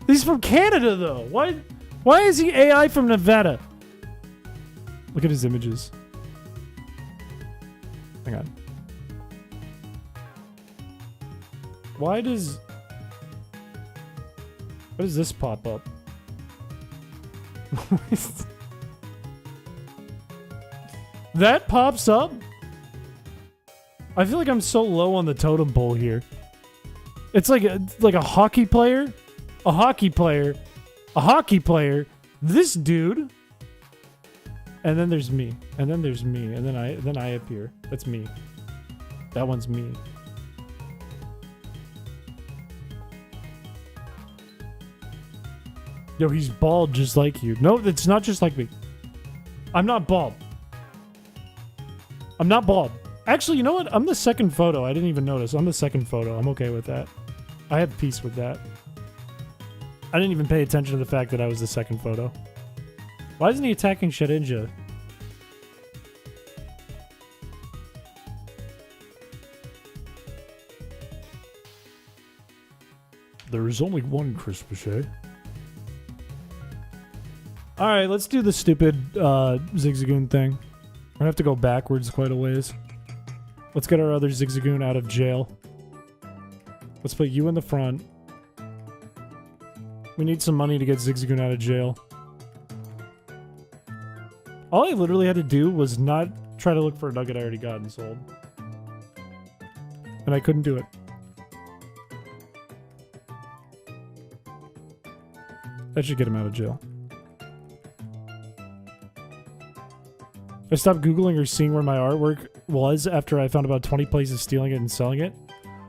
He's from Canada, though. Why is he AI from Nevada? Look at his images. Hang on. Why does this pop up? That pops up? I feel like I'm so low on the totem pole here. It's like a hockey player, a hockey player, a hockey player, this dude, and then there's me, and then there's me, and then I appear. That's me. That one's me. Yo, he's bald just like you. No, it's not just like me. I'm not bald. I'm not bald. Actually, you know what? I'm the second photo. I didn't even notice. I'm the second photo. I'm okay with that. I have peace with that. I didn't even pay attention to the fact that I was the second photo. Why isn't he attacking Shedinja? There is only one chrispiche. Alright, let's do the stupid Zigzagoon thing. We're gonna have to go backwards quite a ways. Let's get our other Zigzagoon out of jail. Let's put you in the front. We need some money to get Zigzagoon out of jail. All I literally had to do was not try to look for a nugget I already got and sold. And I couldn't do it. That should get him out of jail. I stopped Googling or seeing where my artwork was after I found about 20 places stealing it and selling it.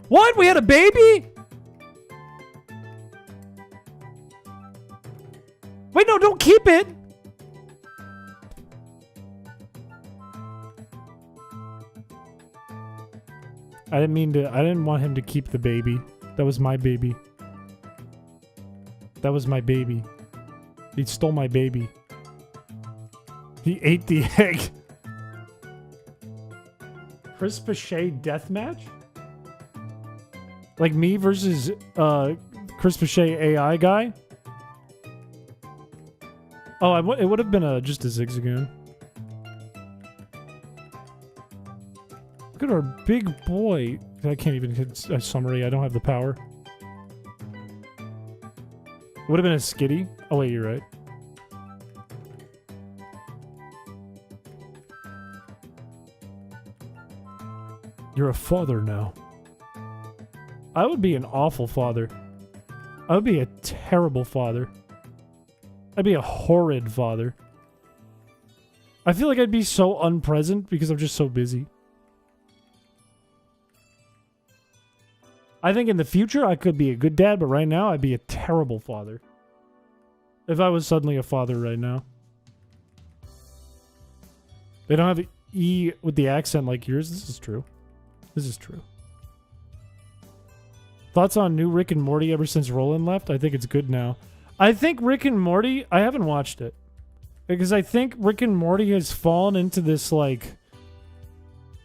What? We had a baby? Wait, no, don't keep it! I didn't want him to keep the baby. That was my baby. That was my baby. He stole my baby. He ate the egg. Chrispiche deathmatch? Like me versus Chrispiche AI guy? Oh, it would have been just a Zigzagoon. Look at our big boy. I can't even hit a summary. I don't have the power. It would have been a skitty. Oh wait, you're right. You're a father now. I would be an awful father. I would be a terrible father. I'd be a horrid father. I feel like I'd be so unpresent because I'm just so busy. I think in the future I could be a good dad, but right now I'd be a terrible father. If I was suddenly a father right now. They don't have E with the accent like yours. This is true. This is true. Thoughts on new Rick and Morty ever since Roland left? I think it's good now. I think Rick and Morty, I haven't watched it. Because I think Rick and Morty has fallen into this like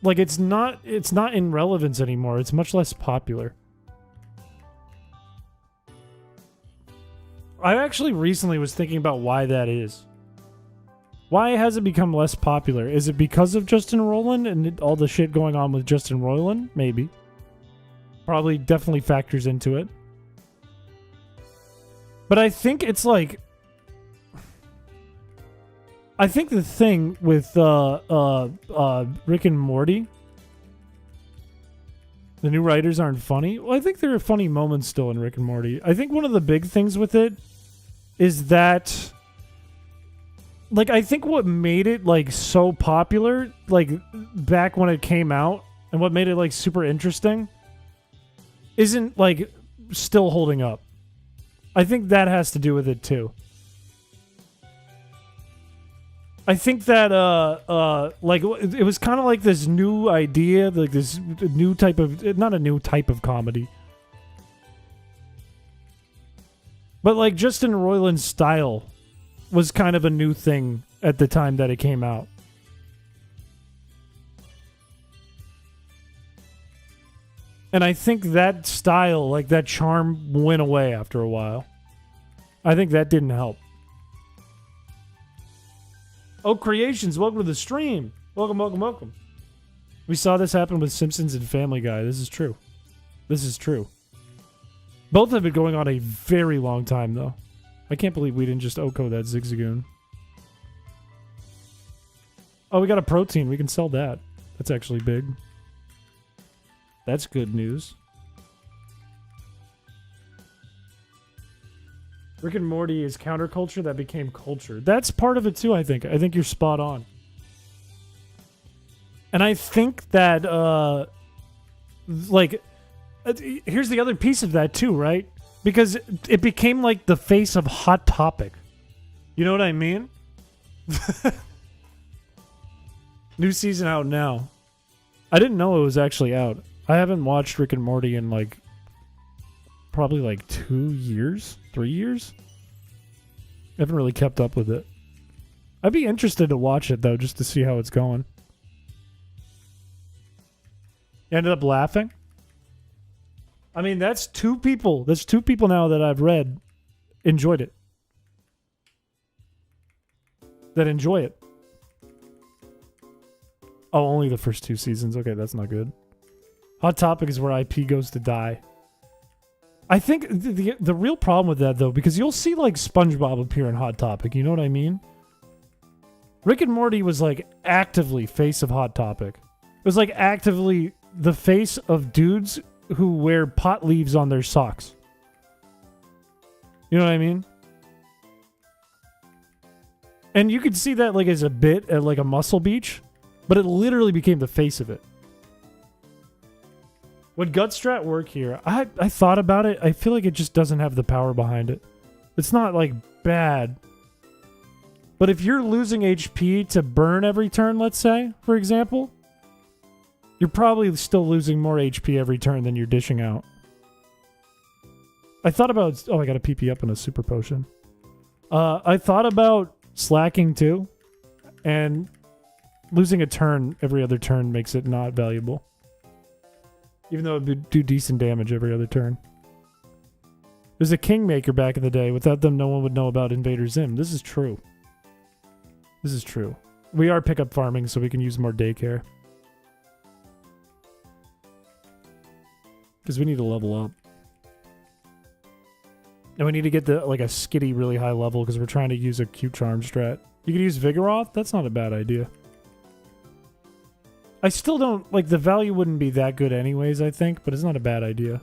it's not in relevance anymore. It's much less popular. I actually recently was thinking about why that is. Why has it become less popular? Is it because of Justin Roiland and all the shit going on with Justin Roiland? Maybe. Probably definitely factors into it. But I think it's like... I think the thing with Rick and Morty, the new writers aren't funny. Well, I think there are funny moments still in Rick and Morty. I think one of the big things with it is that, like, I think what made it like so popular, like back when it came out, and what made it like super interesting, isn't like still holding up. I think that has to do with it too. I think that like it was kind of like this new idea, like this new type of, not a new type of comedy, but like Justin Roiland's style was kind of a new thing at the time that it came out. And I think that style, like that charm, went away after a while. I think that didn't help. Oh, Creations, welcome to the stream. Welcome, welcome, welcome. We saw this happen with Simpsons and Family Guy. This is true. This is true. Both have been going on a very long time, though. I can't believe we didn't just Oko that Zigzagoon. Oh, we got a protein. We can sell that. That's actually big. That's good news. Rick and Morty is counterculture that became culture. That's part of it too, I think. I think you're spot on. And I think that, here's the other piece of that too, right? Because it became like the face of Hot Topic. You know what I mean? New season out now. I didn't know it was actually out. I haven't watched Rick and Morty in like probably like 2 years, 3 years. I haven't really kept up with it. I'd be interested to watch it though, just to see how it's going. You ended up laughing? I mean, that's two people. That's two people now that I've read enjoyed it. That enjoy it. Oh, only the first 2 seasons. Okay, that's not good. Hot Topic is where IP goes to die. I think the real problem with that, though, because you'll see, like, SpongeBob appear in Hot Topic. You know what I mean? Rick and Morty was, like, actively face of Hot Topic. It was, like, actively the face of dudes who wear pot leaves on their socks. You know what I mean? And you could see that, like, as a bit at, like, a Muscle Beach, but it literally became the face of it. Would Gutstrat work here? I thought about it. I feel like it just doesn't have the power behind it. It's not, like, bad. But if you're losing HP to burn every turn, let's say, for example, you're probably still losing more HP every turn than you're dishing out. I thought about... Oh, I got a PP up on a super potion. I thought about slacking, too. And losing a turn every other turn makes it not valuable. Even though it would do decent damage every other turn. There's a Kingmaker back in the day. Without them, no one would know about Invader Zim. This is true. This is true. We are pickup farming, so we can use more daycare. Because we need to level up. And we need to get the like a skitty really high level because we're trying to use a cute charm strat. You could use Vigoroth? That's not a bad idea. I still don't... Like, the value wouldn't be that good anyways, I think, but it's not a bad idea.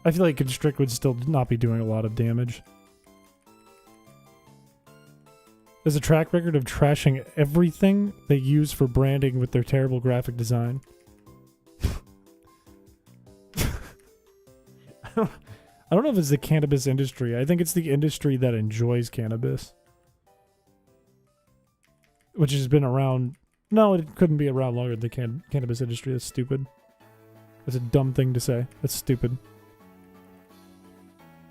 I feel like Constrict would still not be doing a lot of damage. There's a track record of trashing everything they use for branding with their terrible graphic design. I don't know if it's the cannabis industry. I think it's the industry that enjoys cannabis. Which has been around... No, it couldn't be around longer than the cannabis industry. That's stupid. That's a dumb thing to say. That's stupid.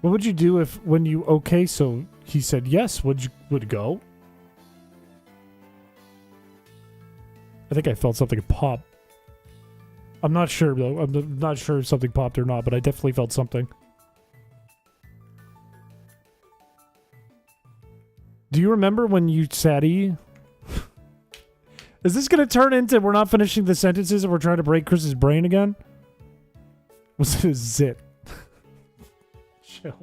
What would you do if, when you okay, so he said yes, would go? I think I felt something pop. I'm not sure, though. I'm not sure if something popped or not, but I definitely felt something. Do you remember when you sat E? Is this going to turn into we're not finishing the sentences and we're trying to break Chris's brain again? Was it a zit? Chill.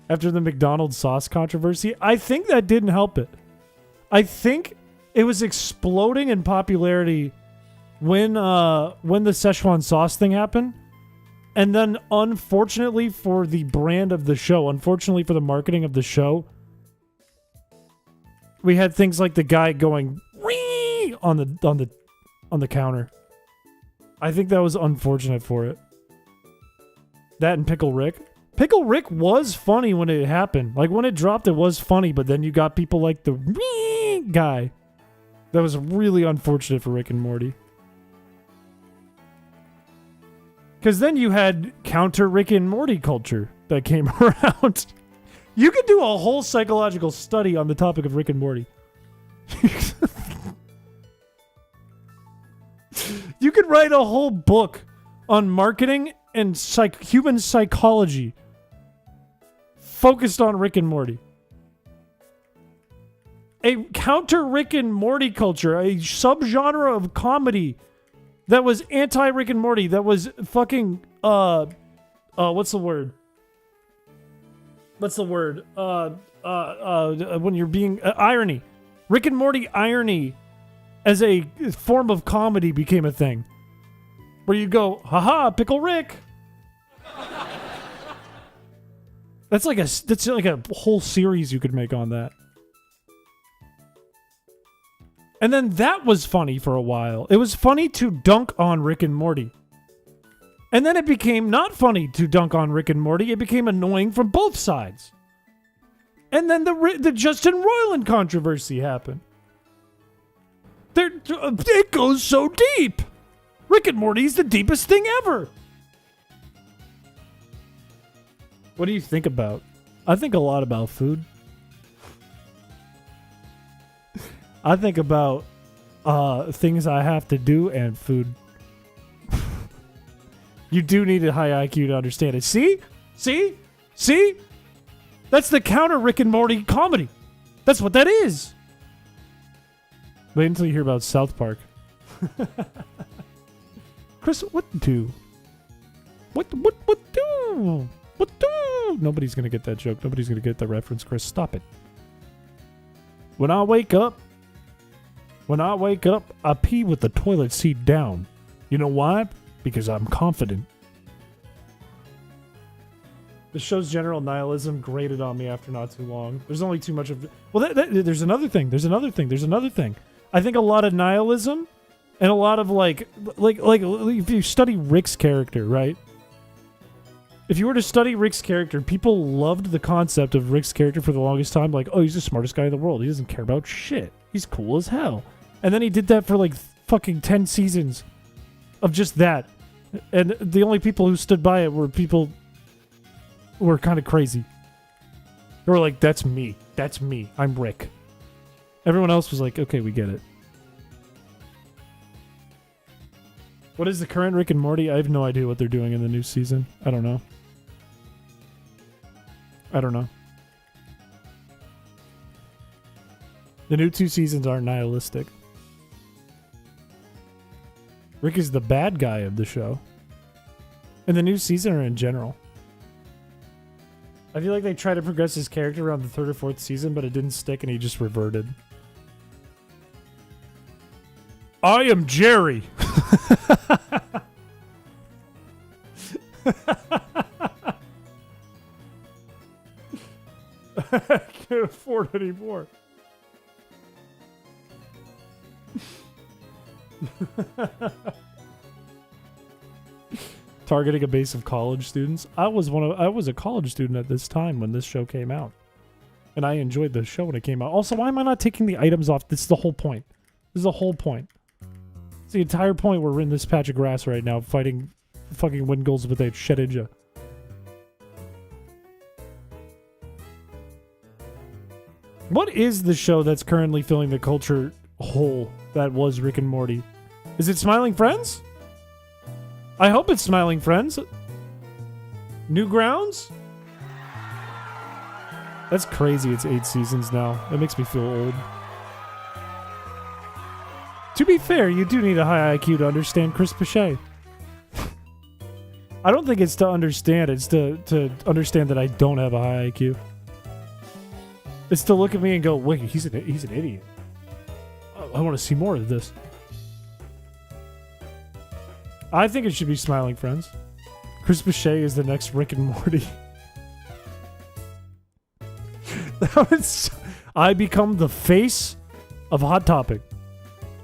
After the McDonald's sauce controversy, I think that didn't help it. I think it was exploding in popularity when the Szechuan sauce thing happened. And then, unfortunately for the brand of the show, unfortunately for the marketing of the show, we had things like the guy going "Wee!" on the counter. I think that was unfortunate for it. That and Pickle Rick. Pickle Rick was funny when it happened. Like when it dropped, it was funny, but then you got people like the "Wee!" guy. That was really unfortunate for Rick and Morty. Because then you had counter Rick and Morty culture that came around. You could do a whole psychological study on the topic of Rick and Morty. You could write a whole book on marketing and human psychology focused on Rick and Morty. A counter Rick and Morty culture, a subgenre of comedy that was anti-Rick and Morty, that was fucking, what's the word? What's the word? When you're being, irony. Rick and Morty irony as a form of comedy became a thing. Where you go, haha, Pickle Rick. That's like a whole series you could make on that. And then that was funny for a while. It was funny to dunk on Rick and Morty. And then it became not funny to dunk on Rick and Morty. It became annoying from both sides. And then the Justin Roiland controversy happened. It goes so deep. Rick and Morty's the deepest thing ever. What do you think about? I think a lot about food. I think about things I have to do and food. You do need a high IQ to understand it. See? That's the counter Rick and Morty comedy. That's what that is. Wait until you hear about South Park. Chris, what do? What do? What do? Nobody's going to get that joke. Nobody's going to get that reference. Chris, stop it. When I wake up, I pee with the toilet seat down. You know why? Because I'm confident. The show's general nihilism grated on me after not too long. There's only too much of it. Well, there's another thing. I think a lot of nihilism and a lot of like if you study Rick's character, right? If you were to study Rick's character, people loved the concept of Rick's character for the longest time. Like, oh, he's the smartest guy in the world. He doesn't care about shit. He's cool as hell. And then he did that for like fucking 10 seasons of just that. And the only people who stood by it were people who were kind of crazy. They were like, that's me. I'm Rick. Everyone else was like, okay, we get it. What is the current Rick and Morty? I have no idea what they're doing in the new season. I don't know. The new 2 seasons aren't nihilistic. Rick is the bad guy of the show. And the new season or in general. I feel like they tried to progress his character around the 3rd or 4th season, but it didn't stick and he just reverted. I am Jerry. I can't afford anymore. Targeting a base of college students. I was a college student at this time when this show came out. And I enjoyed the show when it came out. Also, why am I not taking the items off? This is the whole point. This is the whole point. It's the entire point where we're in this patch of grass right now fighting fucking Wingulls with a Shedinja. What is the show that's currently filling the culture hole that was Rick and Morty? Is it Smiling Friends? I hope it's Smiling Friends. Newgrounds? That's crazy. It's 8 seasons now. That makes me feel old. To be fair, you do need a high IQ to understand Chris Piché. I don't think it's to understand. It's to understand that I don't have a high IQ. It's to look at me and go, wait, he's an idiot. I want to see more of this. I think it should be Smiling Friends. Chris Piché is the next Rick and Morty. I become the face of Hot Topic.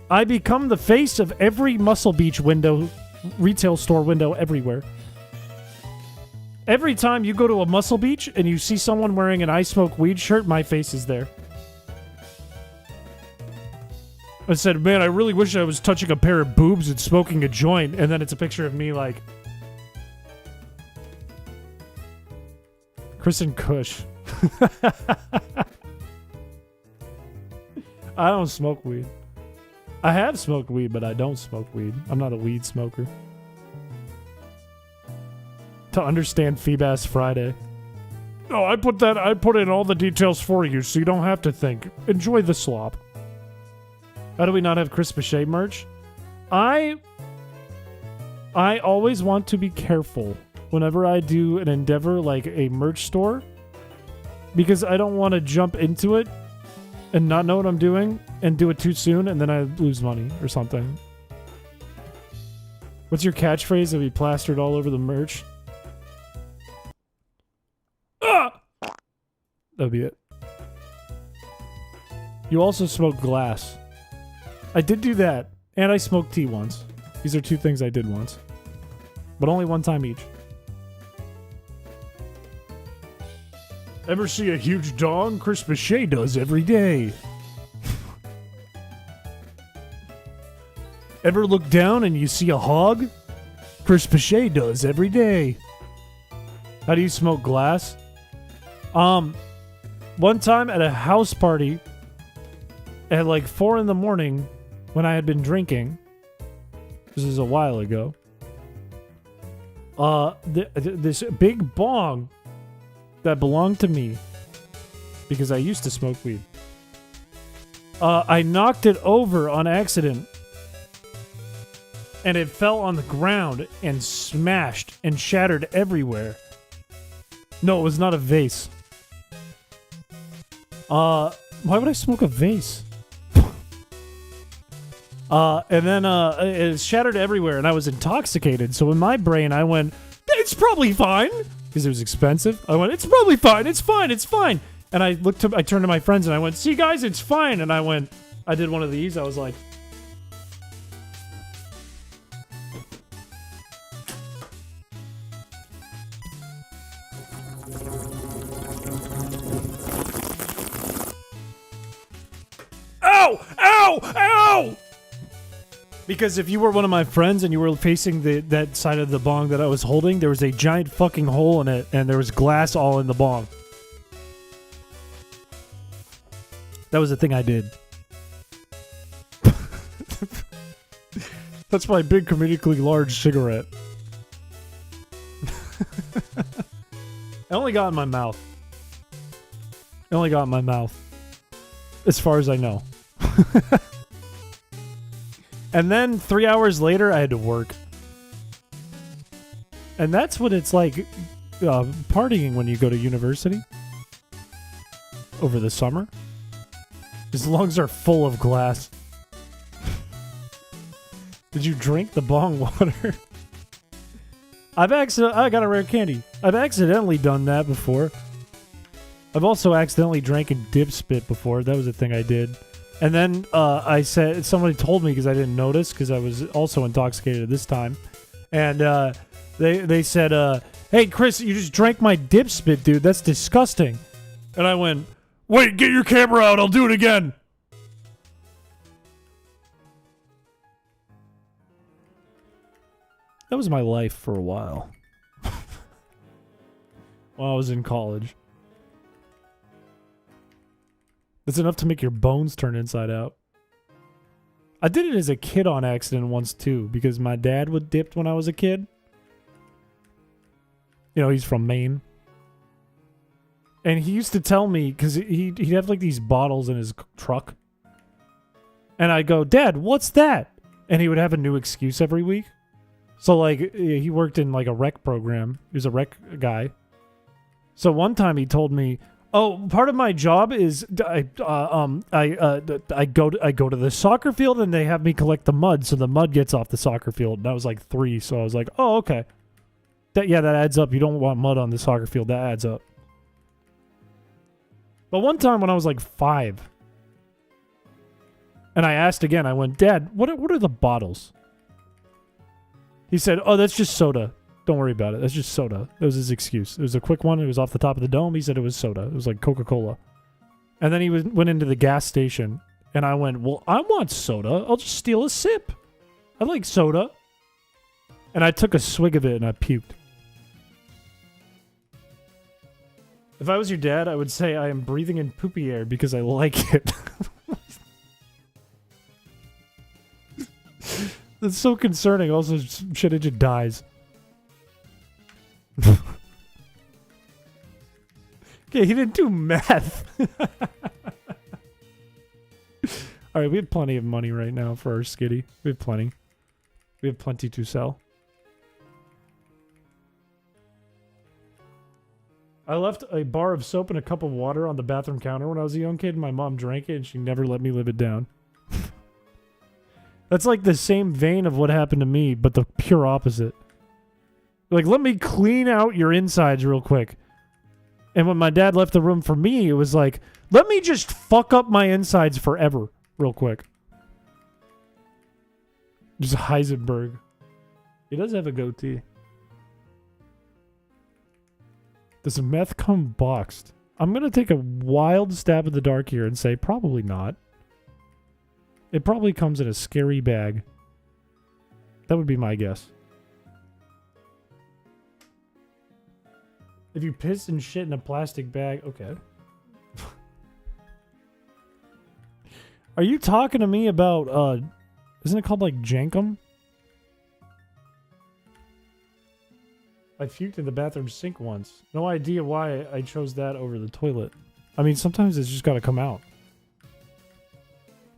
I become the face of every Muscle Beach window, retail store window everywhere. Every time you go to a Muscle Beach and you see someone wearing an I Smoke Weed shirt, my face is there. I said, man, I really wish I was touching a pair of boobs and smoking a joint. And then it's a picture of me like... Chris and Kush. I don't smoke weed. I have smoked weed, but I don't smoke weed. I'm not a weed smoker. To understand Feebass Friday. No, I put in all the details for you, so you don't have to think. Enjoy the slop. How do we not have Chris Piché merch? I always want to be careful whenever I do an endeavor like a merch store, because I don't want to jump into it and not know what I'm doing and do it too soon and then I lose money or something. What's your catchphrase that we plastered all over the merch? Ah! That'd be it. You also smoke glass. I did do that, and I smoked tea once. These are two things I did once. But only one time each. Ever see a huge dong? Chris Piché does every day. Ever look down and you see a hog? Chris Piché does every day. How do you smoke glass? One time at a house party at like 4 in the morning when I had been drinking, this is a while ago, this big bong that belonged to me because I used to smoke weed. I knocked it over on accident and it fell on the ground and smashed and shattered everywhere. No, it was not a vase. Why would I smoke a vase? And then it shattered everywhere and I was intoxicated. So in my brain I went, it's probably fine. Because it was expensive. I went, it's probably fine. It's fine. It's fine. And I turned to my friends and I went, see guys, it's fine. And I did one of these. I was like, ow! Ow! Ow! Because if you were one of my friends and you were facing that side of the bong that I was holding, there was a giant fucking hole in it, and there was glass all in the bong. That was the thing I did. That's my big comedically large cigarette. I only got in my mouth. I only got in my mouth. As far as I know. And then 3 hours later, I had to work. And that's what it's like partying when you go to university. Over the summer. His lungs are full of glass. Did you drink the bong water? I got a rare candy. I've accidentally done that before. I've also accidentally drank and dip spit before. That was a thing I did. And then I said, somebody told me because I didn't notice because I was also intoxicated at this time. And they said, hey, Chris, you just drank my dip spit, dude. That's disgusting. And I went, wait, get your camera out. I'll do it again. That was my life for a while. While I was in college. That's enough to make your bones turn inside out. I did it as a kid on accident once too, because my dad would dip when I was a kid. You know, he's from Maine. And he used to tell me, because he'd have like these bottles in his truck. And I'd go, Dad, what's that? And he would have a new excuse every week. So like, he worked in like a rec program. He was a rec guy. So one time he told me, oh, part of my job is I go to the soccer field and they have me collect the mud, so the mud gets off the soccer field. And I was like 3, so I was like, oh, okay. That adds up. You don't want mud on the soccer field. That adds up. But one time when I was like 5, and I asked again, I went, Dad, what are the bottles? He said, oh, that's just soda. Don't worry about it. That's just soda. That was his excuse. It was a quick one. It was off the top of the dome. He said it was soda. It was like Coca-Cola. And then he went into the gas station, and I went, well, I want soda. I'll just steal a sip. I like soda. And I took a swig of it, and I puked. If I was your dad, I would say I am breathing in poopy air because I like it. That's so concerning. Also, shit, it just dies. Okay, he didn't do meth. Alright, we have plenty of money right now for our skitty. We have plenty. We have plenty to sell. I left a bar of soap and a cup of water on the bathroom counter when I was a young kid. My mom drank it and she never let me live it down. That's like the same vein of what happened to me, but the pure opposite. Like, let me clean out your insides real quick. And when my dad left the room for me, it was like, let me just fuck up my insides forever real quick. Just Heisenberg. He does have a goatee. Does meth come boxed? I'm going to take a wild stab in the dark here and say probably not. It probably comes in a scary bag. That would be my guess. If you piss and shit in a plastic bag, okay. Are you talking to me about, isn't it called like Jankum? I puked in the bathroom sink once. No idea why I chose that over the toilet. I mean, sometimes it's just gotta come out.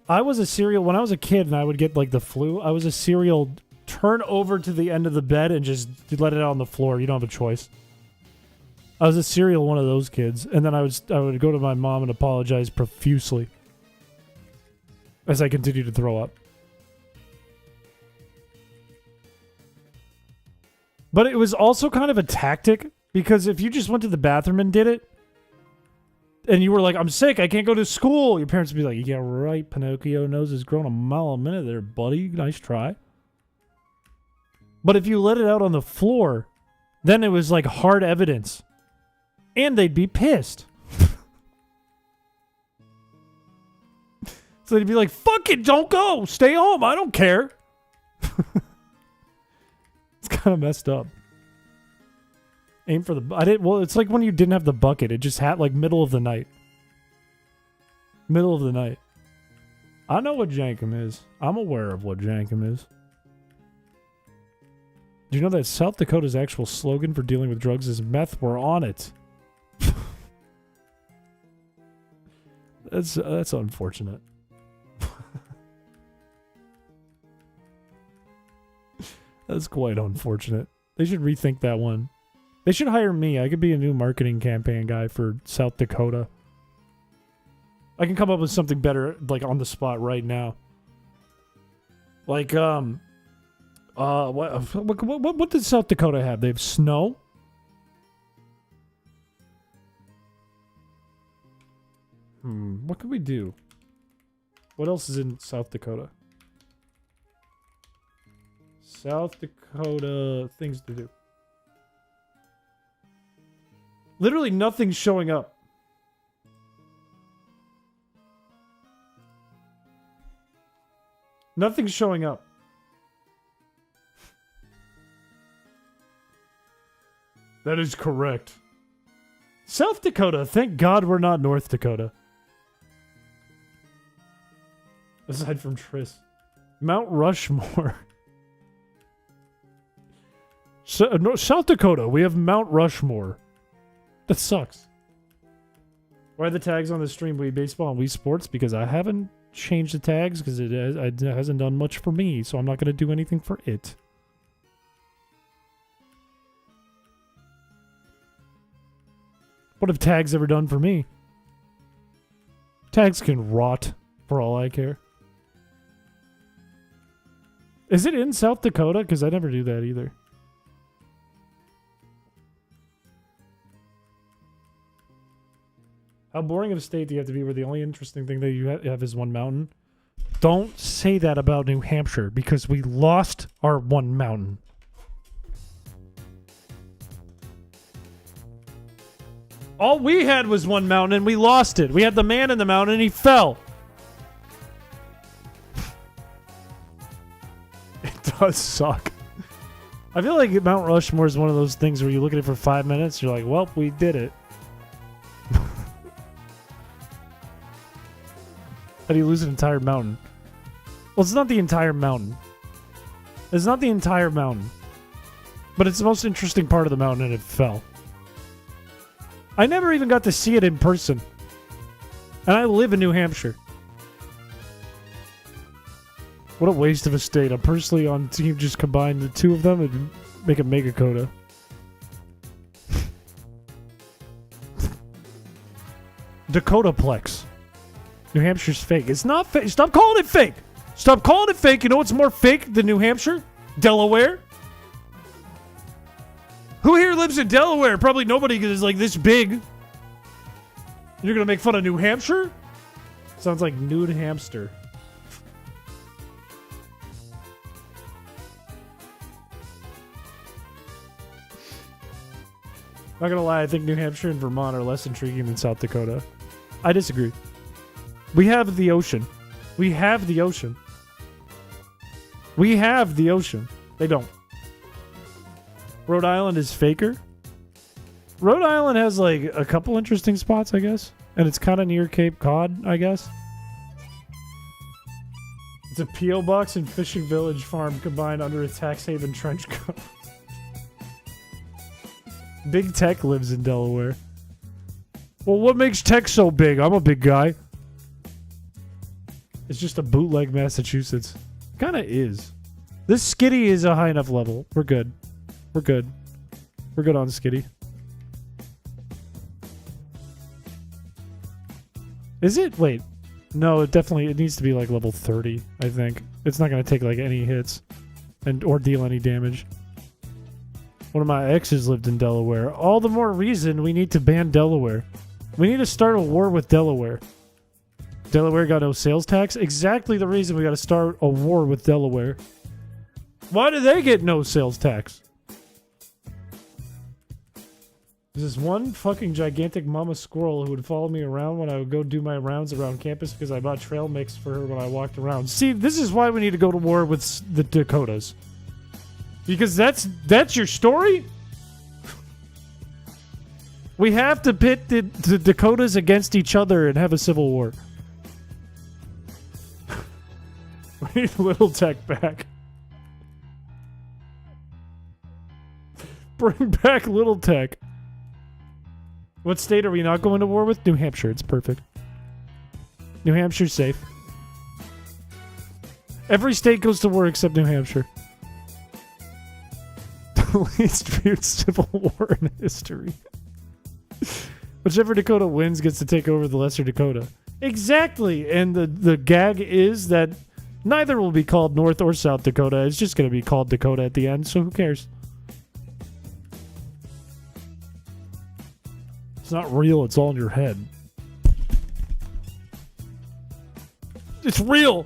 I was a serial, when I was a kid and I would get like the flu, I was a serial turn over to the end of the bed and just let it out on the floor. You don't have a choice. I was a serial one of those kids. And then I would go to my mom and apologize profusely as I continued to throw up. But it was also kind of a tactic, because if you just went to the bathroom and did it, and you were like, I'm sick, I can't go to school, your parents would be like, yeah, right, Pinocchio, nose is growing a mile a minute there, buddy. Nice try. But if you let it out on the floor, then it was like hard evidence. And they'd be pissed. So they'd be like, fuck it, don't go. Stay home, I don't care. It's kind of messed up. Aim for the... Well, it's like when you didn't have the bucket. It just had like middle of the night. Middle of the night. I know what Jankum is. I'm aware of what Jankum is. Do you know that South Dakota's actual slogan for dealing with drugs is meth, we're on it? That's unfortunate. That's quite unfortunate. They should rethink that one. They should hire me. I could be a new marketing campaign guy for South Dakota. I can come up with something better, like, on the spot right now. Like, what does South Dakota have? They have snow? What could we do? What else is in South Dakota? South Dakota things to do. Literally nothing's showing up. Nothing's showing up. That is correct. South Dakota, thank God we're not North Dakota. Aside from Tris. Mount Rushmore. No, South Dakota, we have Mount Rushmore. That sucks. Why are the tags on the stream Wii Baseball and Wii Sports? Because I haven't changed the tags because it hasn't done much for me, so I'm not going to do anything for it. What have tags ever done for me? Tags can rot for all I care. Is it in South Dakota? Because I never do that either. How boring of a state do you have to be where the only interesting thing that you have is one mountain? Don't say that about New Hampshire, because we lost our one mountain. All we had was one mountain and we lost it. We had the man in the mountain and he fell. It does suck. I feel like Mount Rushmore is one of those things where you look at it for 5 minutes, you're like, well, we did it. How do you lose an entire mountain? Well, it's not the entire mountain. It's not the entire mountain. But it's the most interesting part of the mountain and it fell. I never even got to see it in person. And I live in New Hampshire. What a waste of a state. I'm personally on team just combine the two of them and make a mega coda. Dakotaplex. New Hampshire's fake. It's not fake. Stop calling it fake. Stop calling it fake. You know what's more fake than New Hampshire? Delaware. Who here lives in Delaware? Probably nobody is like this big. You're gonna make fun of New Hampshire? Sounds like nude hamster. Not gonna lie, I think New Hampshire and Vermont are less intriguing than South Dakota. I disagree. We have the ocean. We have the ocean. We have the ocean. They don't. Rhode Island is faker. Rhode Island has like a couple interesting spots, I guess. And it's kind of near Cape Cod, I guess. It's a P.O. box and fishing village farm combined under a tax haven trench coat. Big Tech lives in Delaware. Well, what makes Tech so big? I'm a big guy. It's just a bootleg Massachusetts. Kind of is. This Skitty is a high enough level. We're good. We're good. We're good on Skitty. Is it? Wait. No, it needs to be like level 30, I think. It's not going to take like any hits or deal any damage. One of my exes lived in Delaware. All the more reason we need to ban Delaware. We need to start a war with Delaware. Delaware got no sales tax? Exactly the reason we got to start a war with Delaware. Why do they get no sales tax? There's this one fucking gigantic mama squirrel who would follow me around when I would go do my rounds around campus because I bought trail mix for her when I walked around. See, this is why we need to go to war with the Dakotas. Because that's your story? We have to pit the Dakotas against each other and have a civil war. We need Little Tech back. Bring back Little Tech. What state are we not going to war with? New Hampshire. It's perfect. New Hampshire's safe. Every state goes to war except New Hampshire. The least viewed civil war in history. Whichever Dakota wins gets to take over the lesser Dakota. Exactly. And the gag is that neither will be called North or South Dakota. It's just going to be called Dakota at the end, so who cares? It's not real, it's all in your head. It's real!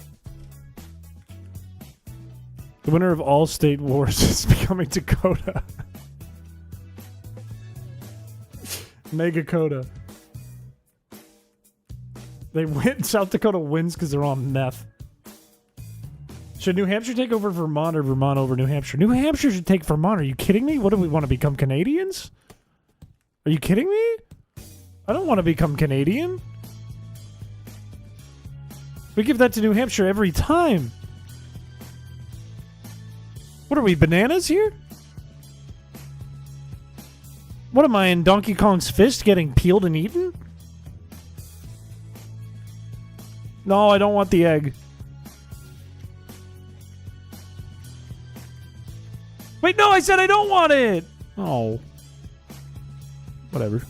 The winner of all state wars is becoming Dakota. Mega Coda. They win. South Dakota wins because they're on meth. Should New Hampshire take over Vermont or Vermont over New Hampshire? New Hampshire should take Vermont. Are you kidding me? What do we want to become, Canadians? Are you kidding me? I don't want to become Canadian. We give that to New Hampshire every time. What are we, bananas here? What am I, in Donkey Kong's fist getting peeled and eaten? No, I don't want the egg. Wait, no, I said I don't want it! Oh. Whatever.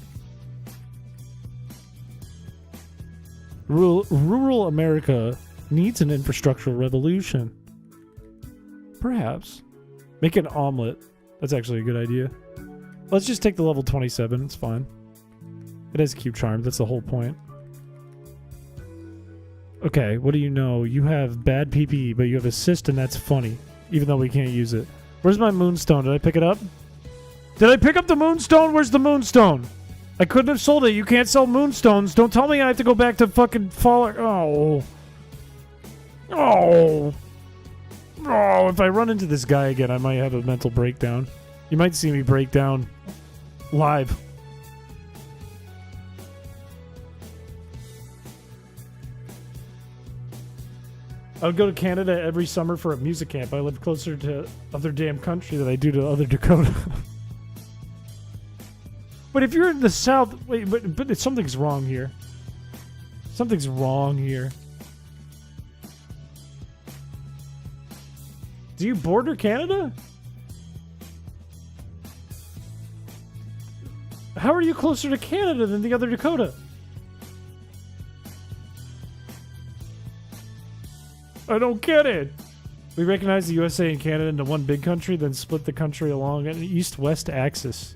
Rural America needs an infrastructural revolution. Perhaps. Make an omelet. That's actually a good idea. Let's just take the level 27. It's fine. It has cube charm. That's the whole point. Okay, what do you know? You have bad PP, but you have assist, and that's funny. Even though we can't use it. Where's my moonstone? Did I pick it up? Did I pick up the moonstone? Where's the moonstone? I couldn't have sold it. You can't sell moonstones. Don't tell me I have to go back to fucking Faller. Oh. Oh. Oh, if I run into this guy again, I might have a mental breakdown. You might see me break down live. I would go to Canada every summer for a music camp. I live closer to other damn country than I do to other Dakota. But if you're in the South... Wait, but something's wrong here. Something's wrong here. Do you border Canada? How are you closer to Canada than the other Dakota? I don't get it. We recognize the USA and Canada into one big country, then split the country along an east-west axis.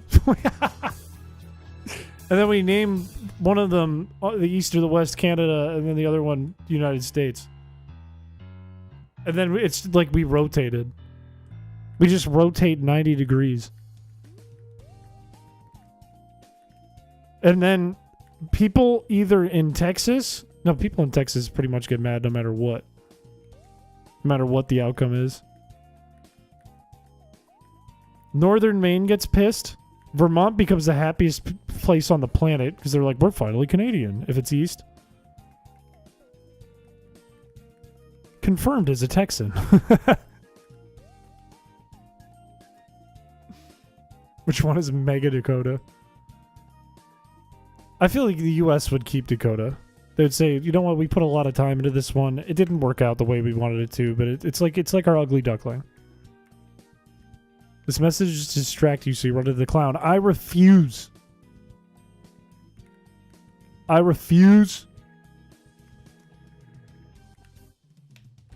And then we name one of them the East or the West Canada, and then the other one United States. And then it's like we rotated. We just rotate 90 degrees. And then people either in Texas... No, people in Texas pretty much get mad no matter what. No matter what the outcome is. Northern Maine gets pissed. Vermont becomes the happiest place on the planet because they're like, we're finally Canadian if it's east. Confirmed as a Texan. Which one is Mega Dakota? I feel like the US would keep Dakota. They would say, you know what, we put a lot of time into this one. It didn't work out the way we wanted it to, but it's like our ugly duckling. This message is to distract you so you run into the clown. I refuse. I refuse.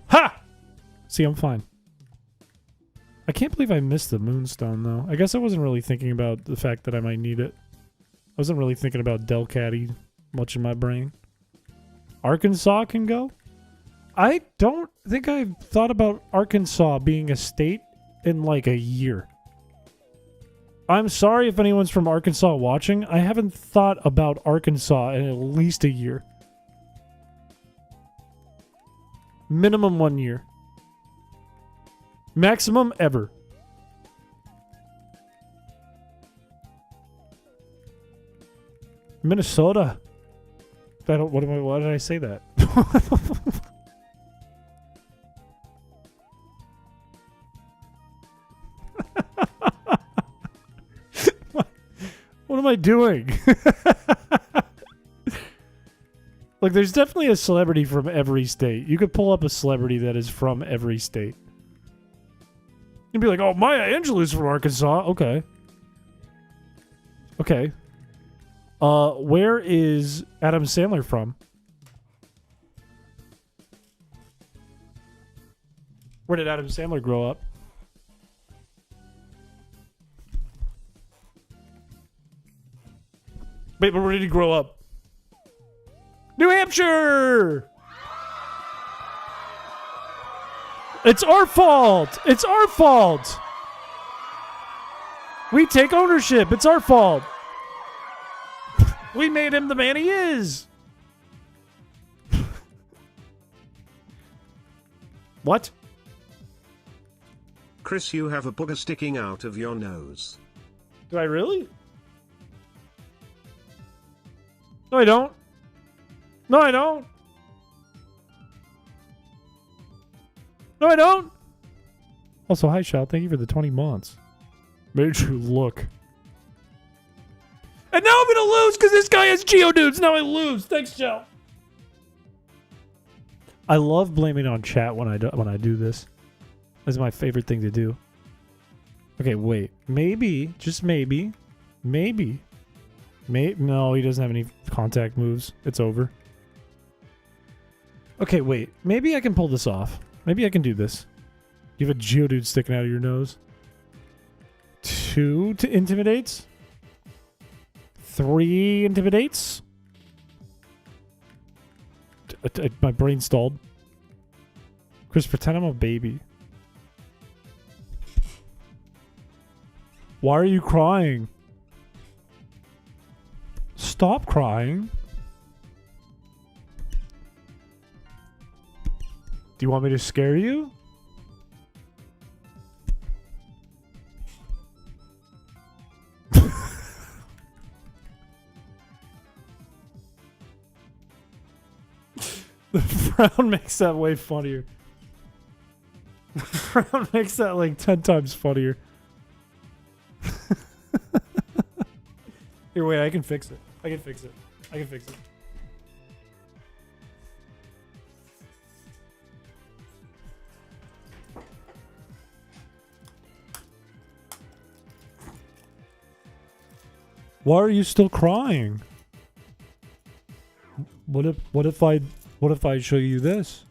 Ha! See, I'm fine. I can't believe I missed the moonstone, though. I guess I wasn't really thinking about the fact that I might need it. I wasn't really thinking about Delcatty much in my brain. Arkansas can go? I don't think I've thought about Arkansas being a state in like a year. I'm sorry if anyone's from Arkansas watching. I haven't thought about Arkansas in at least a year. Minimum 1 year. Maximum ever. Minnesota. Why did I say that? What am I doing? Look, there's definitely a celebrity from every state. You could pull up a celebrity that is from every state. You'd be like, oh, Maya Angelou's from Arkansas. Okay. Okay. Where is Adam Sandler from? Where did Adam Sandler grow up? Wait, but where did he grow up? New Hampshire! It's our fault. It's our fault. We take ownership. It's our fault. We made him the man he is. What? Chris, you have a booger sticking out of your nose. Do I really? No, I don't. No, I don't. No, I don't. Also, hi, Shao. Thank you for the 20 months. Made you look. And now I'm gonna lose because this guy has Geodudes. Now I lose. Thanks, Shao. I love blaming on chat when I do this. This is my favorite thing to do. Okay, wait. Maybe, just maybe, no, he doesn't have any contact moves. It's over. Okay, wait. Maybe I can pull this off. Maybe I can do this. You have a Geodude sticking out of your nose. 2 to intimidates. 3 intimidates. My brain stalled. Chris, pretend I'm a baby. Why are you crying? Stop crying. Do you want me to scare you? The frown makes that way funnier. The frown makes that like 10 times funnier. Here, wait, I can fix it. I can fix it. I can fix it. Why are you still crying? What if I show you this?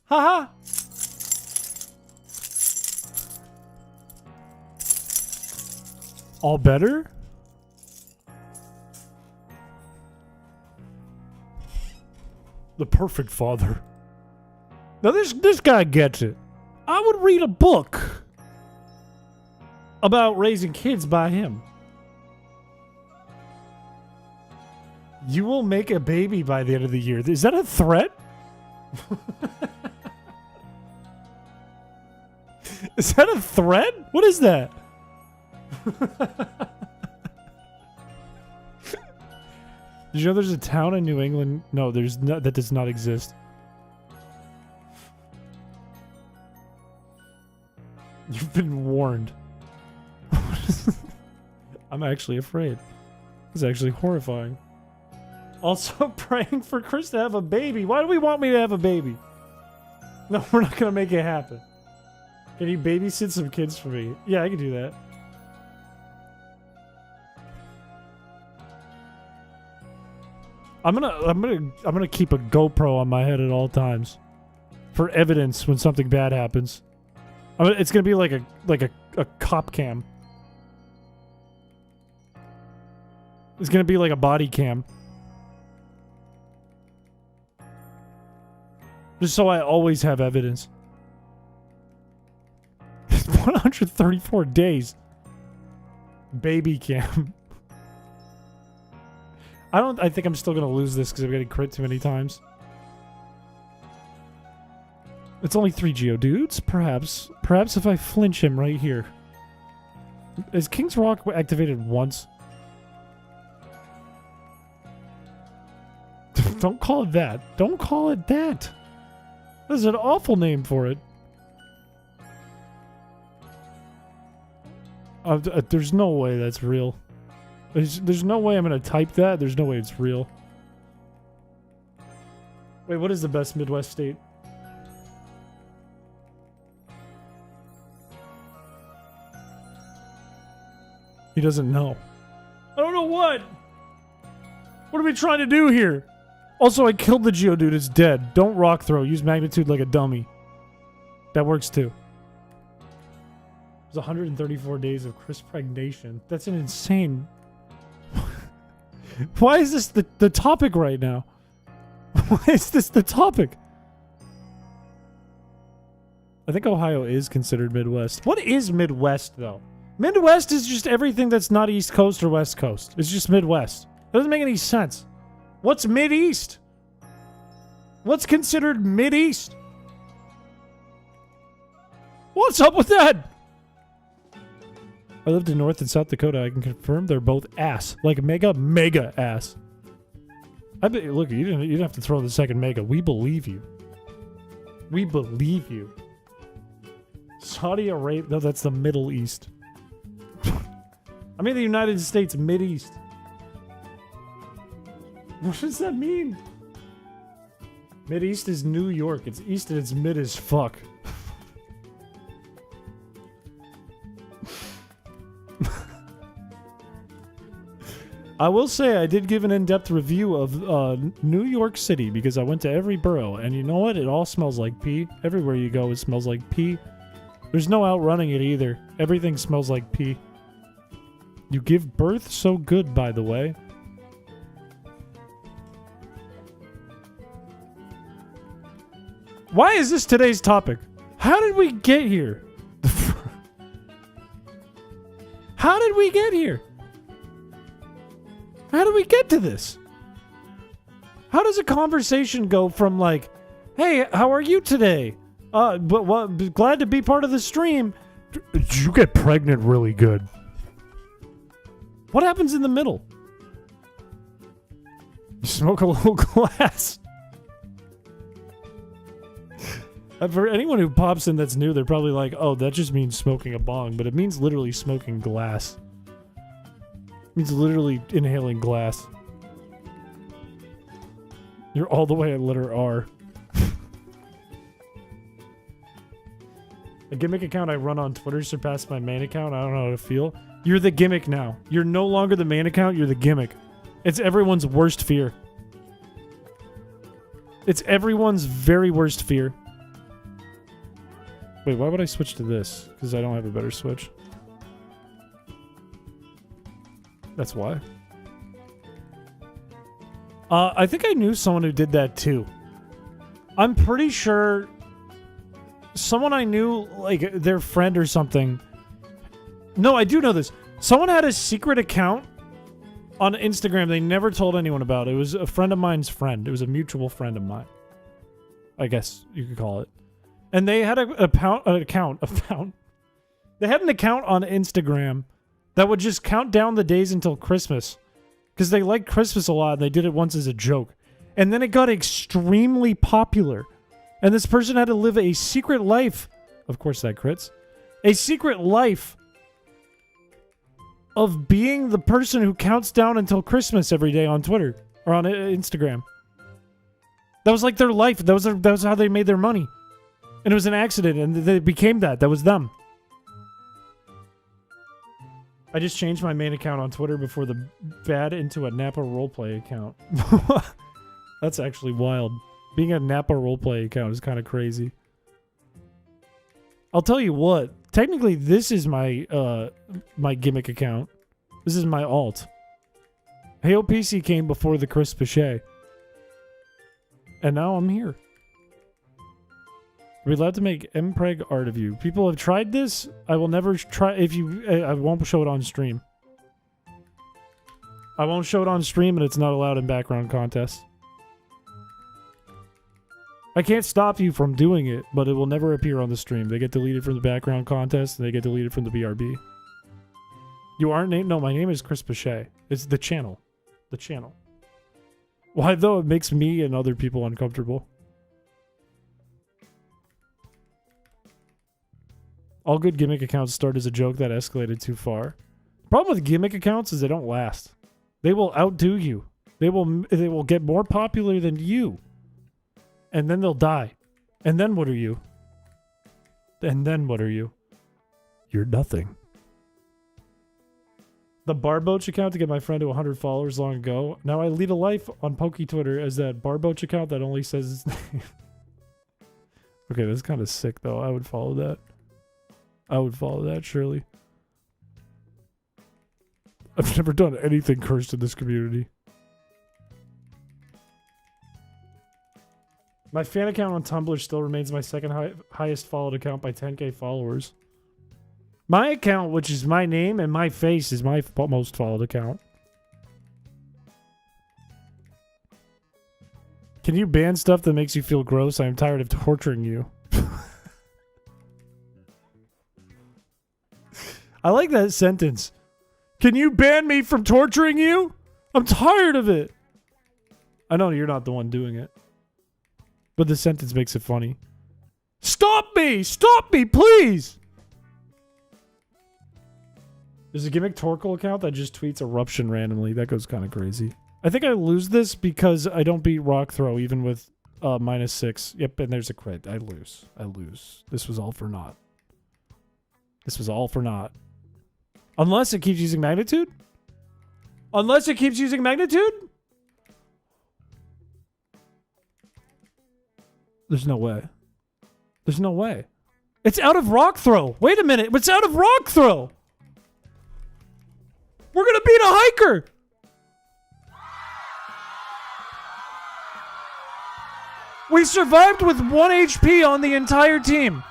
Haha. All better? The perfect father. Now this guy gets it. I would read a book about raising kids by him. You will make a baby by the end of the year. Is that a threat? Is that a threat? What is that? Did you know there's a town in New England? No, there's not. That does not exist. You've been warned. I'm actually afraid. It's actually horrifying. Also praying for Chris to have a baby. Why do we want me to have a baby? No, we're not going to make it happen. Can you babysit some kids for me? Yeah, I can do that. I'm gonna keep a GoPro on my head at all times for evidence when something bad happens. It's gonna be like a cop cam. It's gonna be like a body cam. Just so I always have evidence. 134 days. Baby cam. I think I'm still gonna lose this because I'm getting crit too many times. It's only 3 Geodudes? Perhaps if I flinch him right here. Is King's Rock activated once? Don't call it that. Don't call it that. That's an awful name for it. There's no way that's real. There's no way I'm gonna type that. There's no way it's real. Wait, what is the best Midwest state? He doesn't know. I don't know what. What are we trying to do here? Also, I killed the Geodude. It's dead. Don't rock throw. Use magnitude like a dummy. That works too. There's 134 days of chrispregnation. That's an insane... Why is this the topic right now? Why is this the topic? I think Ohio is considered Midwest. What is Midwest, though? Midwest is just everything that's not East Coast or West Coast. It's just Midwest. It doesn't make any sense. What's Mideast? What's considered Mideast? What's up with that? I lived in North and South Dakota. I can confirm they're both ass. Like mega ass. I bet. Look, you didn't have to throw the second mega. We believe you. We believe you. Saudi Arabia. No, that's the Middle East. I mean the United States Mideast. What does that mean? Mideast is New York. It's east and it's mid as fuck. I will say I did give an in-depth review of New York City because I went to every borough, and you know what? It all smells like pee. Everywhere you go, it smells like pee. There's no outrunning it either. Everything smells like pee. You give birth so good, by the way. Why is this today's topic? How did we get here? How did we get here? How do we get to this? How does a conversation go from like, hey, how are you today? Glad to be part of the stream. Did you get pregnant really good? What happens in the middle? You smoke a little glass. For anyone who pops in that's new, they're probably like, oh, that just means smoking a bong, but it means literally smoking glass. Means literally inhaling glass. You're all the way at letter R. A gimmick account I run on Twitter surpassed my main account. I don't know how to feel. You're the gimmick now. You're no longer the main account. You're the gimmick. It's everyone's worst fear. It's everyone's very worst fear. Wait, why would I switch to this? Because I don't have a better switch. That's why. I think I knew someone who did that too. I'm pretty sure someone I knew, like their friend or something. No, I do know this. Someone had a secret account on Instagram they never told anyone about. It was a friend of mine's friend. It was a mutual friend of mine. I guess you could call it. And they had an account. They had an account on Instagram that would just count down the days until Christmas. Because they liked Christmas a lot, and they did it once as a joke. And then it got extremely popular. And this person had to live a secret life. Of course that crits. A secret life of being the person who counts down until Christmas every day on Twitter. Or on Instagram. That was like their life. That was how they made their money. And it was an accident, and they became that. That was them. I just changed my main account on Twitter before the bad into a Napa roleplay account. That's actually wild. Being a Napa roleplay account is kind of crazy. I'll tell you what. Technically, this is my my gimmick account. This is my alt. Hail PC came before the chrispiche. And now I'm here. Are we allowed to make mpreg art of you? People have tried this. I will never try. I won't show it on stream. I won't show it on stream, and it's not allowed in background contests. I can't stop you from doing it, but it will never appear on the stream. They get deleted from the background contest, and they get deleted from the BRB. You aren't named? No, my name is Chris Piché. It's the channel. The channel. Why, though? It makes me and other people uncomfortable. All good gimmick accounts start as a joke that escalated too far. The problem with gimmick accounts is they don't last. They will outdo you. They will get more popular than you. And then they'll die. And then what are you? And then what are you? You're nothing. The Barboach account to get my friend to 100 followers long ago. Now I lead a life on Pokey Twitter as that Barboach account that only says his name. Okay, that's kind of sick though. I would follow that. I would follow that, surely. I've never done anything cursed in this community. My fan account on Tumblr still remains my second highest followed account by 10k followers. My account, which is my name and my face, is my most followed account. Can you ban stuff that makes you feel gross? I am tired of torturing you. I like that sentence. Can you ban me from torturing you? I'm tired of it. I know you're not the one doing it. But the sentence makes it funny. Stop me! Stop me, please! There's a Gimmick Torkel account that just tweets eruption randomly. That goes kind of crazy. I think I lose this because I don't beat Rock Throw even with -6. Yep, and there's a crit. I lose. I lose. This was all for naught. This was all for naught. Unless it keeps using magnitude? Unless it keeps using magnitude? There's no way. There's no way. It's out of Rock Throw. Wait a minute. It's out of Rock Throw. We're going to beat a hiker. We survived with 1 HP on the entire team.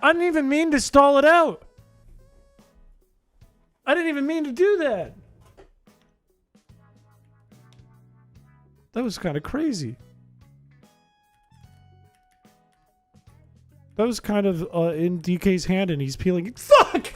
I didn't even mean to stall it out. I didn't even mean to do that. That was kind of crazy. That was kind of in DK's hand and he's peeling it. Fuck!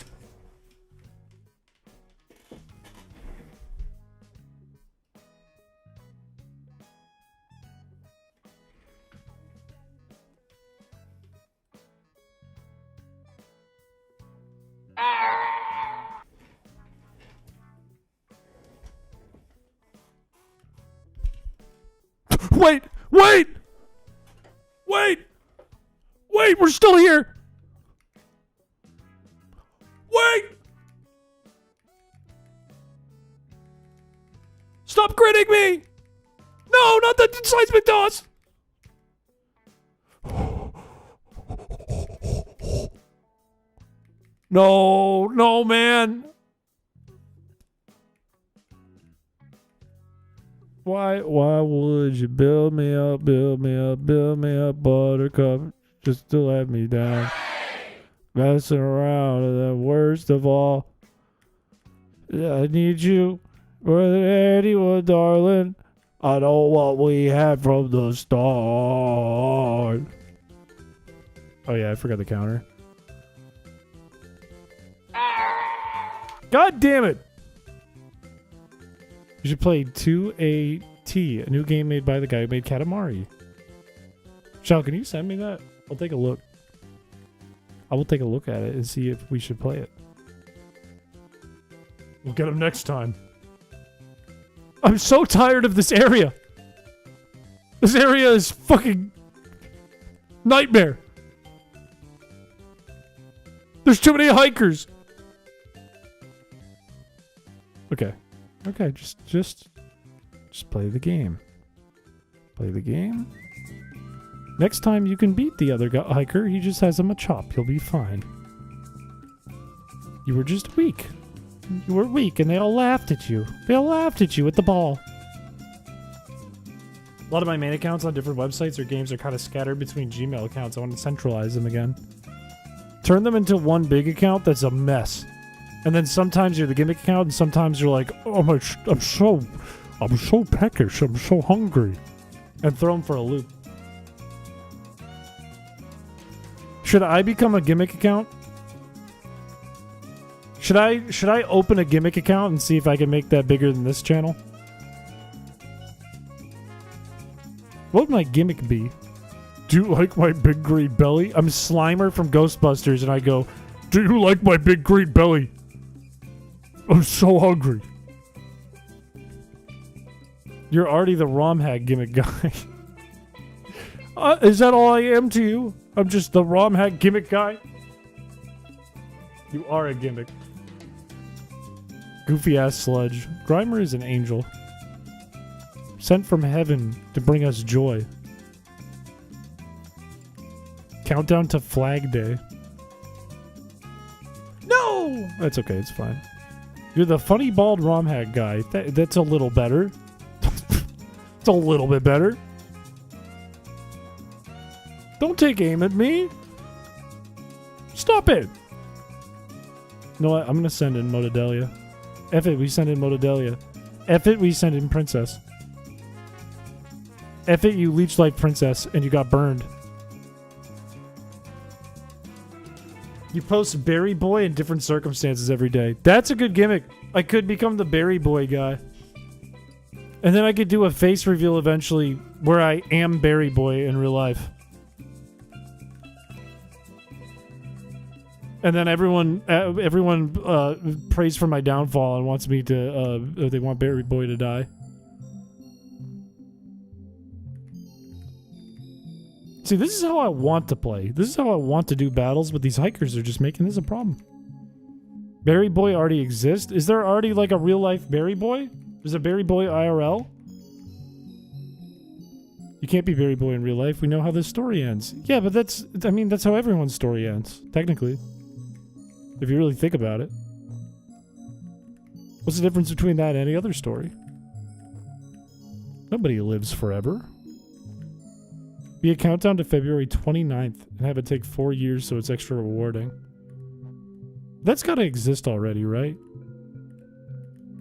Wait! Wait! Wait! Wait, we're still here! Wait! Stop critting me! No, not the seismic toss! No, no, man. Why would you build me up, buttercup, just to let me down? Messing around, and then worst of all, I need you more than anyone, darling. I know what we had from the start. Oh yeah, I forgot the counter. God damn it! You should play 2AT, a new game made by the guy who made Katamari. Shal, can you send me that? I'll take a look. I will take a look at it and see if we should play it. We'll get him next time. I'm so tired of this area. This area is fucking nightmare. There's too many hikers. Okay. Okay, just play the game. Play the game. Next time you can beat the other hiker, he just has him a chop. He'll be fine. You were just weak. You were weak and they all laughed at you. They all laughed at you at the ball. A lot of my main accounts on different websites or games are kind of scattered between Gmail accounts. I want to centralize them again. Turn them into one big account that's a mess. And then sometimes you're the gimmick account, and sometimes you're like, oh my, I'm so peckish, I'm so hungry, and throw them for a loop. Should I become a gimmick account? Should I open a gimmick account and see if I can make that bigger than this channel? What would my gimmick be? Do you like my big green belly? I'm Slimer from Ghostbusters, and I go, do you like my big green belly? I'm so hungry. You're already the ROM hack gimmick guy. Is that all I am to you? I'm just the ROM hack gimmick guy? You are a gimmick. Goofy ass sludge. Grimer is an angel. Sent from heaven to bring us joy. Countdown to Flag Day. No! That's okay, it's fine. You're the funny bald ROM hack guy. That's a little better. It's a little bit better. Don't take aim at me. Stop it. You know what? I'm gonna send in Modadelia. F it, we send in Modadelia. F it, we send in Princess. F it, you leech life princess, and you got burned. You post Berry Boy in different circumstances every day. That's a good gimmick. I could become the Berry Boy guy. And then I could do a face reveal eventually where I am Berry Boy in real life. And then everyone prays for my downfall and wants me to, they want Berry Boy to die. See, this is how I want to play. This is how I want to do battles, but these hikers are just making this a problem. Berry Boy already exists? Is there already like a real life Berry Boy? There's a Berry Boy IRL? You can't be Berry Boy in real life. We know how this story ends. Yeah, but that's how everyone's story ends, technically. If you really think about it. What's the difference between that and any other story? Nobody lives forever. Be a countdown to February 29th and have it take 4 years so it's extra rewarding. That's gotta exist already, right?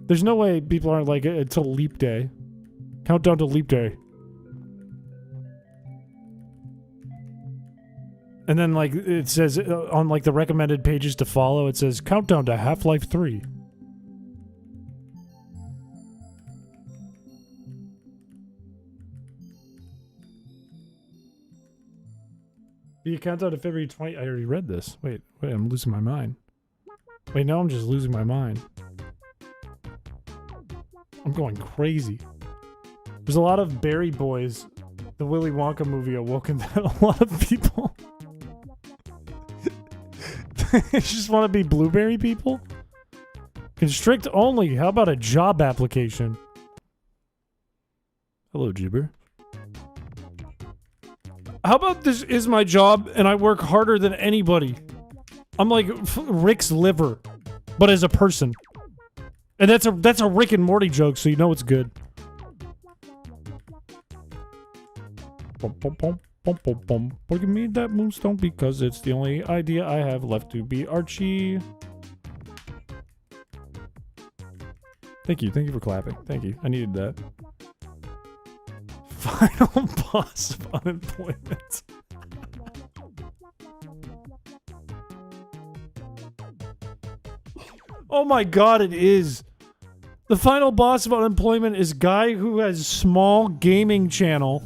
There's no way people aren't like until Leap Day. Countdown to Leap Day. And then like it says on like the recommended pages to follow, it says countdown to Half-Life 3. You count out to February 20. I already read this. Wait, I'm losing my mind. Wait, now I'm just losing my mind. I'm going crazy. There's a lot of Berry Boys. The Willy Wonka movie awoken a lot of people. They just want to be blueberry people? Constrict only. How about a job application? Hello, Jibber. How about this is my job and I work harder than anybody? I'm like Rick's liver, but as a person. And that's a Rick and Morty joke, so you know it's good. Give me that moonstone because it's the only idea I have left to be Archie. Thank you for clapping. Thank you. I needed that. Final boss of unemployment. Oh my god, it is. The final boss of unemployment is guy who has small gaming channel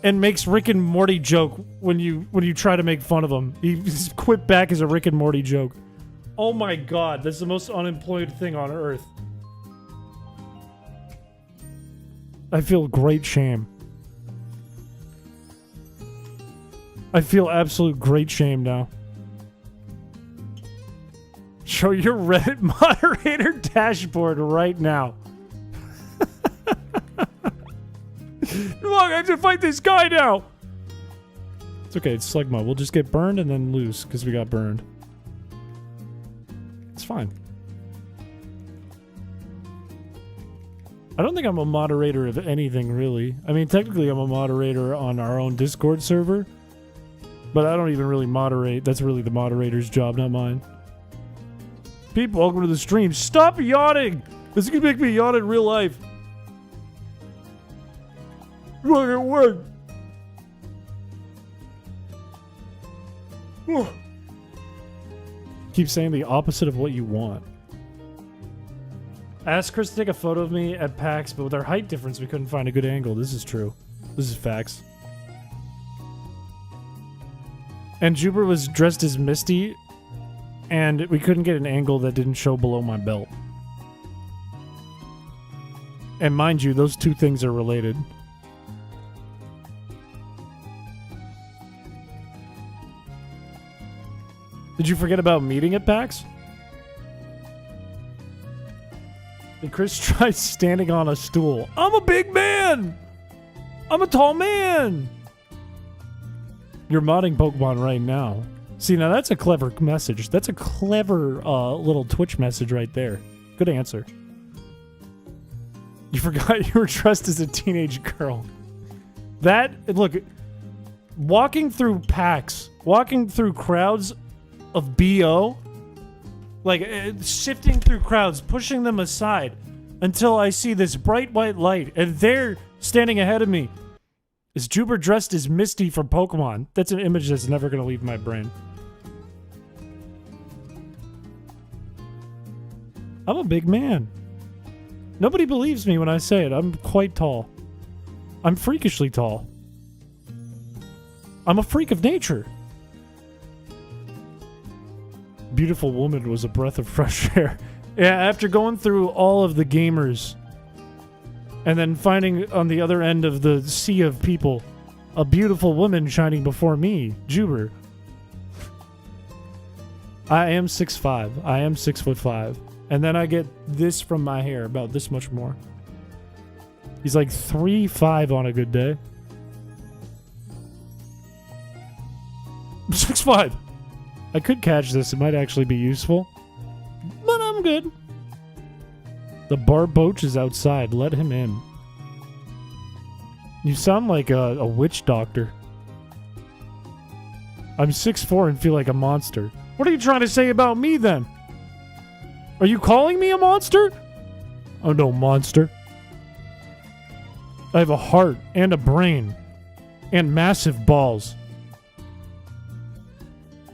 and makes Rick and Morty joke when you try to make fun of him. He's quit back as a Rick and Morty joke. Oh my god, that's the most unemployed thing on earth. I feel great shame. I feel absolute great shame now. Show your Reddit moderator dashboard right now. Look, I have to fight this guy now. It's okay, it's Slugma. We'll just get burned and then lose because we got burned. It's fine. I don't think I'm a moderator of anything, really. I mean, technically I'm a moderator on our own Discord server. But I don't even really moderate. That's really the moderator's job, not mine. People, welcome to the stream. Stop yawning! This is gonna make me yawn in real life. Look at work. Keep saying the opposite of what you want. I asked Chris to take a photo of me at PAX, but with our height difference, we couldn't find a good angle. This is true. This is facts. And Juber was dressed as Misty, and we couldn't get an angle that didn't show below my belt. And mind you, those two things are related. Did you forget about meeting at PAX? And Chris tried standing on a stool. I'm a big man! I'm a tall man! You're modding Pokemon right now. See, now that's a clever message. That's a clever little Twitch message right there. Good answer. You forgot you were dressed as a teenage girl. Look, walking through packs, walking through crowds of BO, like sifting through crowds, pushing them aside until I see this bright white light, and they're standing ahead of me. Is Juber dressed as Misty from Pokemon? That's an image that's never going to leave my brain. I'm a big man. Nobody believes me when I say it. I'm quite tall. I'm freakishly tall. I'm a freak of nature. Beautiful woman was a breath of fresh air. Yeah, after going through all of the gamers and then finding on the other end of the sea of people a beautiful woman shining before me, Juber. I am 6'5". I am 6'5". And then I get this from my hair, about this much more. He's like 3'5" on a good day. 6'5". I could catch this. It might actually be useful. But I'm good. The barboach is outside. Let him in. You sound like a witch doctor. I'm 6'4" and feel like a monster. What are you trying to say about me then? Are you calling me a monster? Oh no, monster. I have a heart and a brain and massive balls.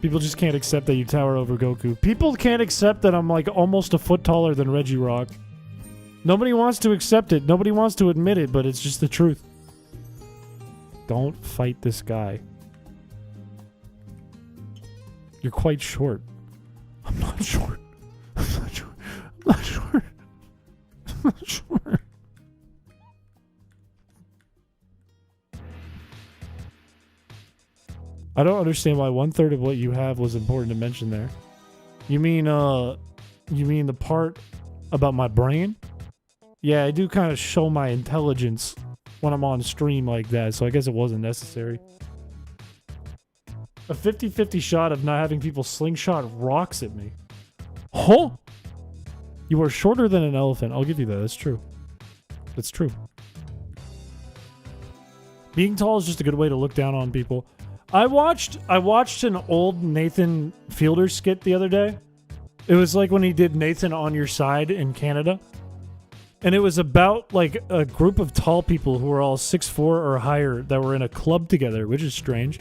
People just can't accept that you tower over Goku. People can't accept that I'm like almost a foot taller than Reggie Rock. Nobody wants to accept it. Nobody wants to admit it, but it's just the truth. Don't fight this guy. You're quite short. I'm not short. I'm not short. I'm not short. I'm not short. I don't understand why 1/3 of what you have was important to mention there. You mean the part about my brain? Yeah, I do kind of show my intelligence when I'm on stream like that, so I guess it wasn't necessary. A 50-50 shot of not having people slingshot rocks at me. Huh? You are shorter than an elephant. I'll give you that. That's true. That's true. Being tall is just a good way to look down on people. I watched an old Nathan Fielder skit the other day. It was like when he did Nathan on Your Side in Canada. And it was about like a group of tall people who were all 6'4" or higher that were in a club together, which is strange.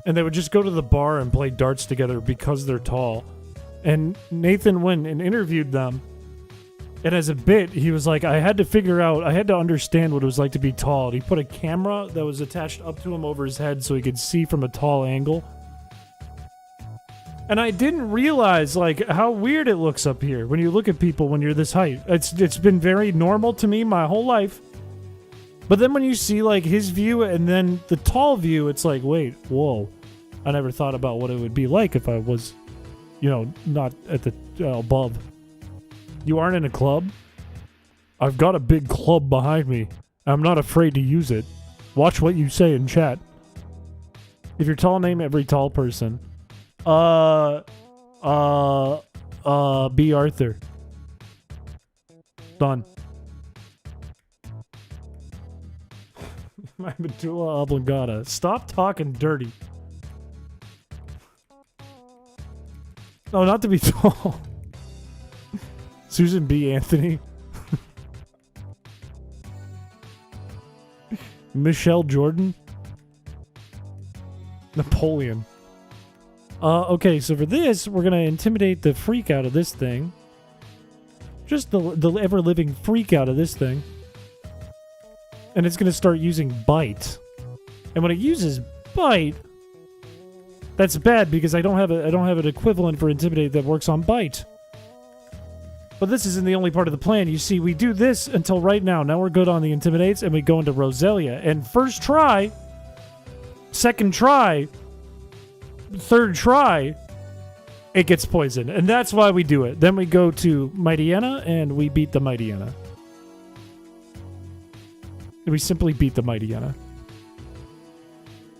And they would just go to the bar and play darts together because they're tall. And Nathan went and interviewed them. And as a bit, he was like, I had to understand what it was like to be tall. And he put a camera that was attached up to him over his head so he could see from a tall angle. And I didn't realize, like, how weird it looks up here when you look at people when you're this height. It's been very normal to me my whole life. But then when you see, like, his view and then the tall view, it's like, wait, whoa. I never thought about what it would be like if I was, you know, not at the above. You aren't in a club? I've got a big club behind me. I'm not afraid to use it. Watch what you say in chat. If you're tall, name every tall person. B. Arthur. Done. My medulla oblongata. Stop talking dirty. No, not to be tall. Susan B. Anthony. Michelle Jordan. Napoleon. Okay, so for this, we're going to intimidate the freak out of this thing. Just the ever-living freak out of this thing. And it's going to start using bite. And when it uses bite, that's bad because I don't have an equivalent for intimidate that works on bite. But this isn't the only part of the plan. You see, we do this until right now. Now we're good on the intimidates, and we go into Roselia. And first try, second try, third try, it gets poisoned. And that's why we do it. Then we go to Mightyena, and we beat the Mightyena. We simply beat the Mightyena.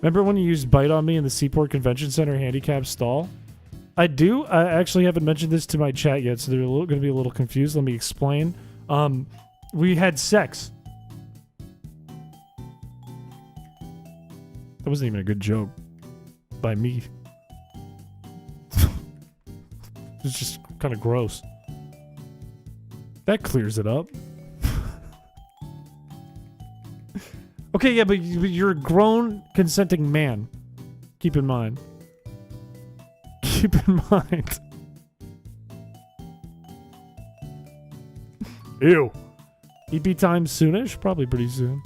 Remember when you used bite on me in the Seaport Convention Center handicap stall? I do. I actually haven't mentioned this to my chat yet, so they're going to be a little confused. Let me explain. We had sex. That wasn't even a good joke by me. It's just kind of gross. That clears it up. Okay, yeah, but you're a grown, consenting man. Keep in mind. Keep in mind. Ew. EP time soonish? Probably pretty soon.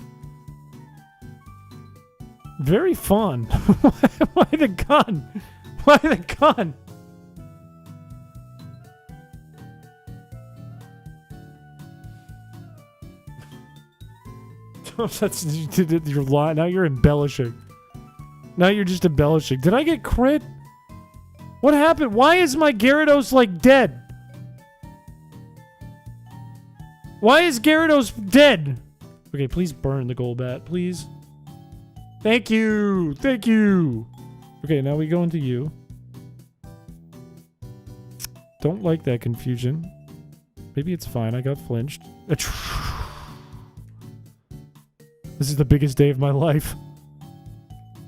Very fun. Why the gun? Why the gun? That's you're lying. Now you're embellishing. Now you're just embellishing. Did I get crit? What happened? Why is my Gyarados like dead? Why is Gyarados dead? Okay, please burn the Golbat, please. Thank you. Thank you. Okay, now we go into you. Don't like that confusion. Maybe it's fine. I got flinched. This is the biggest day of my life.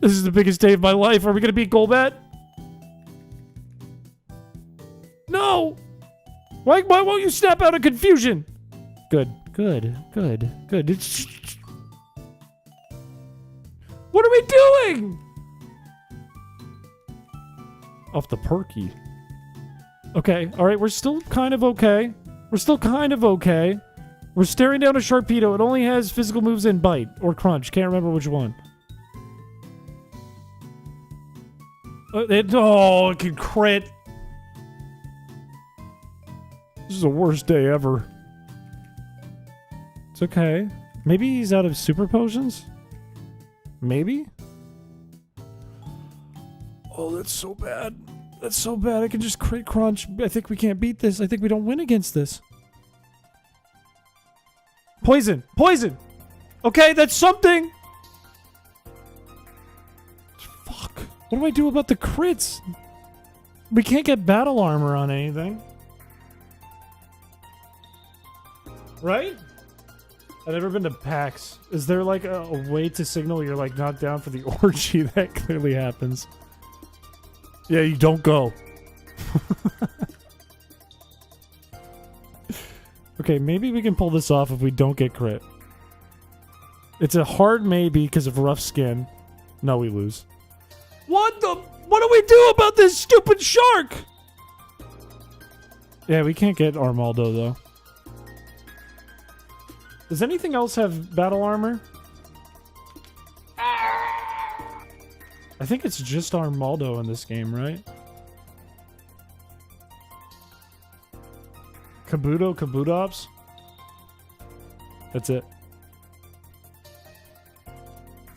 This is the biggest day of my life. Are we gonna beat Golbat? No! Why won't you snap out of confusion? Good. Good. Good. Good. It's... What are we doing? Off the perky. Okay. Alright, we're still kind of okay. We're still kind of okay. We're staring down a Sharpedo. It only has physical moves and Bite. Or Crunch. Can't remember which one. Oh, it can crit. This is the worst day ever. It's okay. Maybe he's out of super potions? Maybe? Oh, that's so bad. That's so bad. I can just crit Crunch. I think we can't beat this. I think we don't win against this. Poison! Poison! Okay, that's something! Fuck. What do I do about the crits? We can't get battle armor on anything. Right? I've never been to PAX. Is there like a way to signal you're like not down for the orgy? That clearly happens. Yeah, you don't go. Okay, maybe we can pull this off if we don't get crit. It's a hard maybe because of rough skin. No, we lose. What do we do about this stupid shark? Yeah, we can't get Armaldo though. Does anything else have battle armor? I think it's just Armaldo in this game, right? Kabutops? That's it.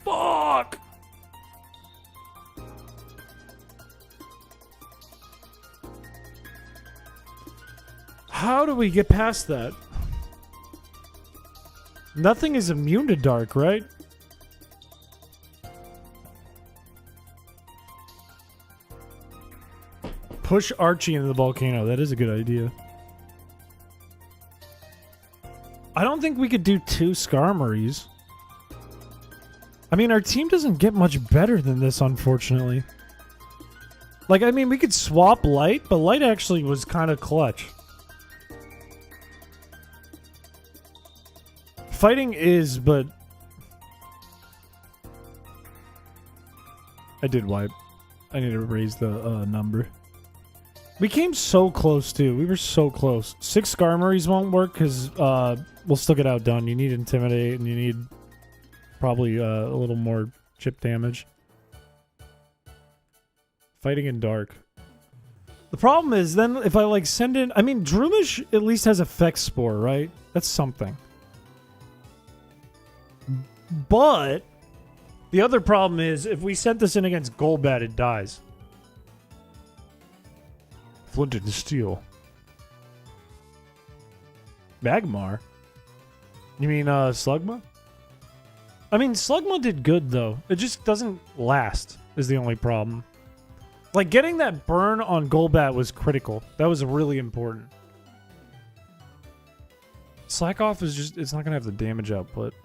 Fuck! How do we get past that? Nothing is immune to dark, right? Push Archie into the volcano. That is a good idea. I don't think we could do 2 Skarmories. I mean, our team doesn't get much better than this, unfortunately. Like, I mean, we could swap Light, but Light actually was kind of clutch. Fighting is, but... I did wipe. I need to raise the number. We came so close, too. We were so close. 6 Skarmories won't work, because we'll still get outdone. You need Intimidate, and you need probably a little more chip damage. Fighting in Dark. The problem is, then, if I, like, send in... I mean, Droomish at least has Effect Spore, right? That's something. But the other problem is if we sent this in against Golbat, it dies. Flint and Steel. Magmar? You mean Slugma? I mean, Slugma did good though. It just doesn't last is the only problem. Like, getting that burn on Golbat was critical. That was really important. Slack off is just... It's not going to have the damage output.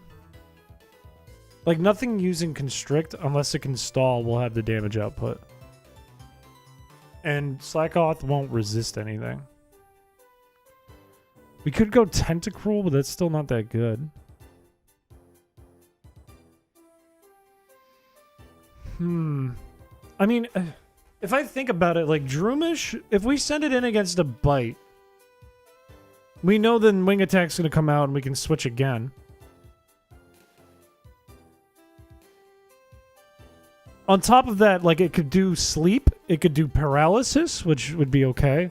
Like, nothing using Constrict, unless it can stall, will have the damage output. And Slack off won't resist anything. We could go Tentacruel, but that's still not that good. I mean, if I think about it, like Droomish, if we send it in against a bite, we know then Wing Attack's going to come out and we can switch again. On top of that, like, it could do Sleep, it could do Paralysis, which would be okay.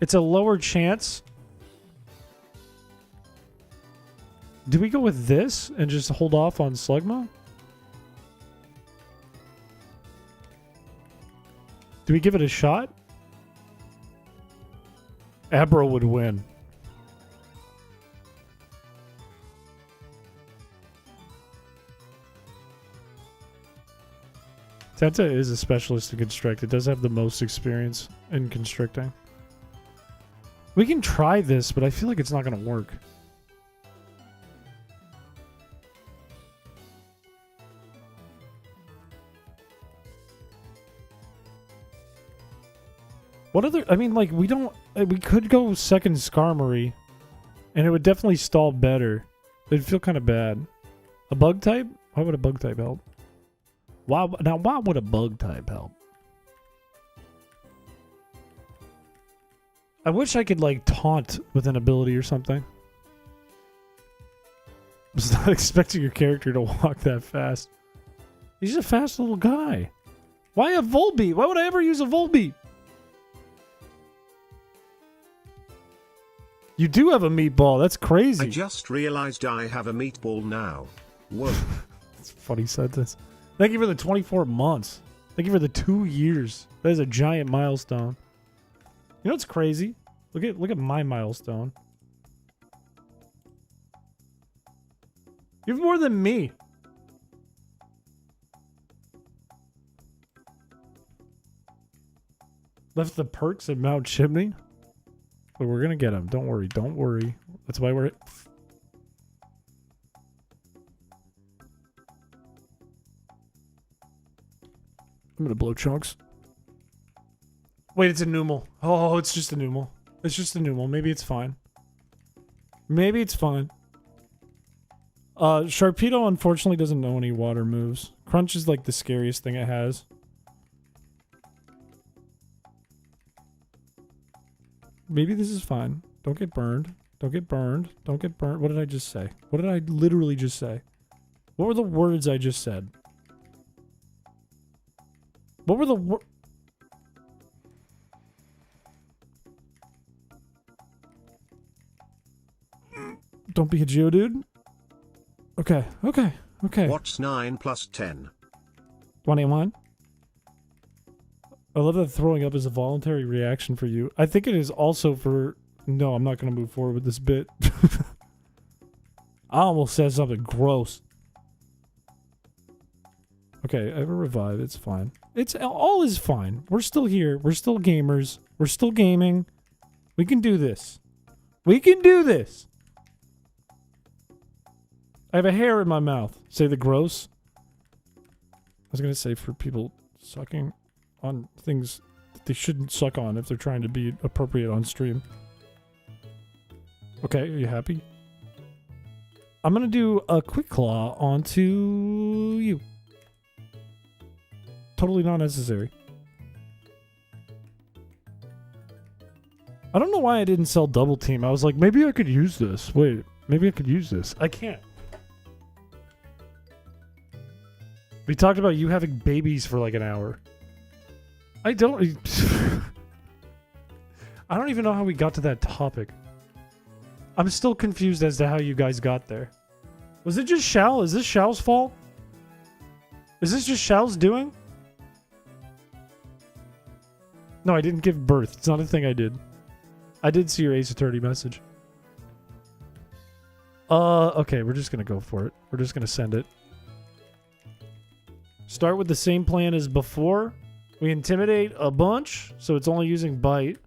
It's a lower chance. Do we go with this and just hold off on Slugma? Do we give it a shot? Abra would win. Tenta is a specialist in Constrict. It does have the most experience in constricting. We can try this, but I feel like it's not going to work. What other... I mean, like, we don't... We could go second Skarmory, and it would definitely stall better. It'd feel kind of bad. A bug type? Why would a bug type help? Why would a bug type help? I wish I could, like, taunt with an ability or something. I was not expecting your character to walk that fast. He's a fast little guy. Why a Volbeat? Why would I ever use a Volbeat? You do have a meatball. That's crazy. I just realized I have a meatball now. Whoa. That's a funny sentence. Thank you for the 24 months. Thank you for the 2 years. That is a giant milestone. You know what's crazy? Look at my milestone. You have more than me. Left the perks at Mount Chimney. But we're gonna get him. Don't worry. Don't worry. That's why we're... I'm gonna blow chunks. Wait, it's a Numel. Oh, it's just a Numel. It's just a Numel. Maybe it's fine. Maybe it's fine. Sharpedo unfortunately doesn't know any water moves. Crunch is like the scariest thing it has. Maybe this is fine. Don't get burned. Don't get burned. Don't get burned. What did I just say? What did I literally just say? What were the words I just said? What were the words? Don't be a Geodude. Okay, okay, okay. What's 9 plus 10? 21. I love that throwing up is a voluntary reaction for you. I think it is also for... No, I'm not going to move forward with this bit. I almost said something gross. Okay, I have a revive. It's fine. It's all is fine. We're still here. We're still gamers. We're still gaming. We can do this. We can do this. I have a hair in my mouth. Say the gross. I was going to say for people sucking on things that they shouldn't suck on if they're trying to be appropriate on stream. Okay, are you happy? I'm going to do a Quick Claw onto you. Totally not necessary. I don't know why I didn't sell Double Team. I was like, maybe I could use this. Wait, maybe I could use this. I can't. We talked about you having babies for like an hour. I don't even know how we got to that topic. I'm still confused as to how you guys got there. Was it just Shao? Is this Shao's fault? Is this just Shao's doing? No, I didn't give birth. It's not a thing I did. I did see your Ace Attorney message. Okay, we're just gonna go for it. We're just gonna send it. Start with the same plan as before. We intimidate a bunch, so it's only using bite.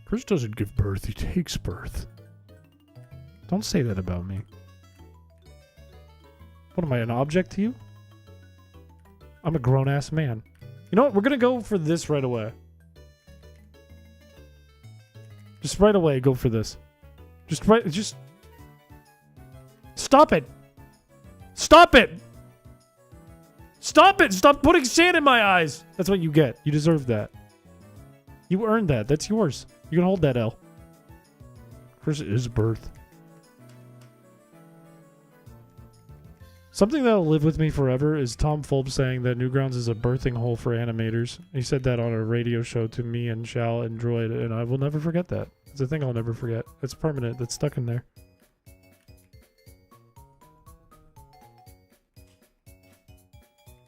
Chris doesn't give birth, he takes birth. Don't say that about me. What am I, an object to you? I'm a grown-ass man. You know what? We're gonna go for this right away. Just right away, go for this. Just... Stop it! Stop it! Stop it! Stop putting sand in my eyes! That's what you get. You deserve that. You earned that. That's yours. You can hold that L. Chris is birth. Something that'll live with me forever is Tom Fulp saying that Newgrounds is a birthing hole for animators. He said that on a radio show to me and Shal and Droid, and I will never forget that. It's a thing I'll never forget. It's permanent. That's stuck in there.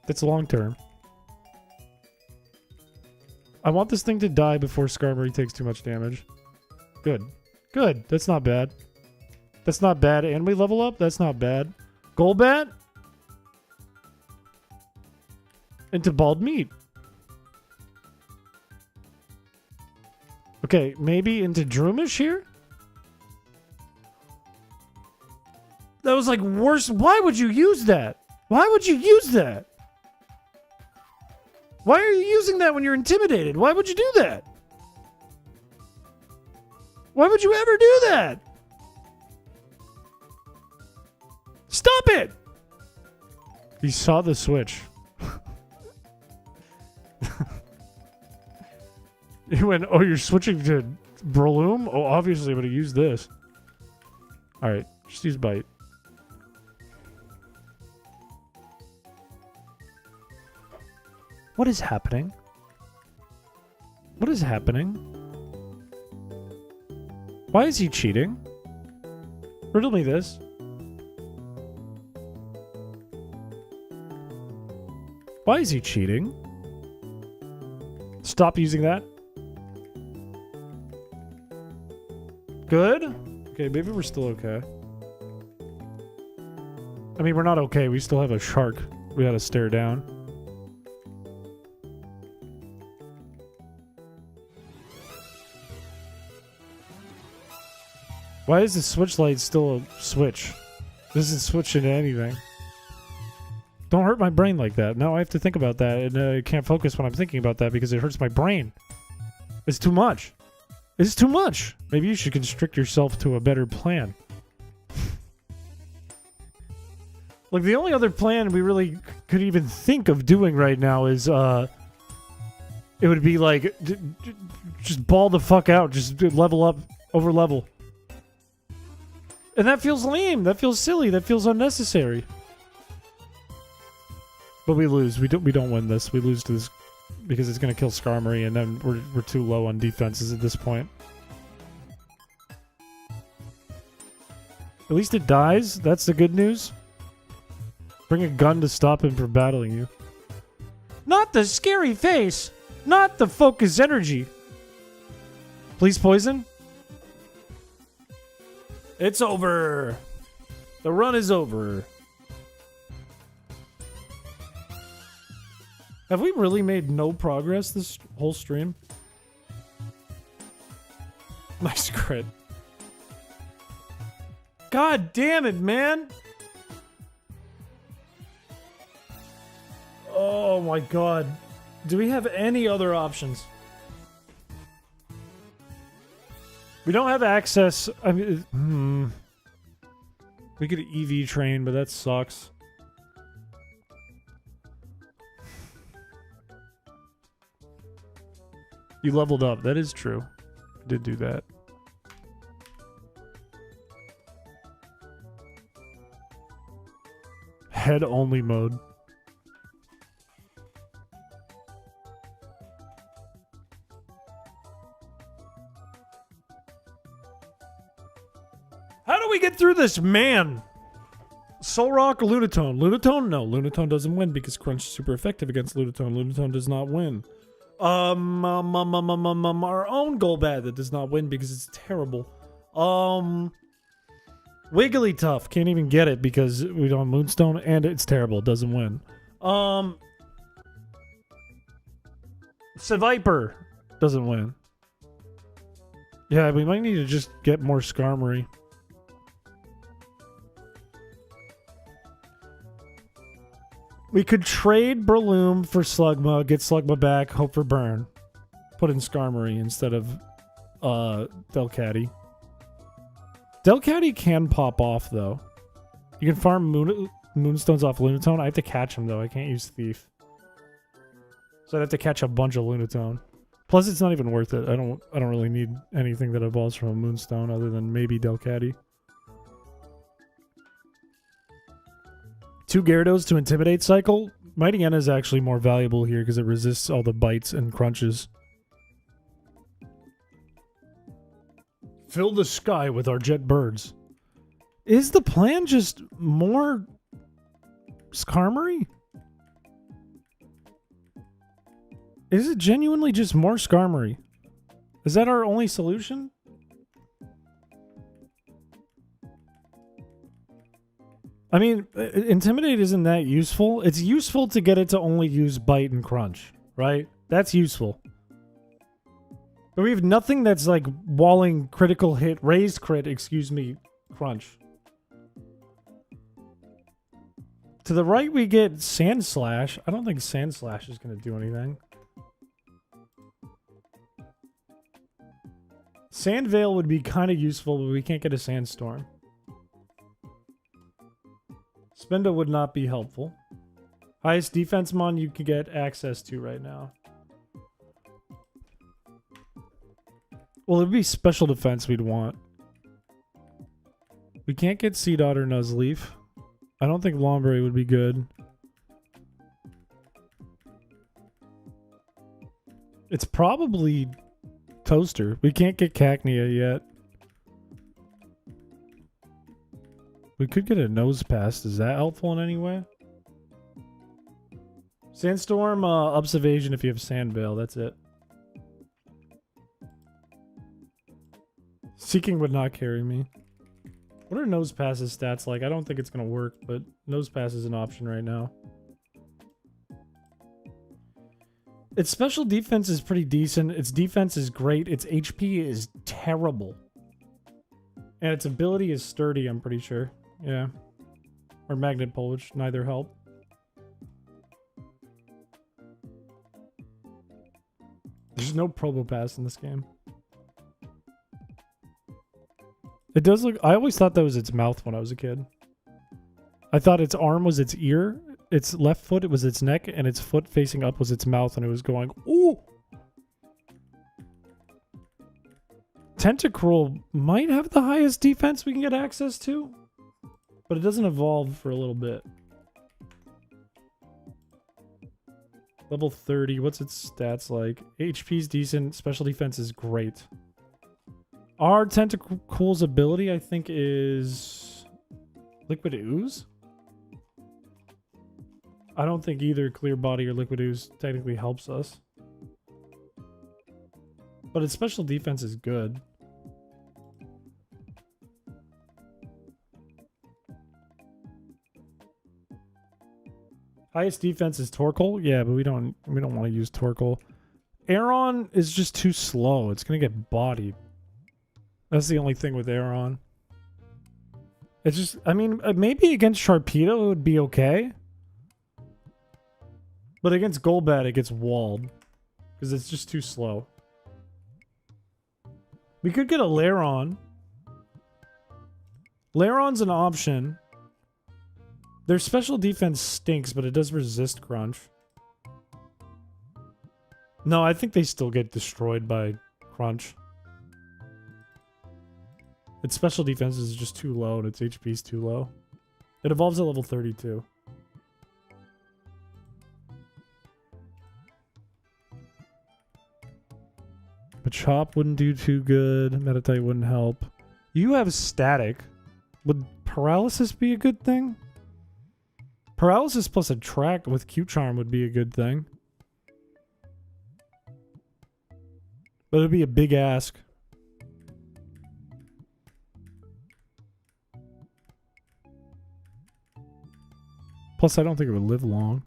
It's long term. I want this thing to die before Skarmory takes too much damage. Good. Good. That's not bad. That's not bad. And we level up? That's not bad. Golbat? Into bald meat. Okay, maybe into Droomish here? That was like worse. Why would you use that? Why would you use that? Why are you using that when you're intimidated? Why would you do that? Why would you ever do that? Stop it! He saw the switch. He went, oh, you're switching to Breloom? Oh, obviously I'm going to use this. Alright, just use Bite. What is happening? What is happening? Why is he cheating? Riddle me this. Why is he cheating? Stop using that. Good? Okay, maybe we're still okay. I mean, we're not okay. We still have a shark we gotta stare down. Why is the switch light still a switch? This isn't switching to anything. Don't hurt my brain like that. Now I have to think about that, and I can't focus when I'm thinking about that because it hurts my brain. It's too much. It's too much. Maybe you should constrict yourself to a better plan. Like, the only other plan we really could even think of doing right now is, it would be like, just ball the fuck out. Just level up, over level. And that feels lame. That feels silly. That feels unnecessary. But we lose. We don't win this. We lose to this because it's going to kill Skarmory, and then we're too low on defenses at this point. At least it dies. That's the good news. Bring a gun to stop him from battling you. Not the scary face. Not the focus energy. Please poison. It's over. The run is over. Have we really made no progress this whole stream? Nice crit. God damn it, man! Oh my god. Do we have any other options? We don't have access. I mean, we could EV train, but that sucks. You leveled up. That is true. I did do that. Head only mode. How do we get through this, man? Solrock, Lunatone. Lunatone? No, Lunatone doesn't win because Crunch is super effective against Lunatone. Lunatone does not win. Our own Golbat that does not win because it's terrible. Wigglytuff. Can't even get it because we don't have Moonstone, and it's terrible. It doesn't win. Seviper doesn't win. Yeah, we might need to just get more Skarmory. We could trade Breloom for Slugma, get Slugma back, hope for burn. Put in Skarmory instead of Delcatty. Delcatty can pop off, though. You can farm Moonstones off Lunatone. I have to catch him, though. I can't use Thief. So I'd have to catch a bunch of Lunatone. Plus, it's not even worth it. I don't really need anything that evolves from a Moonstone other than maybe Delcatty. 2 Gyarados to Intimidate cycle. Mightyena is actually more valuable here because it resists all the bites and crunches. Fill the sky with our jet birds. Is the plan just more Skarmory? Is it genuinely just more Skarmory? Is that our only solution? I mean, Intimidate isn't that useful. It's useful to get it to only use Bite and Crunch, right? That's useful. But we have nothing that's like walling critical hit, raised crit, excuse me, Crunch. To the right, we get Sand Slash. I don't think Sand Slash is going to do anything. Sand Veil would be kind of useful, but we can't get a Sandstorm. Spinda would not be helpful. Highest defense mon you could get access to right now. Well, it'd be special defense we'd want. We can't get Seedot or Nuzleaf. I don't think Lombre would be good. It's probably Toaster. We can't get Cacnea yet. We could get a Nose Pass. Is that helpful in any way? Sandstorm, ups evasion if you have Sand Veil. That's it. Seeking would not carry me. What are Nose Pass's stats like? I don't think it's going to work, but Nose Pass is an option right now. Its special defense is pretty decent. Its defense is great. Its HP is terrible. And its ability is sturdy, I'm pretty sure. Yeah. Or Magnet Pull, which neither help. There's no Probopass in this game. It does look... I always thought that was its mouth when I was a kid. I thought its arm was its ear, its left foot it was its neck, and its foot facing up was its mouth, and it was going, ooh! Tentacruel might have the highest defense we can get access to, but it doesn't evolve for a little bit. Level 30, what's its stats like? HP's decent, special defense is great. Our Tentacruel's ability, I think, is Liquid Ooze? I don't think either Clear Body or Liquid Ooze technically helps us. But its special defense is good. Highest defense is Torkoal? Yeah, but we don't want to use Torkoal. Aeron is just too slow. It's gonna get bodied. That's the only thing with Aeron. It's just, I mean, maybe against Sharpedo it would be okay. But against Golbat it gets walled. Because it's just too slow. We could get a Lairon. Lairon's an option. Their special defense stinks, but it does resist Crunch. No, I think they still get destroyed by Crunch. Its special defense is just too low, and its HP is too low. It evolves at level 32. Machop wouldn't do too good. Meditite wouldn't help. You have Static. Would Paralysis be a good thing? Paralysis plus Attract with Q-Charm would be a good thing. But it'd be a big ask. Plus, I don't think it would live long.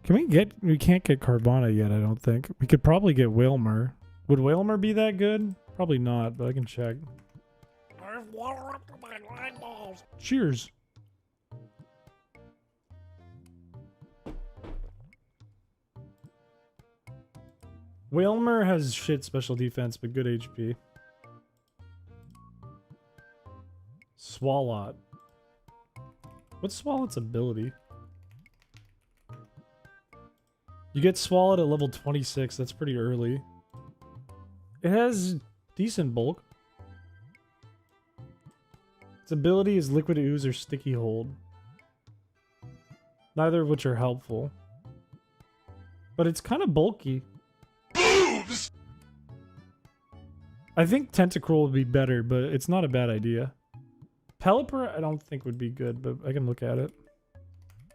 We can't get Carvana yet, I don't think. We could probably get Whalmer. Would Whalmer be that good? Probably not, but I can check. Cheers. Whalmer has shit special defense, but good HP. Swalot. What's Swalot's ability? You get Swallowed at level 26. That's pretty early. It has decent bulk. Its ability is Liquid Ooze or Sticky Hold. Neither of which are helpful. But it's kind of bulky. I think Tentacruel would be better, but it's not a bad idea. Pelipper I don't think would be good, but I can look at it.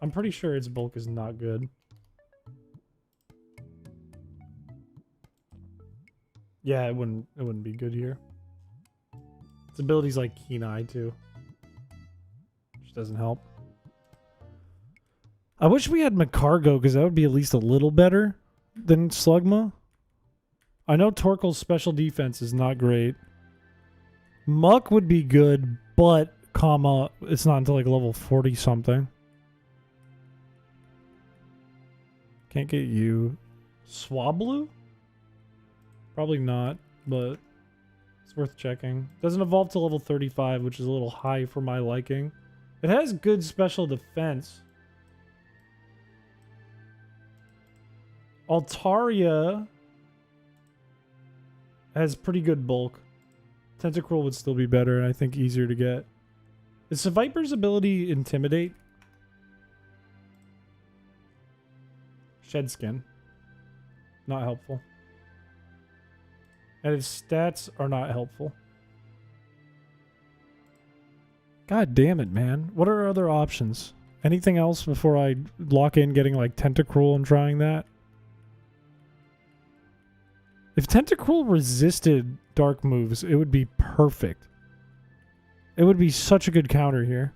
I'm pretty sure its bulk is not good. Yeah, it wouldn't be good here. Its ability's like Keen Eye too. Which doesn't help. I wish we had Macargo, because that would be at least a little better than Slugma. I know Torkoal's special defense is not great. Muck would be good, but, it's not until like level 40 something. Can't get you. Swablu? Probably not, but it's worth checking. Doesn't evolve to level 35, which is a little high for my liking. It has good special defense. Altaria has pretty good bulk. Tentacruel would still be better, and I think easier to get. Is Viper's ability Intimidate? Shed Skin. Not helpful. And its stats are not helpful. God damn it, man. What are our other options? Anything else before I lock in getting like Tentacruel and trying that? If Tentacruel resisted dark moves, it would be perfect. It would be such a good counter here.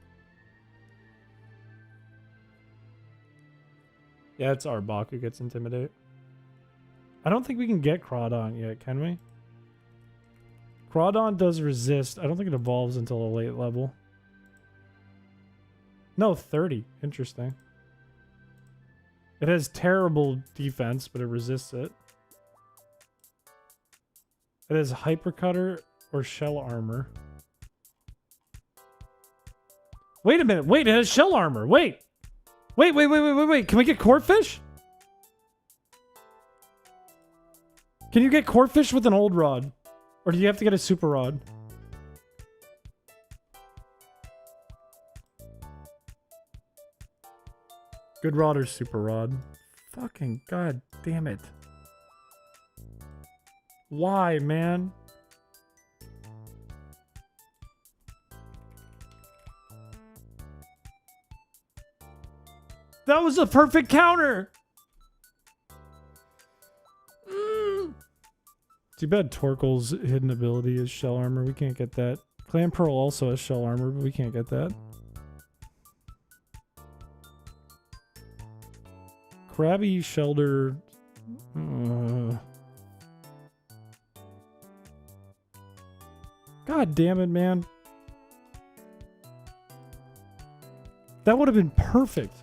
Yeah, it's Arbok who gets Intimidate. I don't think we can get Crawdon yet, can we? Crawdon does resist. I don't think it evolves until a late level. No, 30. Interesting. It has terrible defense, but it resists it. It has Hypercutter or Shell Armor. Wait a minute. Wait, it has Shell Armor. Wait. Wait. Can we get Corphish? Can you get Corphish with an Old Rod? Or do you have to get a Super Rod? Good Rod or Super Rod? Fucking god damn it. Why, man? That was a perfect counter! Too bad Torkoal's hidden ability is Shell Armor. We can't get that. Clan Pearl also has Shell Armor, but we can't get that. Krabby Shelter... God damn it, man. That would have been perfect.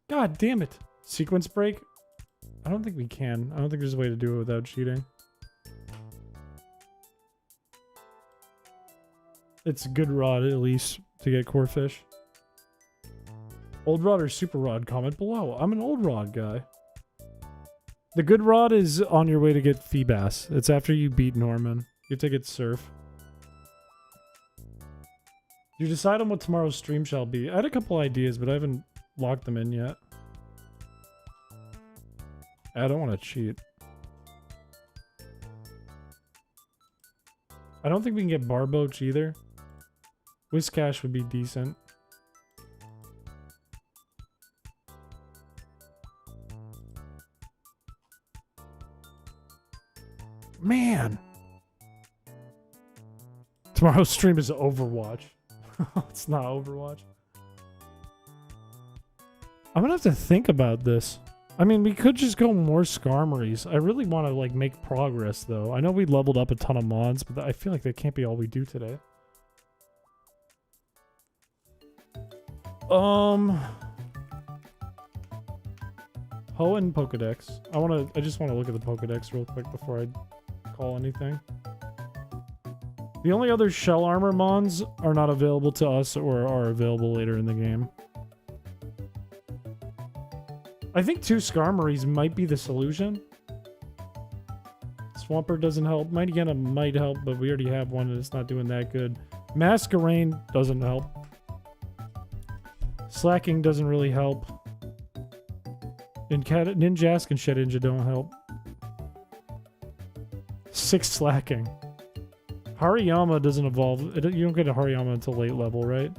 God damn it. Sequence break? I don't think we can. I don't think there's a way to do it without cheating. It's a good rod, at least, to get Corphish. Old Rod or Super Rod? Comment below. I'm an Old Rod guy. The good rod is on your way to get Feebas. It's after you beat Norman. You have to get Surf. You decide on what tomorrow's stream shall be. I had a couple ideas, but I haven't locked them in yet. I don't want to cheat. I don't think we can get Barboach either. Whiscash would be decent. Tomorrow's stream is Overwatch. It's not Overwatch. I'm gonna have to think about this. I mean, we could just go more Skarmories. I really want to, like, make progress, though. I know we leveled up a ton of mons, but I feel like that can't be all we do today. Hoenn Pokedex. I just want to look at the Pokedex real quick before I call anything. The only other shell armor mons are not available to us or are available later in the game. I think 2 Skarmories might be the solution. Swampert doesn't help. Mightyena might help, but we already have one and it's not doing that good. Masquerain doesn't help. Slacking doesn't really help. And Ninjask and Shedinja don't help. 6 Slacking. Hariyama doesn't evolve. You don't get a Hariyama until late level, right?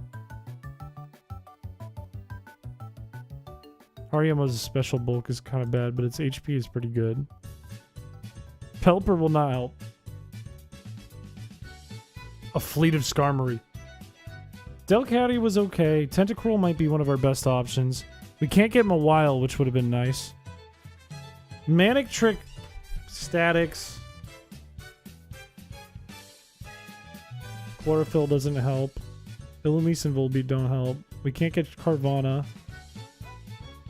Hariyama's special bulk is kind of bad, but its HP is pretty good. Pelipper will not help. A fleet of Skarmory. Delcatty was okay. Tentacruel might be one of our best options. We can't get Mawile, which would have been nice. Manic Trick, Statics. Chlorophyll doesn't help. Illumise and Volbeat don't help. We can't get Carvana.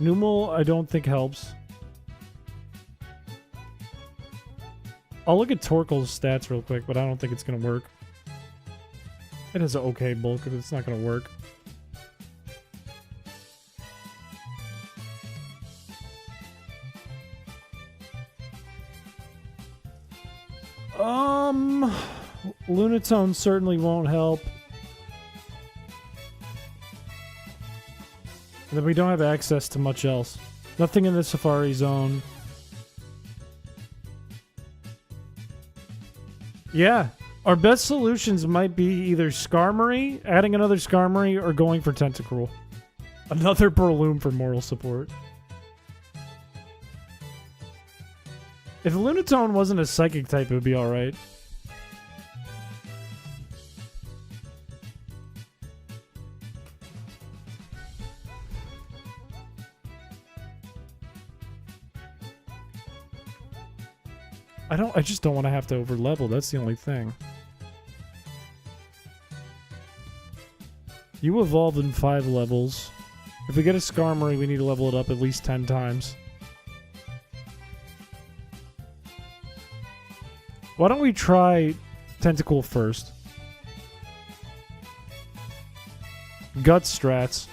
Numel, I don't think helps. I'll look at Torkoal's stats real quick, but I don't think it's going to work. It has an okay bulk, but it's not going to work. Lunatone certainly won't help. And then we don't have access to much else. Nothing in the Safari Zone. Yeah. Our best solutions might be either Skarmory, adding another Skarmory, or going for Tentacruel. Another Breloom for moral support. If Lunatone wasn't a Psychic type, it would be alright. I just don't want to have to over-level. That's the only thing. You evolve in 5 levels. If we get a Skarmory, we need to level it up at least 10 times. Why don't we try Tentacle first? Guts strats.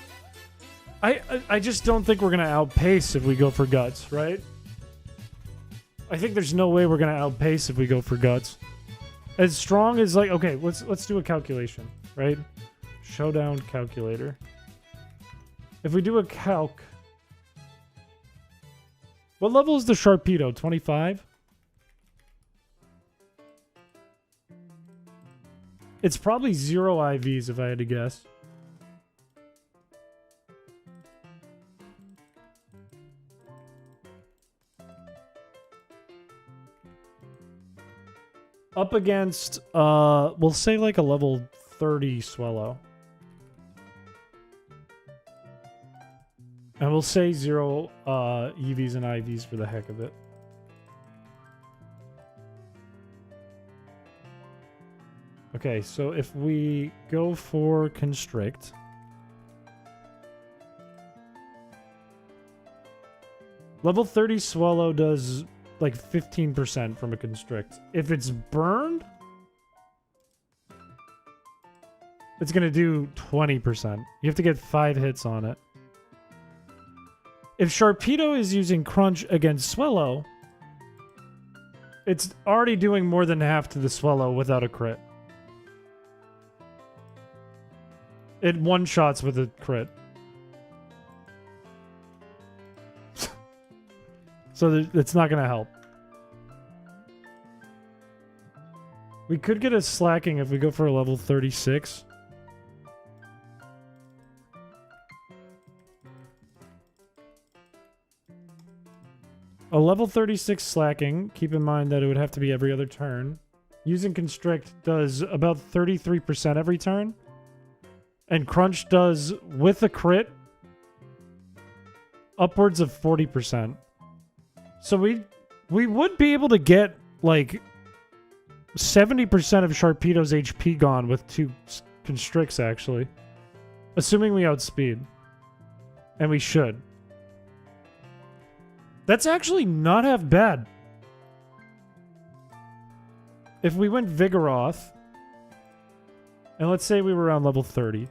I just don't think we're going to outpace if we go for Guts, right? I think there's no way we're going to outpace if we go for Guts. As strong as, like, okay, let's do a calculation, right? Showdown calculator. If we do a calc... What level is the Sharpedo? 25? It's probably 0 IVs if I had to guess. Up against, we'll say like a level 30 Swellow. And we'll say 0 EVs and IVs for the heck of it. Okay, so if we go for Constrict... Level 30 Swallow does like 15% from a Constrict. If it's burned, it's going to do 20%. You have to get 5 hits on it. If Sharpedo is using Crunch against Swallow, it's already doing more than half to the Swallow without a crit. It one-shots with a crit. So it's not going to help. We could get a Slacking if we go for a level 36. A level 36 Slacking. Keep in mind that it would have to be every other turn. using Constrict does about 33% every turn. And Crunch does, with a crit, upwards of 40%. So we would be able to get, like, 70% of Sharpedo's HP gone with 2 Constricts, actually. Assuming we outspeed. And we should. That's actually not half bad. If we went Vigoroth, and let's say we were around level 30.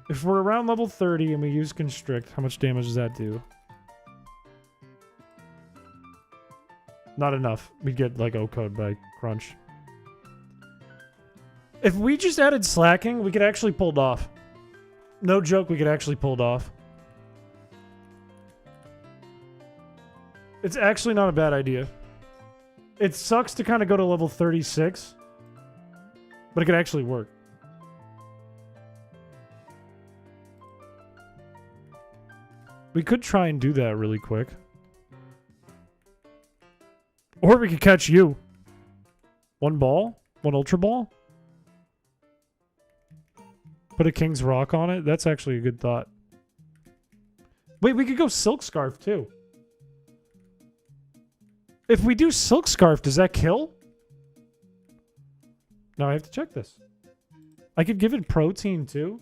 If we're around level 30 and we use Constrict, how much damage does that do? Not enough. We'd get, like, O-code by Crunch. If we just added Slacking, we could actually pull it off. No joke, we could actually pull it off. It's actually not a bad idea. It sucks to kind of go to level 36, but it could actually work. We could try and do that really quick. Or we could catch you. 1 ball? 1 Ultra Ball? Put a King's Rock on it? That's actually a good thought. Wait, we could go Silk Scarf too. If we do Silk Scarf, does that kill? No, I have to check this. I could give it protein too.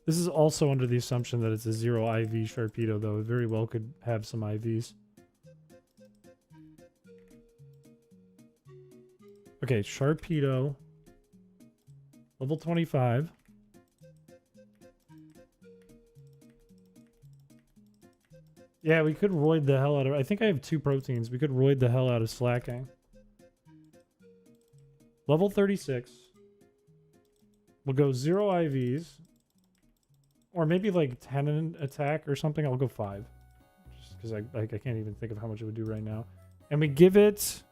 This is also under the assumption that it's a 0 IV Sharpedo, though. It very well could have some IVs. Okay, Sharpedo. Level 25. Yeah, we could roid the hell out of... I think I have 2 proteins. We could roid the hell out of Slacking. Level 36. We'll go 0 IVs. Or maybe like 10 in attack or something. I'll go 5. Just because I can't even think of how much it would do right now. And we give it...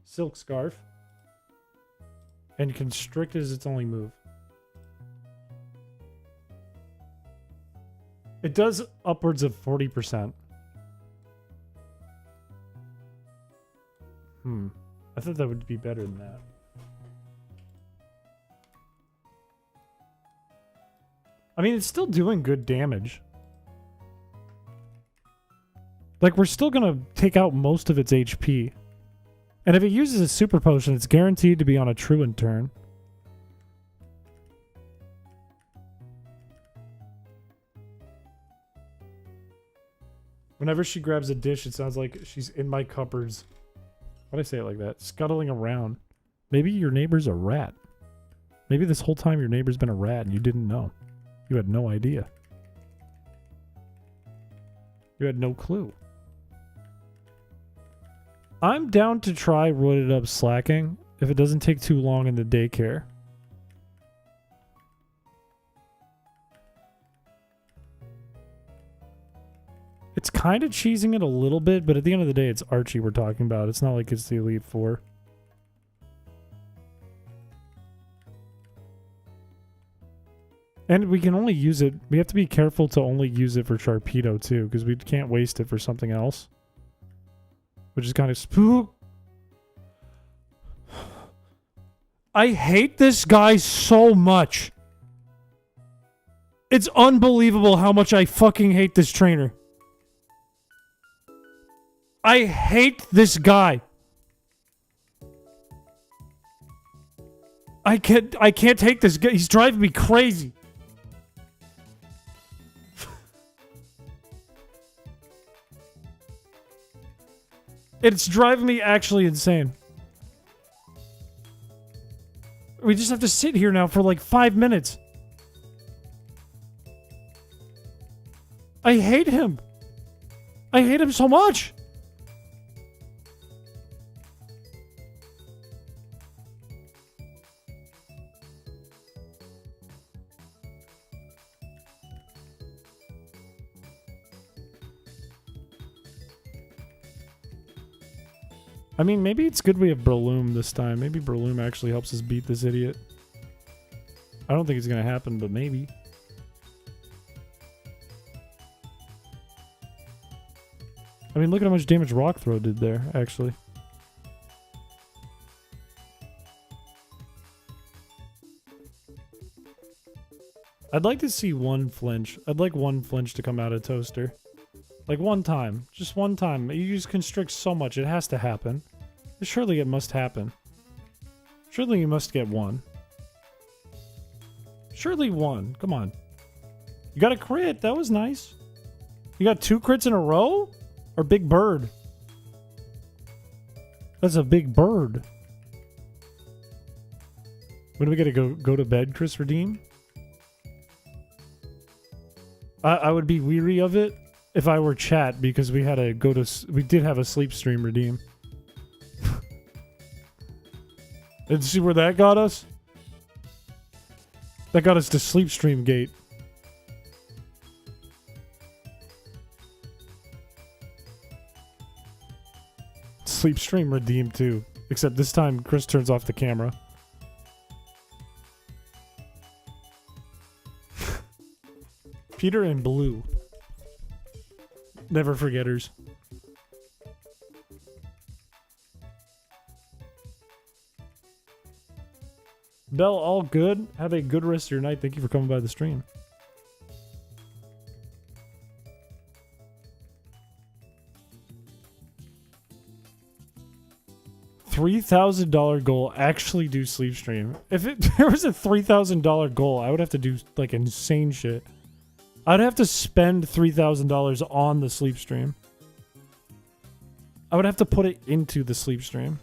Silk Scarf. And Constrict is its only move. It does upwards of 40%. I thought that would be better than that. I mean, it's still doing good damage. Like, we're still gonna take out most of its HP. And if it uses a super potion, it's guaranteed to be on a truant turn. Whenever she grabs a dish, it sounds like she's in my cupboards. Why'd I say it like that? Scuttling around. Maybe your neighbor's a rat. Maybe this whole time your neighbor's been a rat and you didn't know. You had no idea. You had no clue. I'm down to try roided up Slacking if it doesn't take too long in the daycare. It's kind of cheesing it a little bit, but at the end of the day, it's Archie we're talking about. It's not like it's the Elite Four. And we can only use it... We have to be careful to only use it for Sharpedo, too, because we can't waste it for something else. Which is kind of spook. I hate this guy so much. It's unbelievable how much I fucking hate this trainer. I hate this guy. I can't take this guy. He's driving me crazy. It's driving me actually insane. We just have to sit here now for like 5 minutes. I hate him. I hate him so much. I mean, maybe it's good we have Breloom this time. Maybe Breloom actually helps us beat this idiot. I don't think it's going to happen, but maybe. I mean, look at how much damage Rock Throw did there, actually. I'd like to see one flinch. I'd like one flinch to come out of Toaster. Like one time. Just one time. You use Constrict so much. It has to happen. Surely it must happen. Surely you must get one. Surely one. Come on. You got a crit. That was nice. You got 2 crits in a row? Or Big Bird? That's a big bird. When do we gotta go to bed, Chris Redeem? I would be weary of it if I were chat because we had to go to... We did have a sleep stream, Redeem. And see where that got us? That got us to Sleep Stream Gate. Sleep Stream Redeem too. Except this time Chris turns off the camera. Peter and Blue. Never forgetters. Bell, all good. Have a good rest of your night. Thank you for coming by the stream. $3,000 goal. Actually do sleep stream. If there was a $3,000 goal, I would have to do like insane shit. I'd have to spend $3,000 on the sleep stream. I would have to put it into the sleep stream.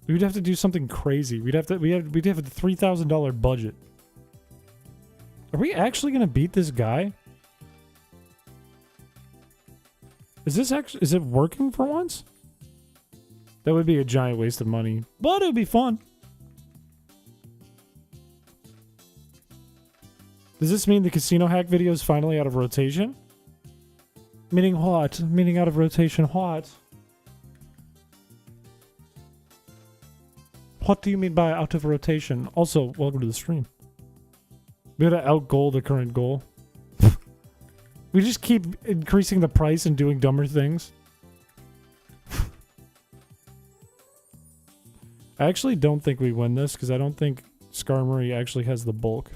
We'd have to do something crazy. We'd have a $3,000 budget. Are we actually gonna beat this guy? Is it working for once? That would be a giant waste of money, but it would be fun. Does this mean the casino hack video is finally out of rotation? Meaning what? Meaning out of rotation what? What do you mean by out of rotation? Also, welcome to the stream. We gotta outgoal the current goal. We just keep increasing the price and doing dumber things. I actually don't think we win this because I don't think Skarmory actually has the bulk.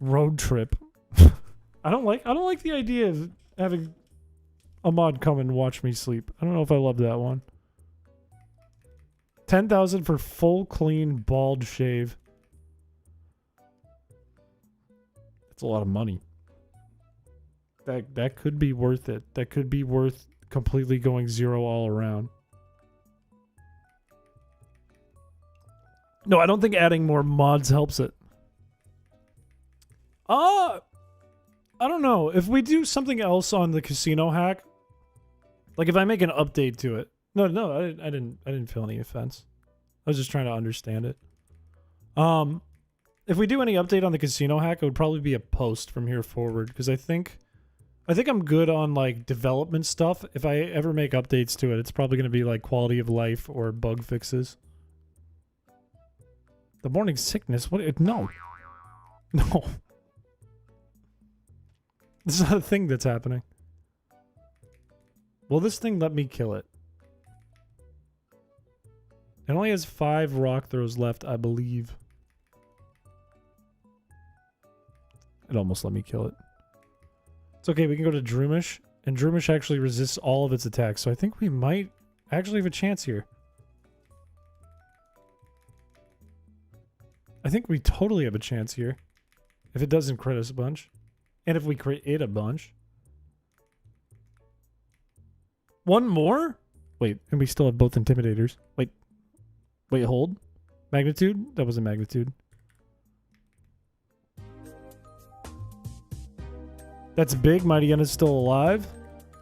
Road trip. I don't like the idea of having a mod come and watch me sleep. I don't know if I love that one. 10,000 for full clean bald shave. That's a lot of money. That could be worth it. That could be worth completely going zero all around. No, I don't think adding more mods helps it. I don't know. If we do something else on the casino hack, like if I make an update to it. No, I didn't feel any offense. I was just trying to understand it. If we do any update on the casino hack, it would probably be a post from here forward because I think I'm good on like development stuff. If I ever make updates to it, it's probably going to be like quality of life or bug fixes. The morning sickness? What? No. No. This is not a thing that's happening. Will this thing let me kill it? It only has 5 rock throws left, I believe. It almost let me kill it. It's okay, we can go to Droomish. And Droomish actually resists all of its attacks, so I think we might actually have a chance here. I think we totally have a chance here. If it doesn't crit us a bunch. And if we crit it a bunch. One more? Wait, and we still have both Intimidators. Wait, hold. Magnitude? That wasn't Magnitude. That's big. Mightyana's still alive.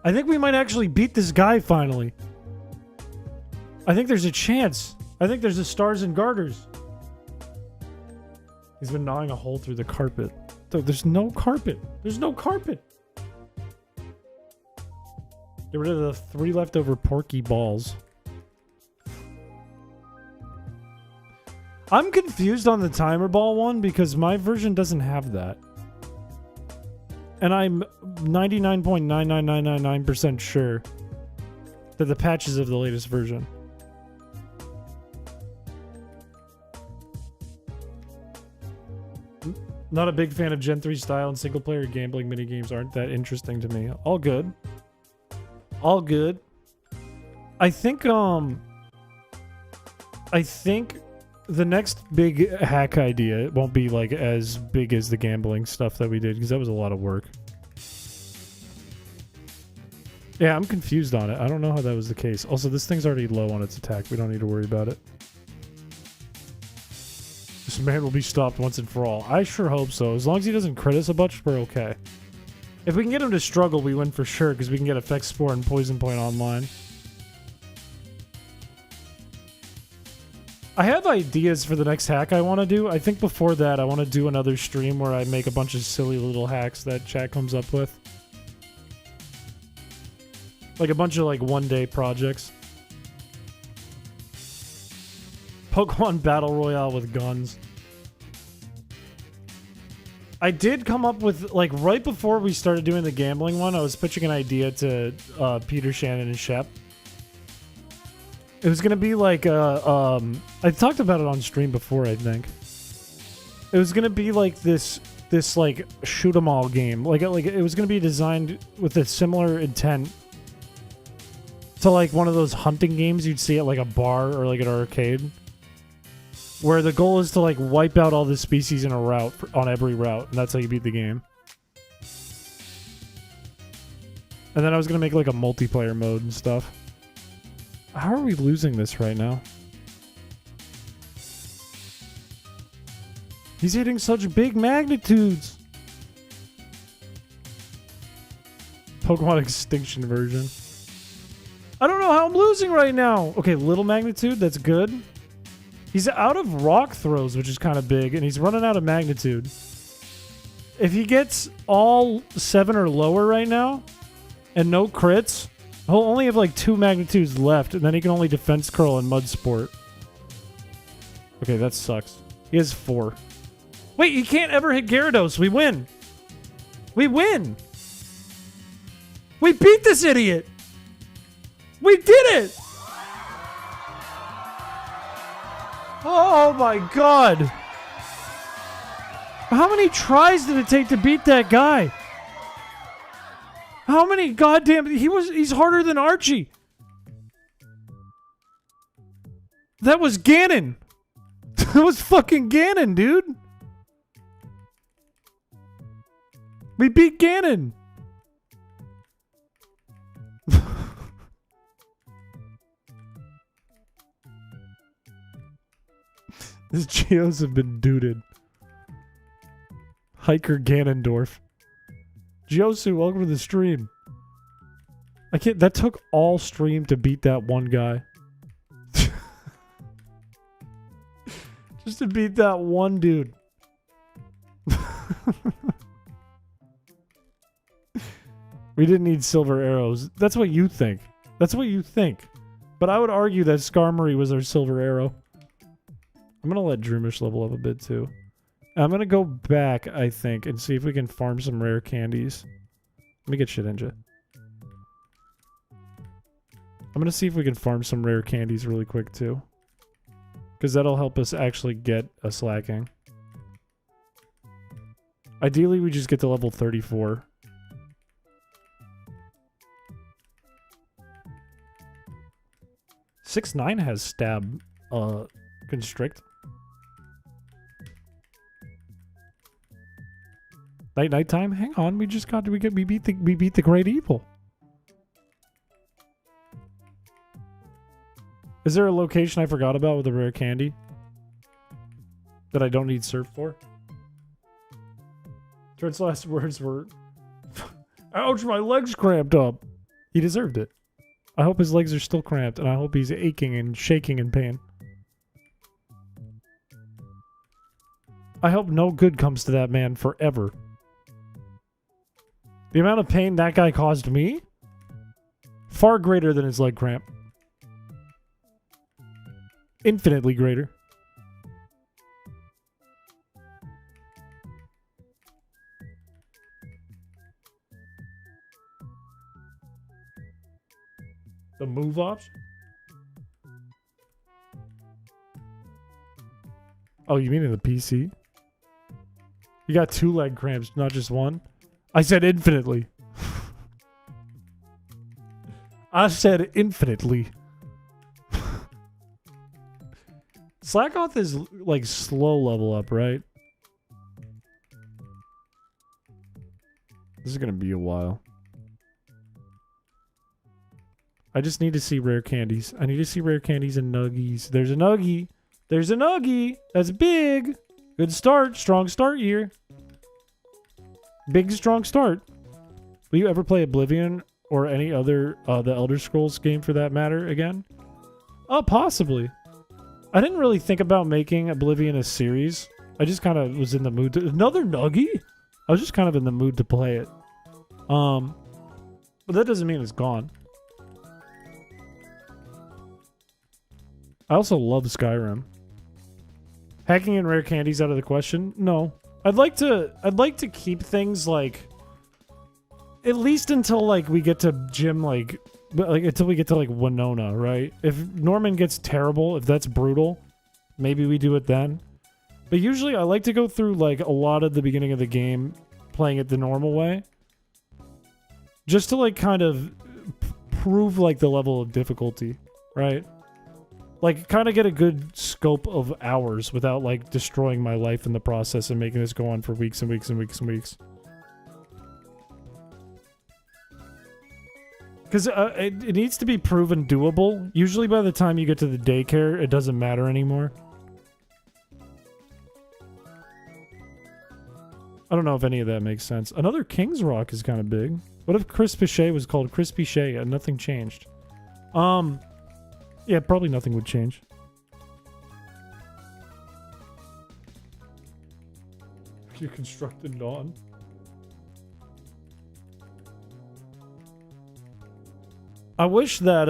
I think we might actually beat this guy finally. I think there's a chance. I think there's a Stars and Garters. He's been gnawing a hole through the carpet. There's no carpet. There's no carpet. Get rid of the 3 leftover porky balls. I'm confused on the timer ball one because my version doesn't have that. And I'm 99.99999% sure that the patch is of the latest version. Not a big fan of Gen 3 style and single player gambling minigames aren't that interesting to me. All good. All good. I think the next big hack idea, it won't be like as big as the gambling stuff that we did because that was a lot of work. Yeah, I'm confused on it. I don't know how that was the case. Also, this thing's already low on its attack. We don't need to worry about it. This man will be stopped once and for all. I sure hope so. As long as he doesn't crit us a bunch, we're okay. If we can get him to struggle, we win for sure because we can get Effect Spore and Poison Point online. I have ideas for the next hack I want to do. I think before that, I want to do another stream where I make a bunch of silly little hacks that chat comes up with. Like a bunch of like one-day projects. Pokemon Battle Royale with guns. I did come up with, like, right before we started doing the gambling one, I was pitching an idea to Peter, Shannon, and Shep. It was gonna be like I talked about it on stream before, I think. It was gonna be like this like shoot 'em all game. Like it was gonna be designed with a similar intent to like one of those hunting games you'd see at like a bar or like an arcade, where the goal is to like wipe out all the species in a route on every route, and that's how you beat the game. And then I was gonna make like a multiplayer mode and stuff. How are we losing this right now? He's hitting such big magnitudes. Pokemon Extinction version. I don't know how I'm losing right now. Okay, little magnitude, that's good. He's out of rock throws, which is kind of big, and he's running out of magnitude. If he gets all 7 or lower right now, and no crits, he'll only have like 2 magnitudes left, and then he can only defense curl and mud sport. Okay, that sucks. He has 4. Wait, he can't ever hit Gyarados. We win. We win. We beat this idiot. We did it. Oh my god. How many tries did it take to beat that guy? How many goddamn... He's harder than Archie. That was Ganon. That was fucking Ganon, dude. We beat Ganon. His geos have been duded. Hiker Ganondorf. Jiosu, welcome to the stream. I can't... That took all stream to beat that one guy. Just to beat that one dude. We didn't need silver arrows. That's what you think. That's what you think. But I would argue that Skarmory was our silver arrow. I'm going to let Droomish level up a bit too. I'm going to go back, I think, and see if we can farm some rare candies. Let me get Shedinja. I'm going to see if we can farm some rare candies really quick too. Because that'll help us actually get a slacking. Ideally, we just get to level 34. (6-9) has stab constrict. Nighttime? Hang on, we just got we beat the great evil. Is there a location I forgot about with a rare candy that I don't need surf for? Turt's last words were, "Ouch, my leg's cramped up." He deserved it. I hope his legs are still cramped, and I hope he's aching and shaking in pain. I hope no good comes to that man forever. The amount of pain that guy caused me, far greater than his leg cramp. Infinitely greater. The move option? Oh, you mean in the PC? You got 2 leg cramps, not just one? I said infinitely. I said infinitely. Slackoff is like slow level up, right? This is gonna be a while. I just need to see rare candies. I need to see rare candies and nuggies. There's a nuggie. There's a nuggie. That's big. Good start. Strong start here. Big, strong start. Will you ever play Oblivion or any other, the Elder Scrolls game for that matter again? Possibly. I didn't really think about making Oblivion a series. I just kind of was in the mood to... Another nuggie? I was just kind of in the mood to play it. But that doesn't mean it's gone. I also love Skyrim. Hacking and rare candies out of the question? No. I'd like to keep things like at least until like we get to Jim like until we get to like Winona, right? If Norman gets terrible, if that's brutal, maybe we do it then. But usually I like to go through like a lot of the beginning of the game playing it the normal way. Just to like kind of prove like the level of difficulty, right? Like, kind of get a good scope of hours without, like, destroying my life in the process and making this go on for weeks and weeks and weeks and weeks. Because it needs to be proven doable. Usually by the time you get to the daycare, it doesn't matter anymore. I don't know if any of that makes sense. Another King's Rock is kind of big. What if Chrispiche was called chrispiche and nothing changed? Yeah, probably nothing would change. You constructed Dawn. I wish that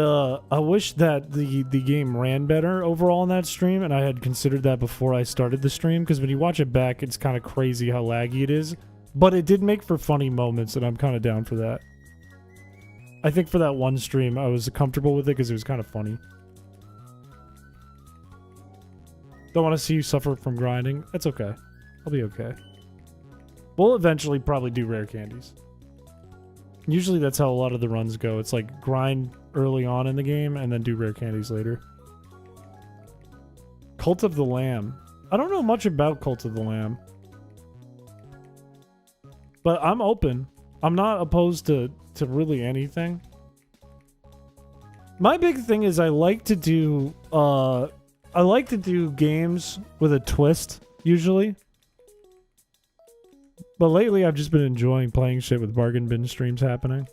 the game ran better overall in that stream, and I had considered that before I started the stream, because when you watch it back, it's kind of crazy how laggy it is. But it did make for funny moments, and I'm kind of down for that. I think for that one stream, I was comfortable with it because it was kind of funny. Don't want to see you suffer from grinding. That's okay. I'll be okay. We'll eventually probably do rare candies. Usually that's how a lot of the runs go. It's like grind early on in the game and then do rare candies later. Cult of the Lamb. I don't know much about Cult of the Lamb. But I'm open. I'm not opposed to really anything. My big thing is I like to do games with a twist, usually. But lately, I've just been enjoying playing shit with bargain bin streams happening.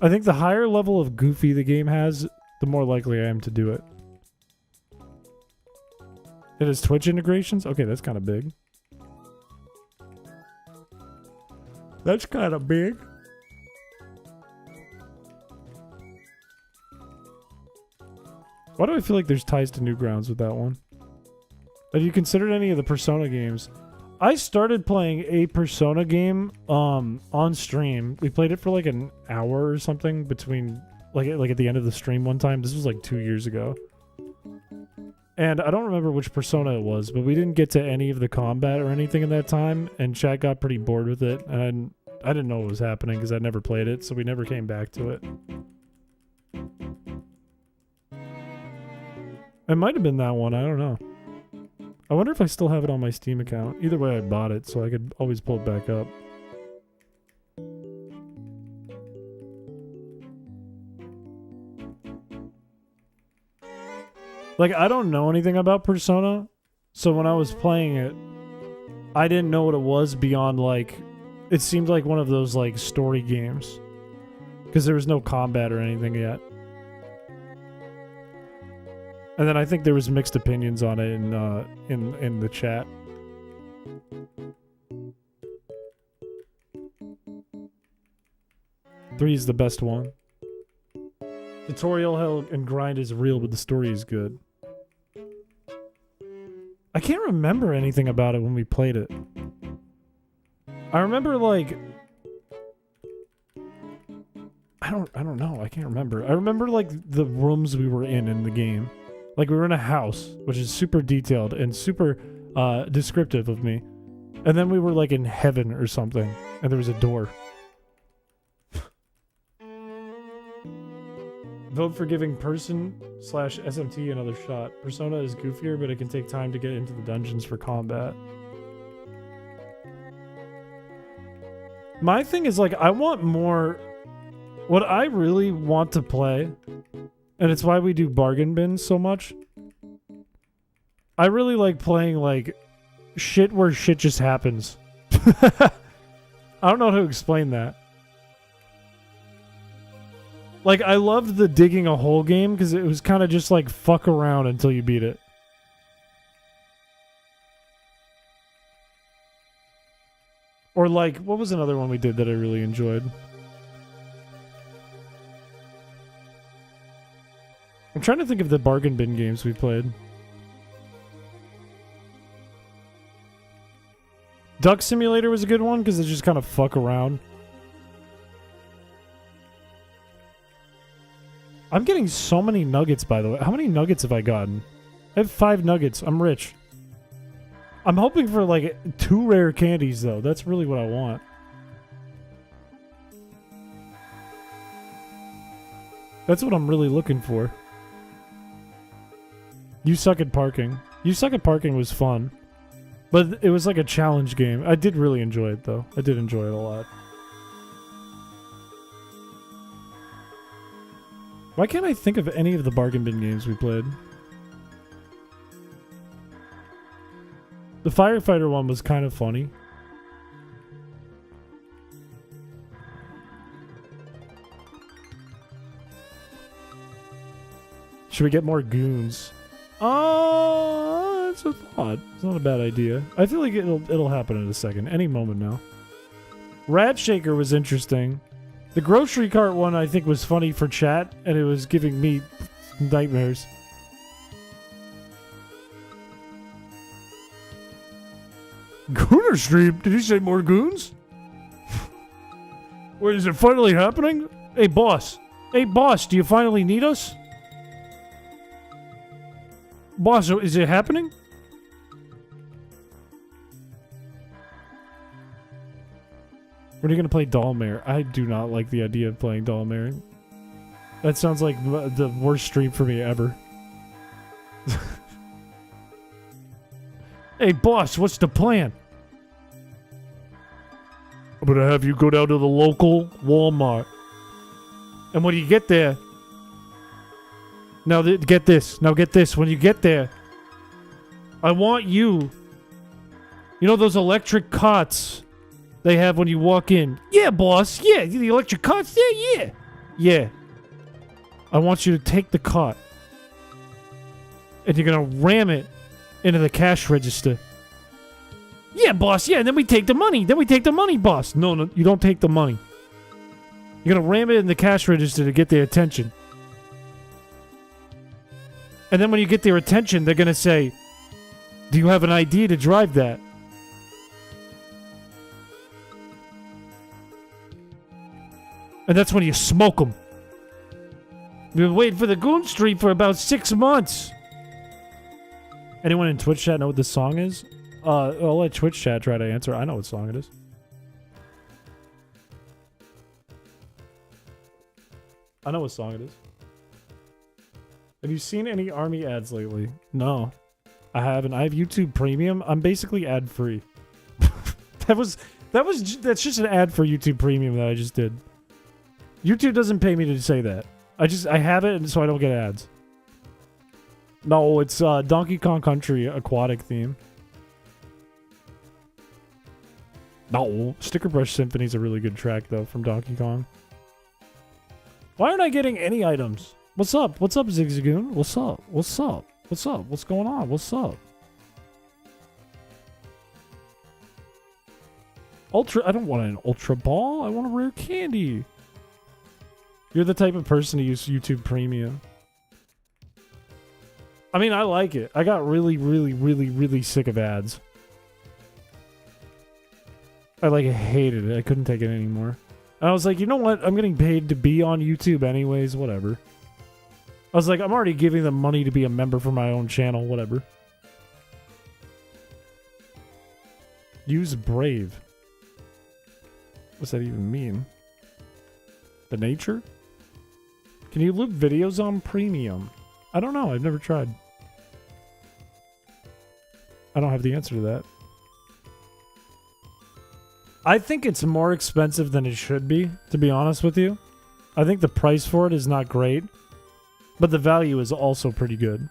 I think the higher level of goofy the game has, the more likely I am to do it. It has Twitch integrations? Okay, that's kind of big. That's kind of big. Why do I feel like there's ties to Newgrounds with that one? Have you considered any of the Persona games? I started playing a Persona game on stream. We played it for like an hour or something between like at the end of the stream one time. This was like 2 years ago. And I don't remember which Persona it was, but we didn't get to any of the combat or anything in that time, and chat got pretty bored with it, and I didn't know what was happening because I'd never played it, so we never came back to it. It might have been that one, I don't know. I wonder if I still have it on my Steam account. Either way, I bought it, so I could always pull it back up. Like, I don't know anything about Persona, so when I was playing it, I didn't know what it was beyond, like, it seemed like one of those, like, story games. Because there was no combat or anything yet. And then I think there was mixed opinions on it in the chat. 3 is the best one. Tutorial hell and grind is real, but the story is good. I can't remember anything about it when we played it. I remember like I don't know. I can't remember. I remember like the rooms we were in the game. Like we were in a house, which is super detailed and super descriptive of me. And then we were like in heaven or something, and there was a door. Vote for giving person/SMT another shot. Persona is goofier, but it can take time to get into the dungeons for combat. My thing is like, I want more... What I really want to play, and it's why we do bargain bins so much, I really like playing like shit where shit just happens. I don't know how to explain that. Like, I loved the digging a hole game because it was kind of just like fuck around until you beat it. Or like, what was another one we did that I really enjoyed? I'm trying to think of the bargain bin games we played. Duck Simulator was a good one because it just kind of fuck around. I'm getting so many nuggets, by the way. How many nuggets have I gotten? I have 5 nuggets. I'm rich. I'm hoping for like 2 rare candies, though. That's really what I want. That's what I'm really looking for. You Suck at Parking. You Suck at Parking was fun. But it was like a challenge game. I did really enjoy it, though. I did enjoy it a lot. Why can't I think of any of the bargain bin games we played? The firefighter one was kind of funny. Should we get more goons? That's a thought. It's not a bad idea. I feel like it'll happen in a second. Any moment now. Rat Shaker was interesting. The grocery cart one I think was funny for chat, and it was giving me nightmares. Gooner stream? Did you say more goons? Wait, is it finally happening? Hey boss. Hey boss, do you finally need us? Boss, is it happening? When are you going to play Dollmare? I do not like the idea of playing Dollmare. That sounds like the worst stream for me ever. Hey boss, what's the plan? I'm going to have you go down to the local Walmart. And when you get there... Now get this. Now get this. When you get there, I want you... You know those electric cots they have when you walk in? Yeah, boss. Yeah, the electric cots there? Yeah. Yeah. I want you to take the cot. And you're going to ram it into the cash register. Yeah, boss. Yeah, and then we take the money. Then we take the money, boss. No, you don't take the money. You're going to ram it in the cash register to get their attention. And then when you get their attention, they're going to say, do you have an ID to drive that? And that's when you smoke them. We've been waiting for the Goon Street for about 6 months. Anyone in Twitch chat know what this song is? I'll let Twitch chat try to answer. I know what song it is. I know what song it is. Have you seen any army ads lately? No, I haven't. I have YouTube Premium. I'm basically ad free. That's just an ad for YouTube Premium that I just did. YouTube doesn't pay me to say that. I have it, and so I don't get ads. No, it's Donkey Kong Country aquatic theme. No, Sticker Brush Symphony is a really good track though from Donkey Kong. Why aren't I getting any items? What's up? What's up, Zigzagoon? What's up? What's up? What's up? What's going on? What's up? Ultra... I don't want an Ultra Ball. I want a rare candy. You're the type of person to use YouTube Premium. I mean, I like it. I got really, really, really, really sick of ads. I like hated it. I couldn't take it anymore. And I was like, you know what? I'm getting paid to be on YouTube anyways. Whatever. I was like, I'm already giving them money to be a member for my own channel. Whatever. Use Brave. What's that even mean? The nature? Can you loop videos on Premium? I don't know. I've never tried. I don't have the answer to that. I think it's more expensive than it should be, to be honest with you. I think the price for it is not great, but the value is also pretty good.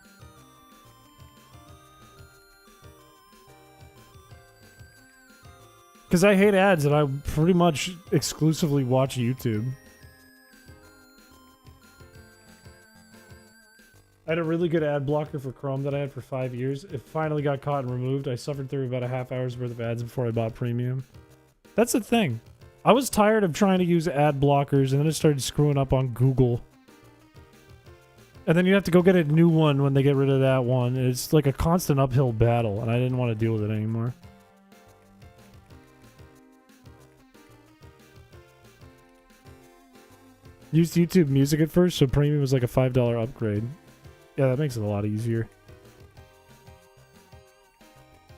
Because I hate ads and I pretty much exclusively watch YouTube. I had a really good ad blocker for Chrome that I had for 5 years. It finally got caught and removed. I suffered through about a half hour's worth of ads before I bought Premium. That's the thing. I was tired of trying to use ad blockers, and then it started screwing up on Google. And then you have to go get a new one when they get rid of that one. It's like a constant uphill battle, and I didn't want to deal with it anymore. Used YouTube Music at first, so Premium was like a $5 upgrade. Yeah, that makes it a lot easier.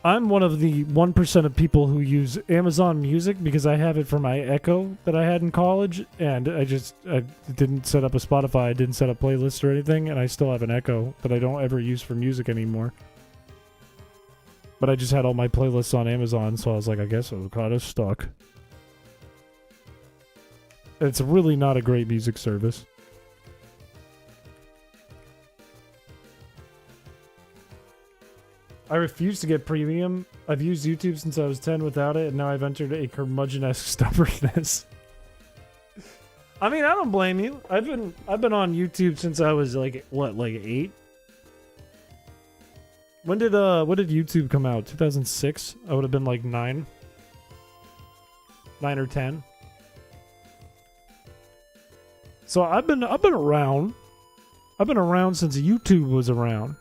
I'm one of the 1% of people who use Amazon Music because I have it for my Echo that I had in college, and I didn't set up a Spotify, I didn't set up playlists or anything, and I still have an Echo that I don't ever use for music anymore. But I just had all my playlists on Amazon, so I was like, I guess I'm kind of stuck. It's really not a great music service. I refuse to get Premium. I've used YouTube since I was 10 without it, and now I've entered a curmudgeon-esque stubbornness. I mean, I don't blame you. I've been on YouTube since I was like 8? When did YouTube come out? 2006? I would have been like 9. 9 or 10. So I've been around. I've been around since YouTube was around.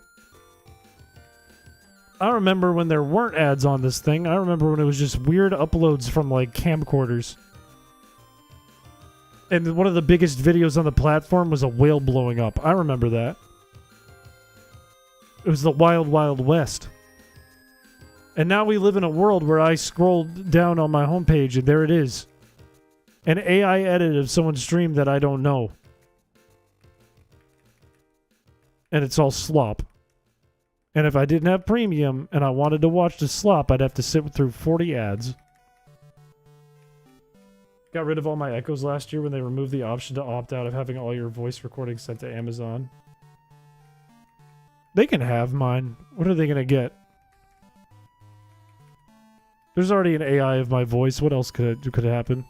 I remember when there weren't ads on this thing. I remember when it was just weird uploads from like camcorders. And one of the biggest videos on the platform was a whale blowing up. I remember that. It was the Wild Wild West. And now we live in a world where I scroll down on my homepage and there it is. An AI edit of someone's stream that I don't know. And it's all slop. And if I didn't have Premium and I wanted to watch the slop, I'd have to sit through 40 ads. Got rid of all my echoes last year when they removed the option to opt out of having all your voice recordings sent to Amazon. They can have mine. What are they going to get? There's already an AI of my voice. What else could happen?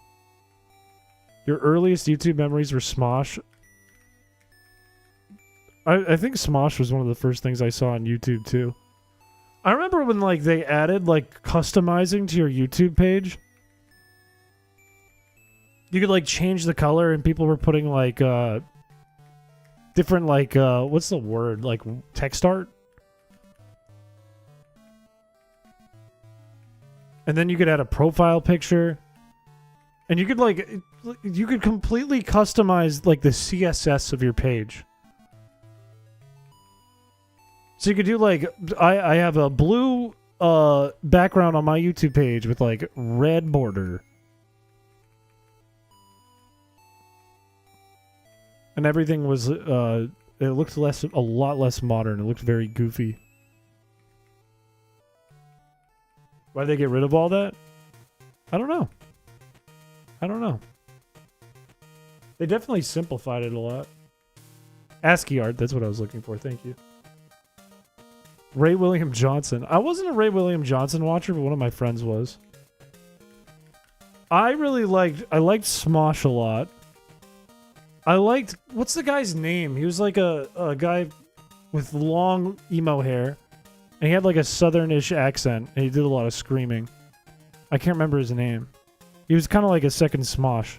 Your earliest YouTube memories were Smosh. I think Smosh was one of the first things I saw on YouTube too. I remember when like they added like customizing to your YouTube page. You could like change the color and people were putting like different like what's the word? Like text art? And then you could add a profile picture. And you could completely customize like the CSS of your page. So you could do like, I have a blue background on my YouTube page with like red border. And everything was, it looked a lot less modern. It looked very goofy. Why'd they get rid of all that? I don't know. They definitely simplified it a lot. ASCII art, that's what I was looking for. Thank you. Ray William Johnson. I wasn't a Ray William Johnson watcher, but one of my friends was. I liked Smosh a lot. What's the guy's name? He was like a guy with long emo hair. And he had like a southern-ish accent. And he did a lot of screaming. I can't remember his name. He was kind of like a second Smosh.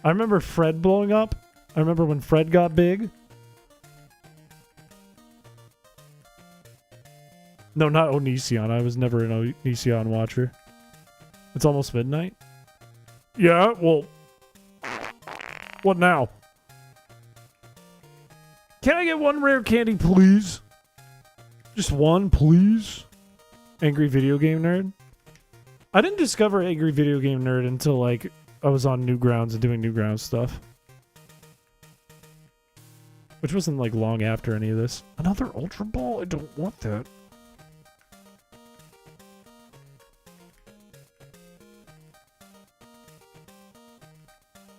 I remember Fred blowing up. I remember when Fred got big. No, not Onision. I was never an Onision watcher. It's almost midnight. Yeah, well... What now? Can I get one rare candy, please? Just one, please? Angry Video Game Nerd? I didn't discover Angry Video Game Nerd until, like, I was on Newgrounds and doing Newgrounds stuff. Which wasn't, like, long after any of this. Another Ultra Ball? I don't want that.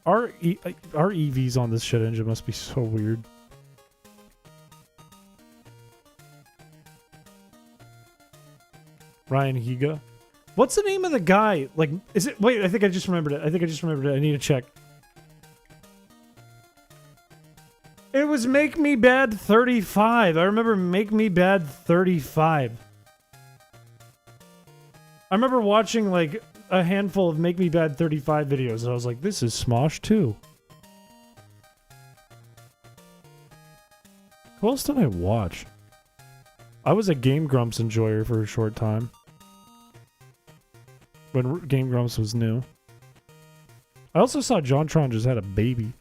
Our EVs on this shit engine must be so weird. Ryan Higa. What's the name of the guy? Like, is it... Wait, I think I just remembered it. I need to check. It was Make Me Bad 35. I remember Make Me Bad 35. I remember watching, like, a handful of Make Me Bad 35 videos, and I was like, this is Smosh too. Who else did I watch? I was a Game Grumps enjoyer for a short time. When Game Grumps was new. I also saw JonTron just had a baby.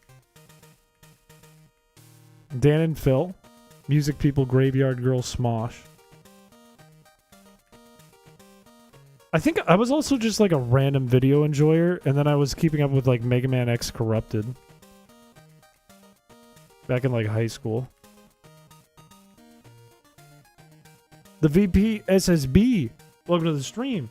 Dan and Phil. Music People, Graveyard Girl, Smosh. I think I was also just like a random video enjoyer, and then I was keeping up with like Mega Man X Corrupted. Back in like high school. The VP SSB. Welcome to the stream.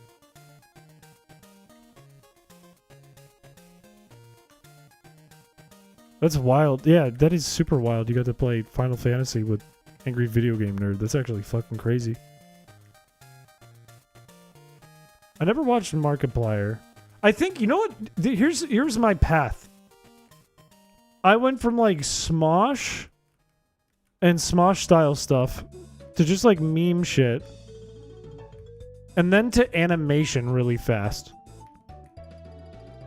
That's wild. Yeah, that is super wild. You got to play Final Fantasy with Angry Video Game Nerd. That's actually fucking crazy. I never watched Markiplier. I think, you know what? Here's my path. I went from like Smosh and Smosh style stuff to just like meme shit. And then to animation really fast.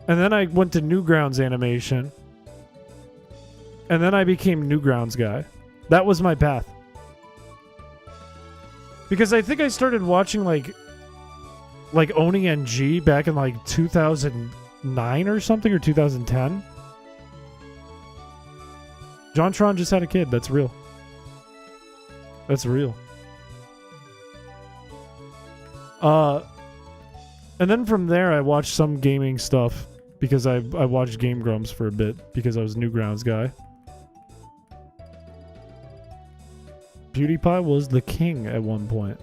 And then I went to Newgrounds animation. And then I became Newgrounds guy. That was my path. Because I think I started watching like Oni NG back in like 2009 or something, or 2010. JonTron just had a kid. That's real. That's real. And then from there I watched some gaming stuff because I watched Game Grumps for a bit because I was Newgrounds guy. PewDiePie was the king at one point.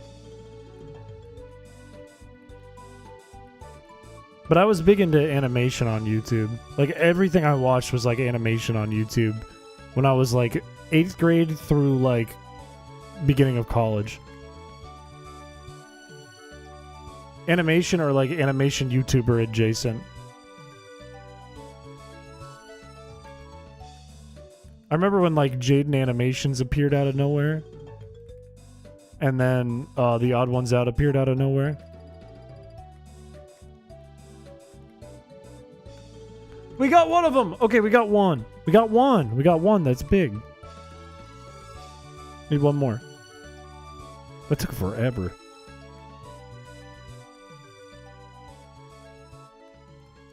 But I was big into animation on YouTube. Like, everything I watched was, like, animation on YouTube when I was, like, 8th grade through, like, beginning of college. Animation or, like, animation YouTuber adjacent. I remember when, like, Jaden Animations appeared out of nowhere. And then The Odd Ones Out appeared out of nowhere. We got one of them! Okay, we got one. We got one. We got one. That's big. Need one more. That took forever.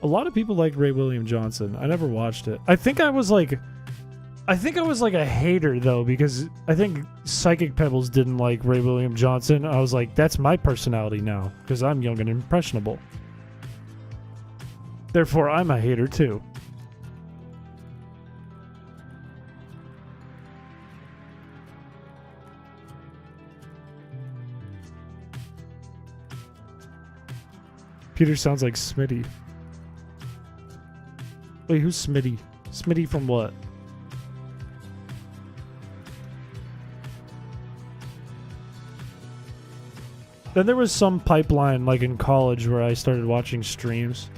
A lot of people liked Ray William Johnson. I never watched it. I think I was like a hater though, because I think Psychic Pebbles didn't like Ray William Johnson. I was like, that's my personality now, because I'm young and impressionable. Therefore, I'm a hater too. Peter sounds like Smitty. Wait, who's Smitty? Smitty from what? Then there was some pipeline, like in college, where I started watching streams.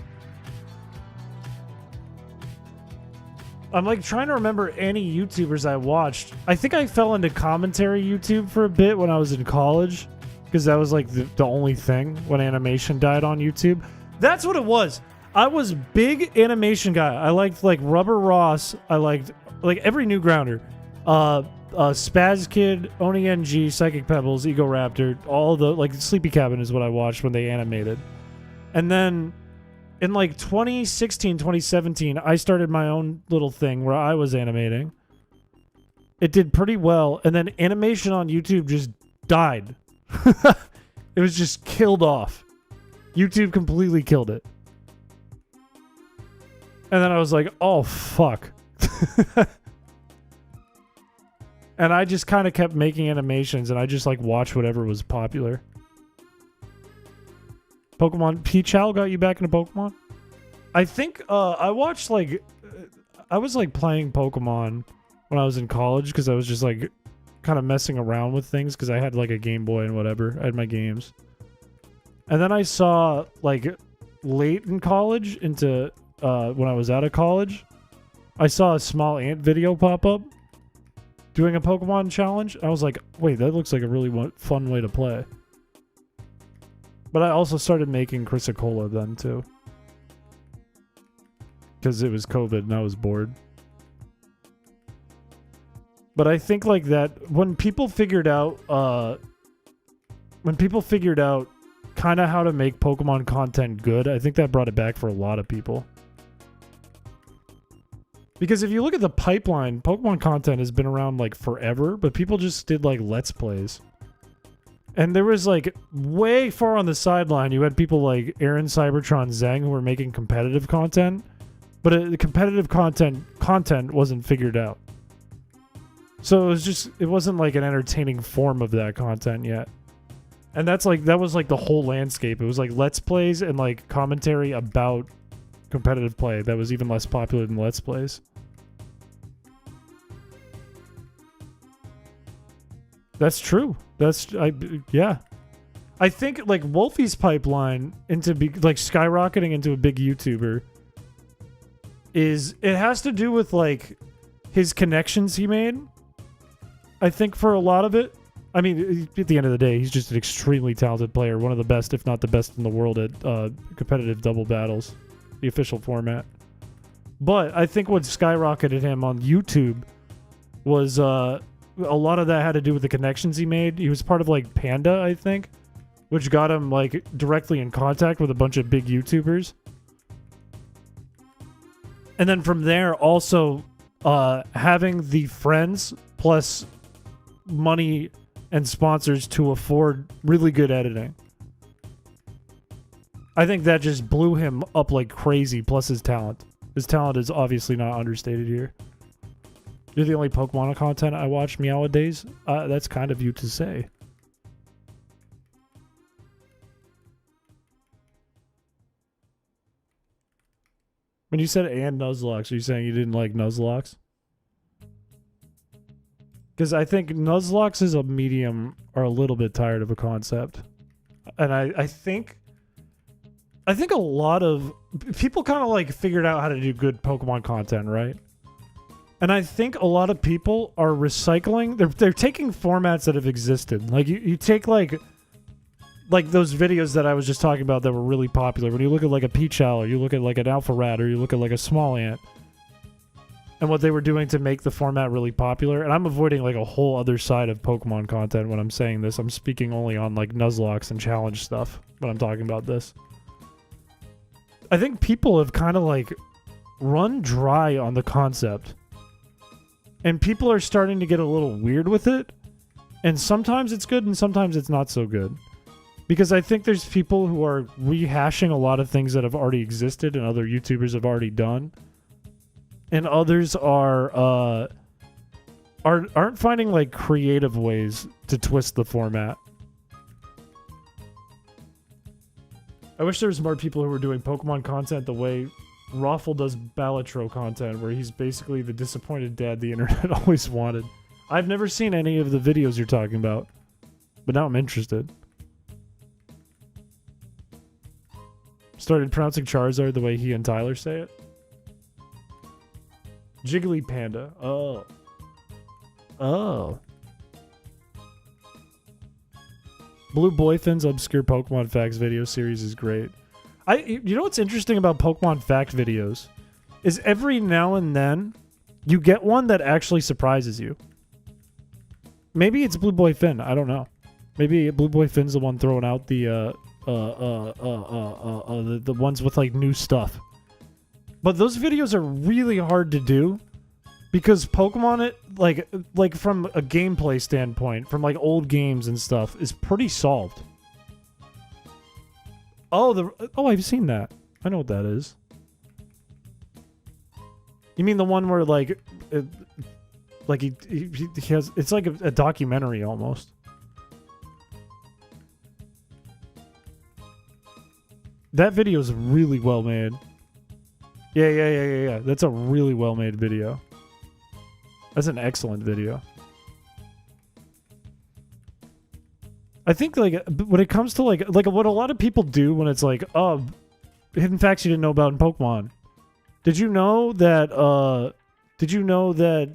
I'm like trying to remember any YouTubers I watched. I think I fell into commentary YouTube for a bit when I was in college, because that was like the only thing when animation died on YouTube. That's what it was. I was big animation guy. I liked like Rubber Ross. I liked Like every new grounder. Spaz Kid, Oni NG, Psychic Pebbles, Ego Raptor, all the, like, Sleepy Cabin is what I watched when they animated. And then in like 2016, 2017, I started my own little thing where I was animating. It did pretty well, and then animation on YouTube just died. It was just killed off. YouTube completely killed it. And then I was like, oh, fuck. And I just kind of kept making animations, and I just, like, watched whatever was popular. Pokemon Piché got you back into Pokemon? I think, I watched, like, I was, like, playing Pokemon when I was in college, because I was just, like, kind of messing around with things, because I had, like, a Game Boy and whatever. I had my games. And then I saw, like, late in college into, when I was out of college, I saw a Small Ant video pop up doing a Pokemon challenge. I was like, wait, that looks like a really fun way to play. But I also started making Chrysicola then, too. Because it was COVID and I was bored. But I think, like, that when people figured out kind of how to make Pokemon content good, I think that brought it back for a lot of people. Because if you look at the pipeline, Pokemon content has been around, like, forever, but people just did, like, Let's Plays. And there was, like, way far on the sideline, you had people like Aaron Cybertron Zeng who were making competitive content, but the competitive content wasn't figured out. So it wasn't, like, an entertaining form of that content yet. And that was, like, the whole landscape. It was, like, Let's Plays and, like, commentary about competitive play that was even less popular than Let's Plays. That's true. Yeah. I think, like, Wolfie's pipeline into skyrocketing into a big YouTuber it has to do with, like, his connections he made. I think for a lot of it. I mean, at the end of the day, he's just an extremely talented player, one of the best, if not the best in the world at competitive double battles, the official format. But I think what skyrocketed him on YouTube was a lot of that had to do with the connections he made. He was part of, like, Panda, I think, which got him, like, directly in contact with a bunch of big YouTubers. And then from there, also having the friends plus money and sponsors to afford really good editing. I think that just blew him up like crazy, plus his talent. His talent is obviously not understated here. You're the only Pokemon content I watch meow-a-days? That's kind of you to say. When you said and Nuzlocke, are you saying you didn't like Nuzlocke? Because I think Nuzlocke as a medium are a little bit tired of a concept. And I think a lot of people kind of, like, figured out how to do good Pokemon content, right? And I think a lot of people are recycling. They're taking formats that have existed. Like, you take, like those videos that I was just talking about that were really popular. When you look at, like, a Piché, or you look at, like, an Alpha Rat, or you look at, like, a Small Ant, and what they were doing to make the format really popular. And I'm avoiding, like, a whole other side of Pokemon content when I'm saying this. I'm speaking only on, like, Nuzlocke and challenge stuff when I'm talking about this. I think people have kind of, like, run dry on the concept. And people are starting to get a little weird with it. And sometimes it's good and sometimes it's not so good. Because I think there's people who are rehashing a lot of things that have already existed and other YouTubers have already done. And others aren't finding, like, creative ways to twist the format. I wish there was more people who were doing Pokemon content the way Raffle does Balatro content, where he's basically the disappointed dad the internet always wanted. I've never seen any of the videos you're talking about, but now I'm interested. Started pronouncing Charizard the way he and Tyler say it. Jiggly Panda. Oh. Blue Boyfin's obscure Pokemon facts video series is great. You know what's interesting about Pokemon fact videos is every now and then You get one that actually surprises you. Maybe it's Blue Boy Finn. I don't know. Maybe Blue Boy Finn's the one throwing out the ones with like new stuff. But those videos are really hard to do because Pokemon, it like from a gameplay standpoint, from like old games and stuff, is pretty solved. Oh, I've seen that. I know what that is. You mean the one where like he has, it's like a documentary almost. That video is really well made. Yeah. That's a really well made video. That's an excellent video. I think like when it comes to like what a lot of people do when it's like, oh, hidden facts you didn't know about in Pokemon. Did you know that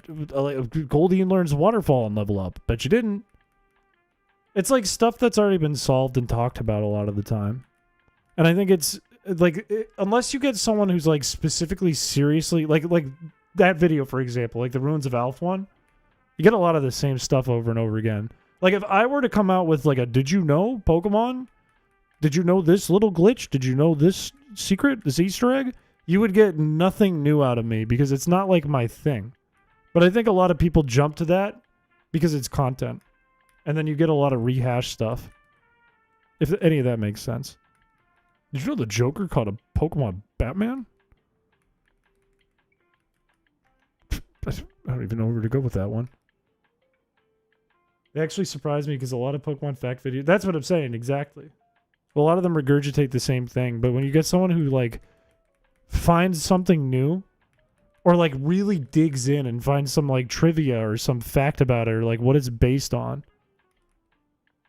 Goldeen learns Waterfall and level up? Bet you didn't. It's like stuff that's already been solved and talked about a lot of the time. And I think it's like, unless you get someone who's like specifically seriously like that video, for example, like the Ruins of Alph one, you get a lot of the same stuff over and over again. Like if I were to come out with like a, did you know Pokemon? Did you know this little glitch? Did you know this secret, this Easter egg? You would get nothing new out of me because it's not like my thing. But I think a lot of people jump to that because it's content. And then you get a lot of rehash stuff. If any of that makes sense. Did you know the Joker caught a Pokemon Batman? I don't even know where to go with that one. They actually surprised me because a lot of Pokemon fact videos... That's what I'm saying, exactly. Well, a lot of them regurgitate the same thing, but when you get someone who, like, finds something new, or, like, really digs in and finds some, like, trivia or some fact about it, or, like, what it's based on,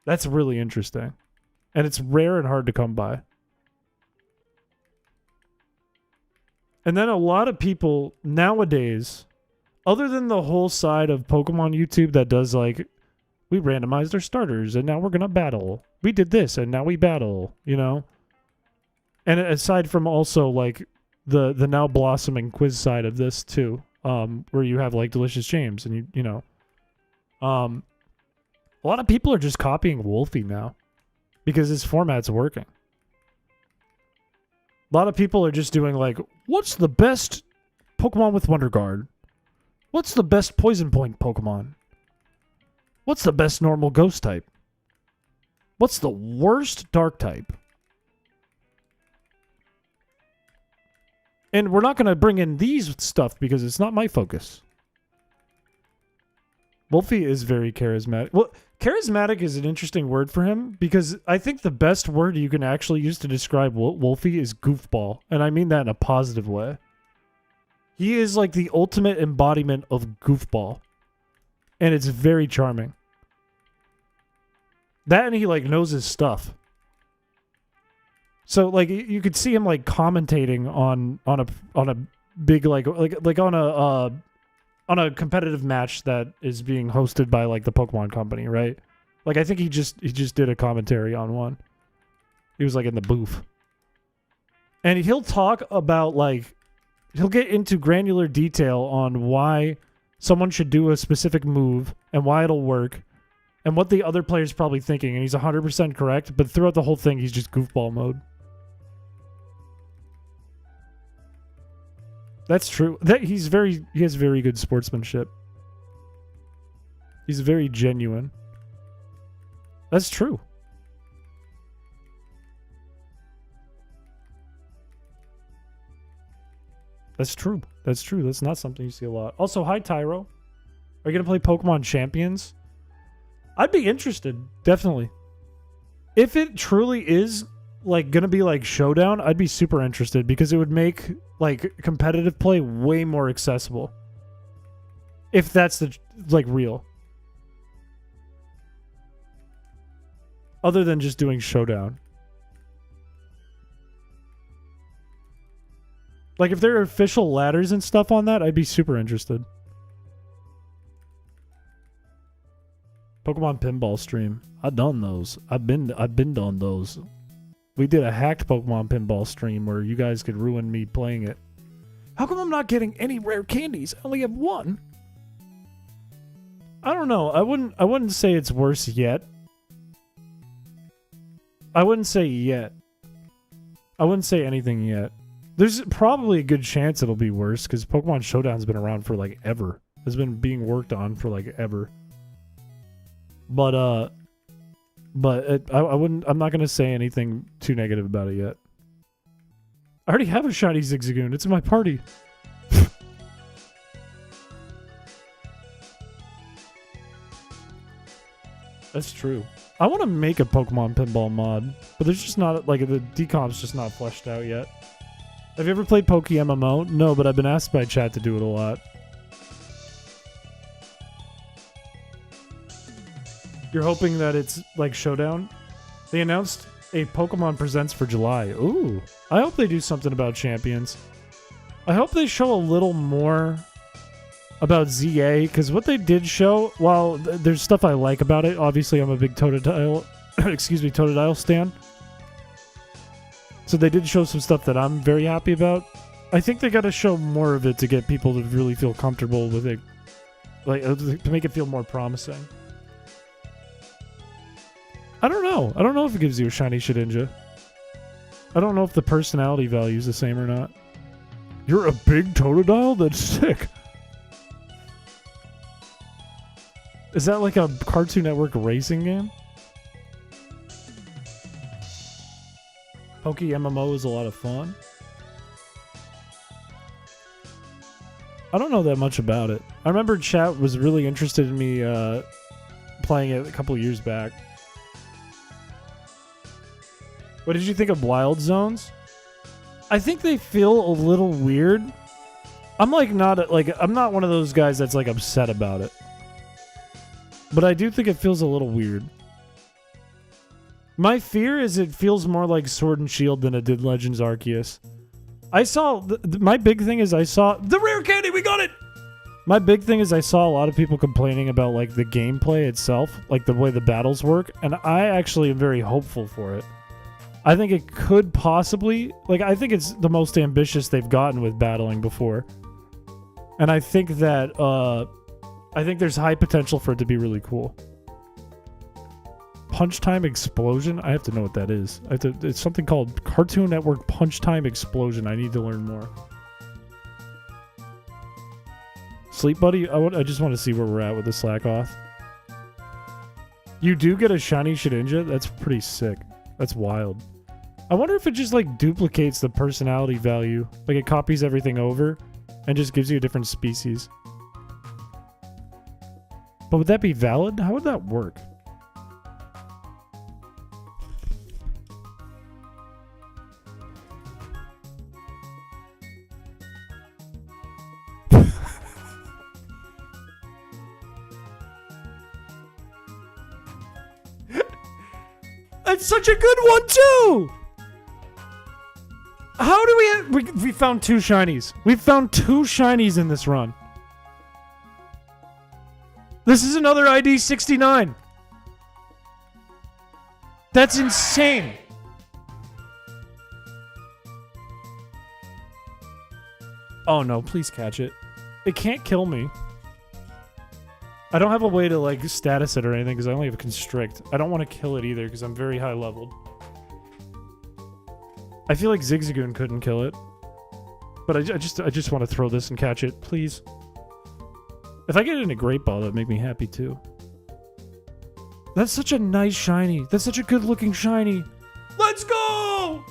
that's really interesting. And it's rare and hard to come by. And then a lot of people nowadays, other than the whole side of Pokemon YouTube that does like, we randomized our starters and now we're going to battle. We did this and now we battle, you know? And aside from also like the now blossoming quiz side of this too, where you have like Delicious James and you know, a lot of people are just copying Wolfie now because his format's working. A lot of people are just doing like, what's the best Pokemon with Wonder Guard? What's the best Poison Point Pokemon? What's the best normal Ghost type? What's the worst Dark type? And we're not going to bring in these stuff because it's not my focus. Wolfie is very charismatic. Well, charismatic is an interesting word for him because I think the best word you can actually use to describe Wolfie is goofball. And I mean that in a positive way. He is like the ultimate embodiment of goofball. And it's very charming. That and he like knows his stuff. So like you could see him like commentating on a big like on a competitive match that is being hosted by like the Pokemon Company, right? Like I think he just did a commentary on one. He was like in the booth. And he'll talk about like he'll get into granular detail on why someone should do a specific move and why it'll work and what the other player's probably thinking, and he's 100% correct, but throughout the whole thing he's just goofball mode. That's true. He has very good sportsmanship. He's very genuine. That's true. That's true. That's true. That's not something you see a lot. Also, hi Tyro. Are you going to play Pokemon Champions? I'd be interested, definitely. If it truly is like going to be like Showdown, I'd be super interested because it would make like competitive play way more accessible. If that's the like real. Other than just doing Showdown. Like if there are official ladders and stuff on that, I'd be super interested. Pokemon Pinball stream. I've done those. I've been on those. We did a hacked Pokemon Pinball stream where you guys could ruin me playing it. How come I'm not getting any rare candies? I only have one. I don't know. I wouldn't say it's worse yet. I wouldn't say yet. I wouldn't say anything yet. There's probably a good chance it'll be worse because Pokemon Showdown's been around for like ever. Has been being worked on for like ever. But I wouldn't. I'm not gonna say anything too negative about it yet. I already have a shiny Zigzagoon. It's in my party. That's true. I want to make a Pokemon pinball mod, but there's just not, like, the decomp's just not fleshed out yet. Have you ever played Poke MMO? No, but I've been asked by chat to do it a lot. You're hoping that it's like Showdown? They announced a Pokemon Presents for July. Ooh. I hope they do something about champions. I hope they show a little more about ZA, because what they did show, while there's stuff I like about it, obviously I'm a big Totodile, Totodile stan. So they did show some stuff that I'm very happy about. I think they gotta show more of it to get people to really feel comfortable with it. Like, to make it feel more promising. I don't know. I don't know if it gives you a shiny Shedinja. I don't know if the personality value is the same or not. You're a big Totodile? That's sick. Is that like a Cartoon Network racing game? Poke MMO is a lot of fun. I don't know that much about it. I remember chat was really interested in me playing it a couple of years back. What did you think of Wild Zones? I think they feel a little weird. I'm like I'm not one of those guys that's like upset about it. But I do think it feels a little weird. My fear is it feels more like Sword and Shield than it did Legends Arceus. I saw... my big thing is I saw... The rare candy! We got it! My big thing is I saw a lot of people complaining about like the gameplay itself. Like the way the battles work. And I actually am very hopeful for it. I think it could possibly... Like, I think it's the most ambitious they've gotten with battling before. And I think that... I think there's high potential for it to be really cool. Punch Time Explosion? I have to know what that is. It's something called Cartoon Network Punch Time Explosion. I need to learn more. Sleep Buddy? I just want to see where we're at with the Slack Off. You do get a shiny Shedinja? That's pretty sick. That's wild. I wonder if it just like duplicates the personality value. Like it copies everything over and just gives you a different species. But would that be valid? How would that work? That's such a good one too! How do we found 2 shinies. We found 2 shinies in this run. This is another ID 69. That's insane. Oh no, please catch it. It can't kill me. I don't have a way to like status it or anything because I only have a Constrict. I don't want to kill it either because I'm very high leveled. I feel like Zigzagoon couldn't kill it. But I just want to throw this and catch it, please. If I get it in a Great Ball, that'd make me happy too. That's such a nice shiny. That's such a good looking shiny. Let's go!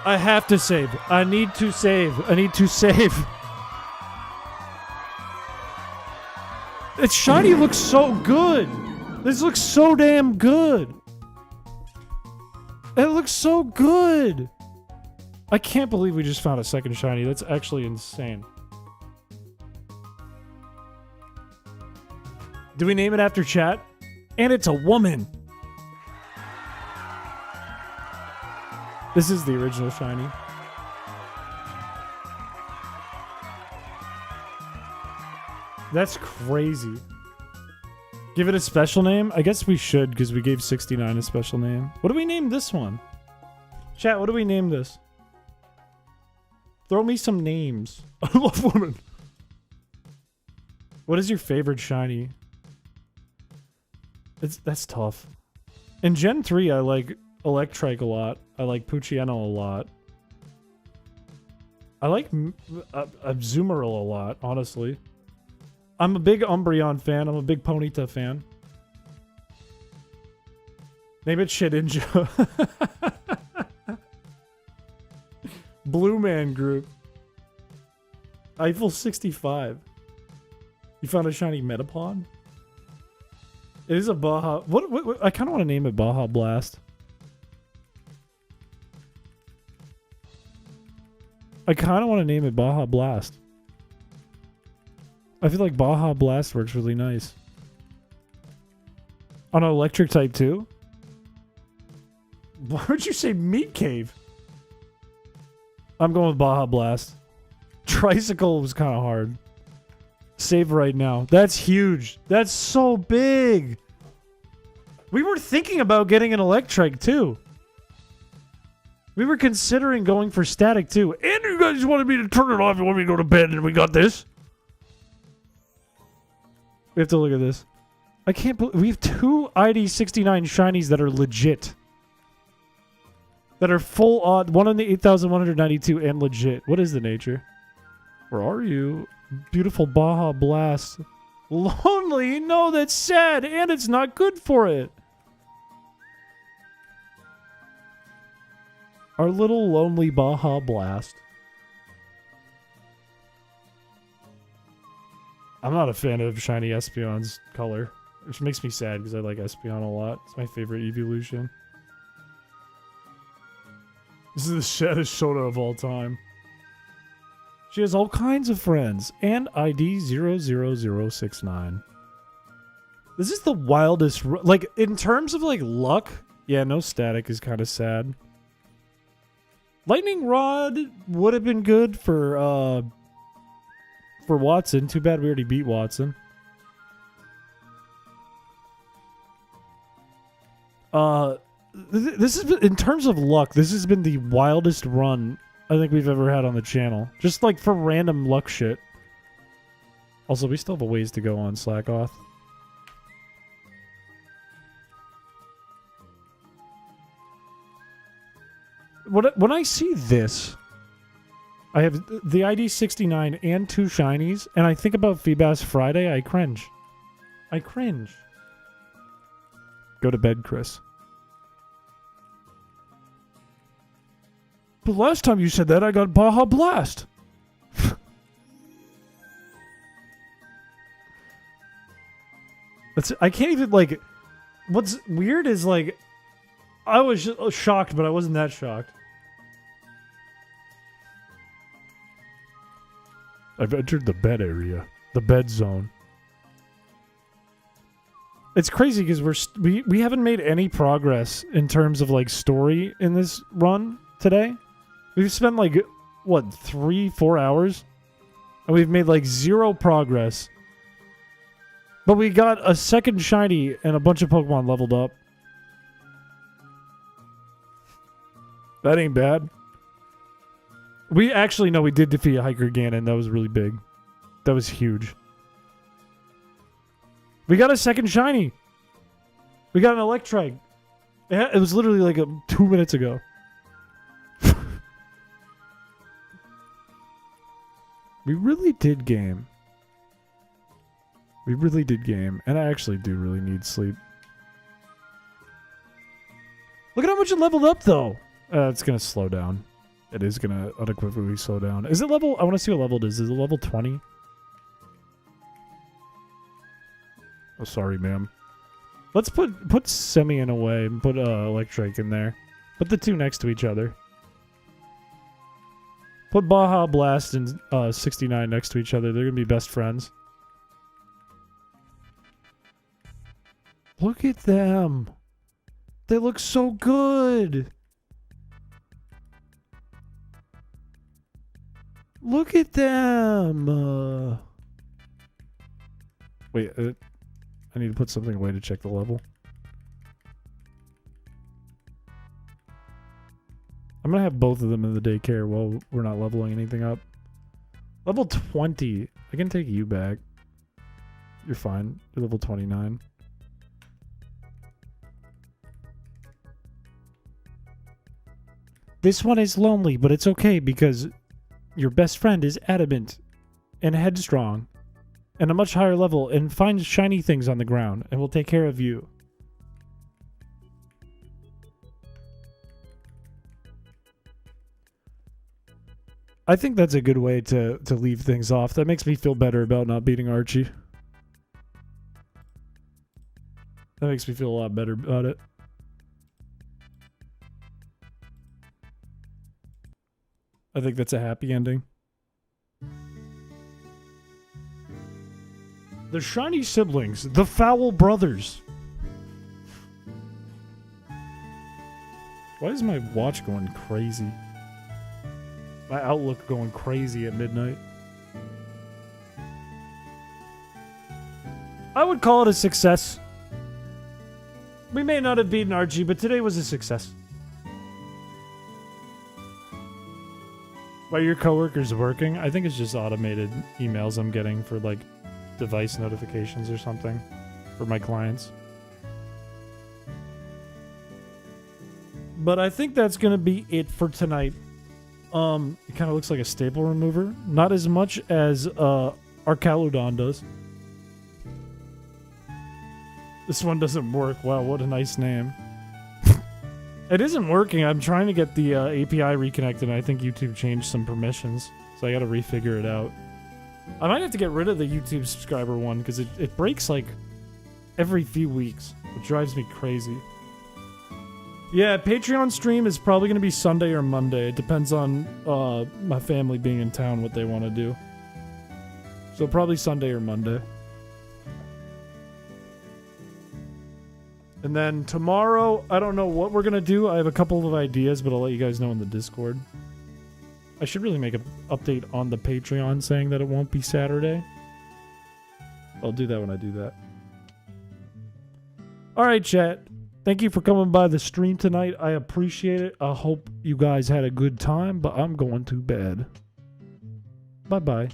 I have to save. I need to save. I need to save. Its shiny looks so good. This looks so damn good. It looks so good. I can't believe we just found a second shiny. That's actually insane. Do we name it after chat? And it's a woman. This is the original shiny. That's crazy. Give it a special name? I guess we should because we gave 69 a special name. What do we name this one? Chat, what do we name this? Throw me some names. I love women. What is your favorite shiny? That's tough. In Gen 3, I like Electrike a lot. I like Pucciano a lot. I like Azumarill a lot, honestly. I'm a big Umbreon fan. I'm a big Ponyta fan. Name it Shedinja. Blue Man Group. Eiffel 65. You found a shiny Metapod? It is a Baja. What I kind of want to name it Baja Blast. I kind of want to name it Baja Blast. I feel like Baja Blast works really nice. On an electric type too? Why would you say Meat Cave? I'm going with Baja Blast. Tricycle was kind of hard. Save right now. That's huge. That's so big. We were thinking about getting an Electrike too. We were considering going for static too. And you guys wanted me to turn it off and want me to go to bed, and we got this. We have to look at this. I can't believe we have 2 ID69 shinies that are legit. That are full odd. One on the 8,192 and legit. What is the nature? Where are you? Beautiful Baja Blast. Lonely? No, that's sad. And it's not good for it. Our little lonely Baja Blast. I'm not a fan of shiny Espeon's color, which makes me sad because I like Espeon a lot. It's my favorite evolution. This is the saddest soda of all time. She has all kinds of friends and ID 00069. This is the wildest, like in terms of like luck. Yeah, no static is kind of sad. Lightning Rod would have been good for Watson. Too bad we already beat Watson. This is, in terms of luck, this has been the wildest run I think we've ever had on the channel. Just like for random luck shit. Also, we still have a ways to go on Slackoth. When I see this, I have the ID 69 and 2 shinies, and I think about Feebas Friday, I cringe. I cringe. Go to bed, Chris. But last time you said that, I got Baja Blast. I can't even, like... What's weird is, like... I was shocked, but I wasn't that shocked. I've entered the bed area. The bed zone. It's crazy because we haven't made any progress in terms of, like, story in this run today. We've spent, like, what, 3-4 hours? And we've made, like, 0 progress. But we got a second shiny and a bunch of Pokemon leveled up. That ain't bad. We actually, no, we did defeat a Hiker Ganon. That was really big. That was huge. We got a second shiny. We got an Electrike. It was literally like 2 minutes ago. We really did game. We really did game. And I actually do really need sleep. Look at how much it leveled up, though. It's going to slow down. It is going to unequivocally slow down. Is it level... I want to see what level it is. Is it level 20? Oh, sorry, ma'am. Let's put Semian away and put Electrike in there. Put the 2 next to each other. Put Baja Blast and 69 next to each other. They're going to be best friends. Look at them. They look so good. Look at them. Wait, I need to put something away to check the level. I'm gonna have both of them in the daycare while we're not leveling anything up. Level 20. I can take you back. You're fine. You're level 29. This one is lonely, but it's okay because your best friend is adamant and headstrong and a much higher level and finds shiny things on the ground and will take care of you. I think that's a good way to leave things off. That makes me feel better about not beating Archie. That makes me feel a lot better about it. I think that's a happy ending. The shiny siblings, the foul brothers. Why is my watch going crazy? My Outlook going crazy at midnight. I would call it a success. We may not have beaten Archie, but today was a success. While your coworker's working, I think it's just automated emails I'm getting for like device notifications or something for my clients. But I think that's gonna be it for tonight. It kind of looks like a staple remover, not as much as Arcaludon does. This one doesn't work. Wow, what a nice name. It isn't working. I'm trying to get the API reconnected, and I think YouTube changed some permissions, so I gotta refigure it out. I might have to get rid of the YouTube subscriber one, because it breaks, like, every few weeks. It drives me crazy. Yeah, Patreon stream is probably going to be Sunday or Monday. It depends on my family being in town, what they want to do. So probably Sunday or Monday. And then tomorrow, I don't know what we're going to do. I have a couple of ideas, but I'll let you guys know in the Discord. I should really make an update on the Patreon saying that it won't be Saturday. I'll do that when I do that. Alright, chat. Thank you for coming by the stream tonight. I appreciate it. I hope you guys had a good time, but I'm going to bed. Bye-bye.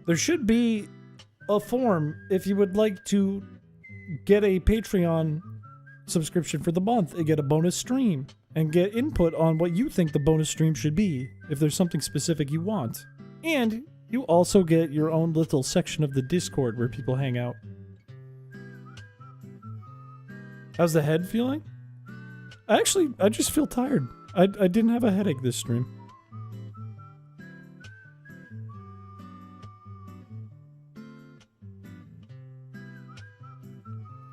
There should be a form if you would like to get a Patreon subscription for the month and get a bonus stream and get input on what you think the bonus stream should be if there's something specific you want. And you also get your own little section of the Discord where people hang out. How's the head feeling? I just feel tired. I didn't have a headache this stream.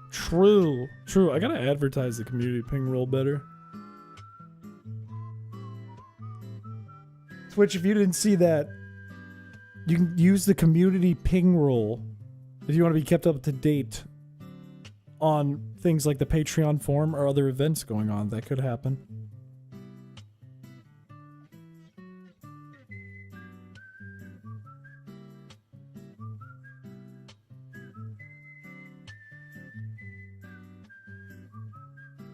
True. I gotta advertise the community ping roll better. Twitch, if you didn't see that, you can use the community ping roll if you want to be kept up to date on things like the Patreon forum or other events going on that could happen.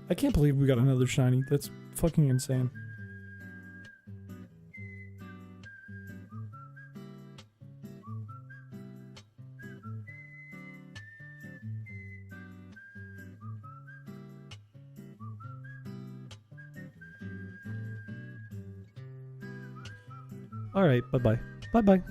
I can't believe we got another shiny. That's fucking insane. Alright, bye-bye. Bye-bye.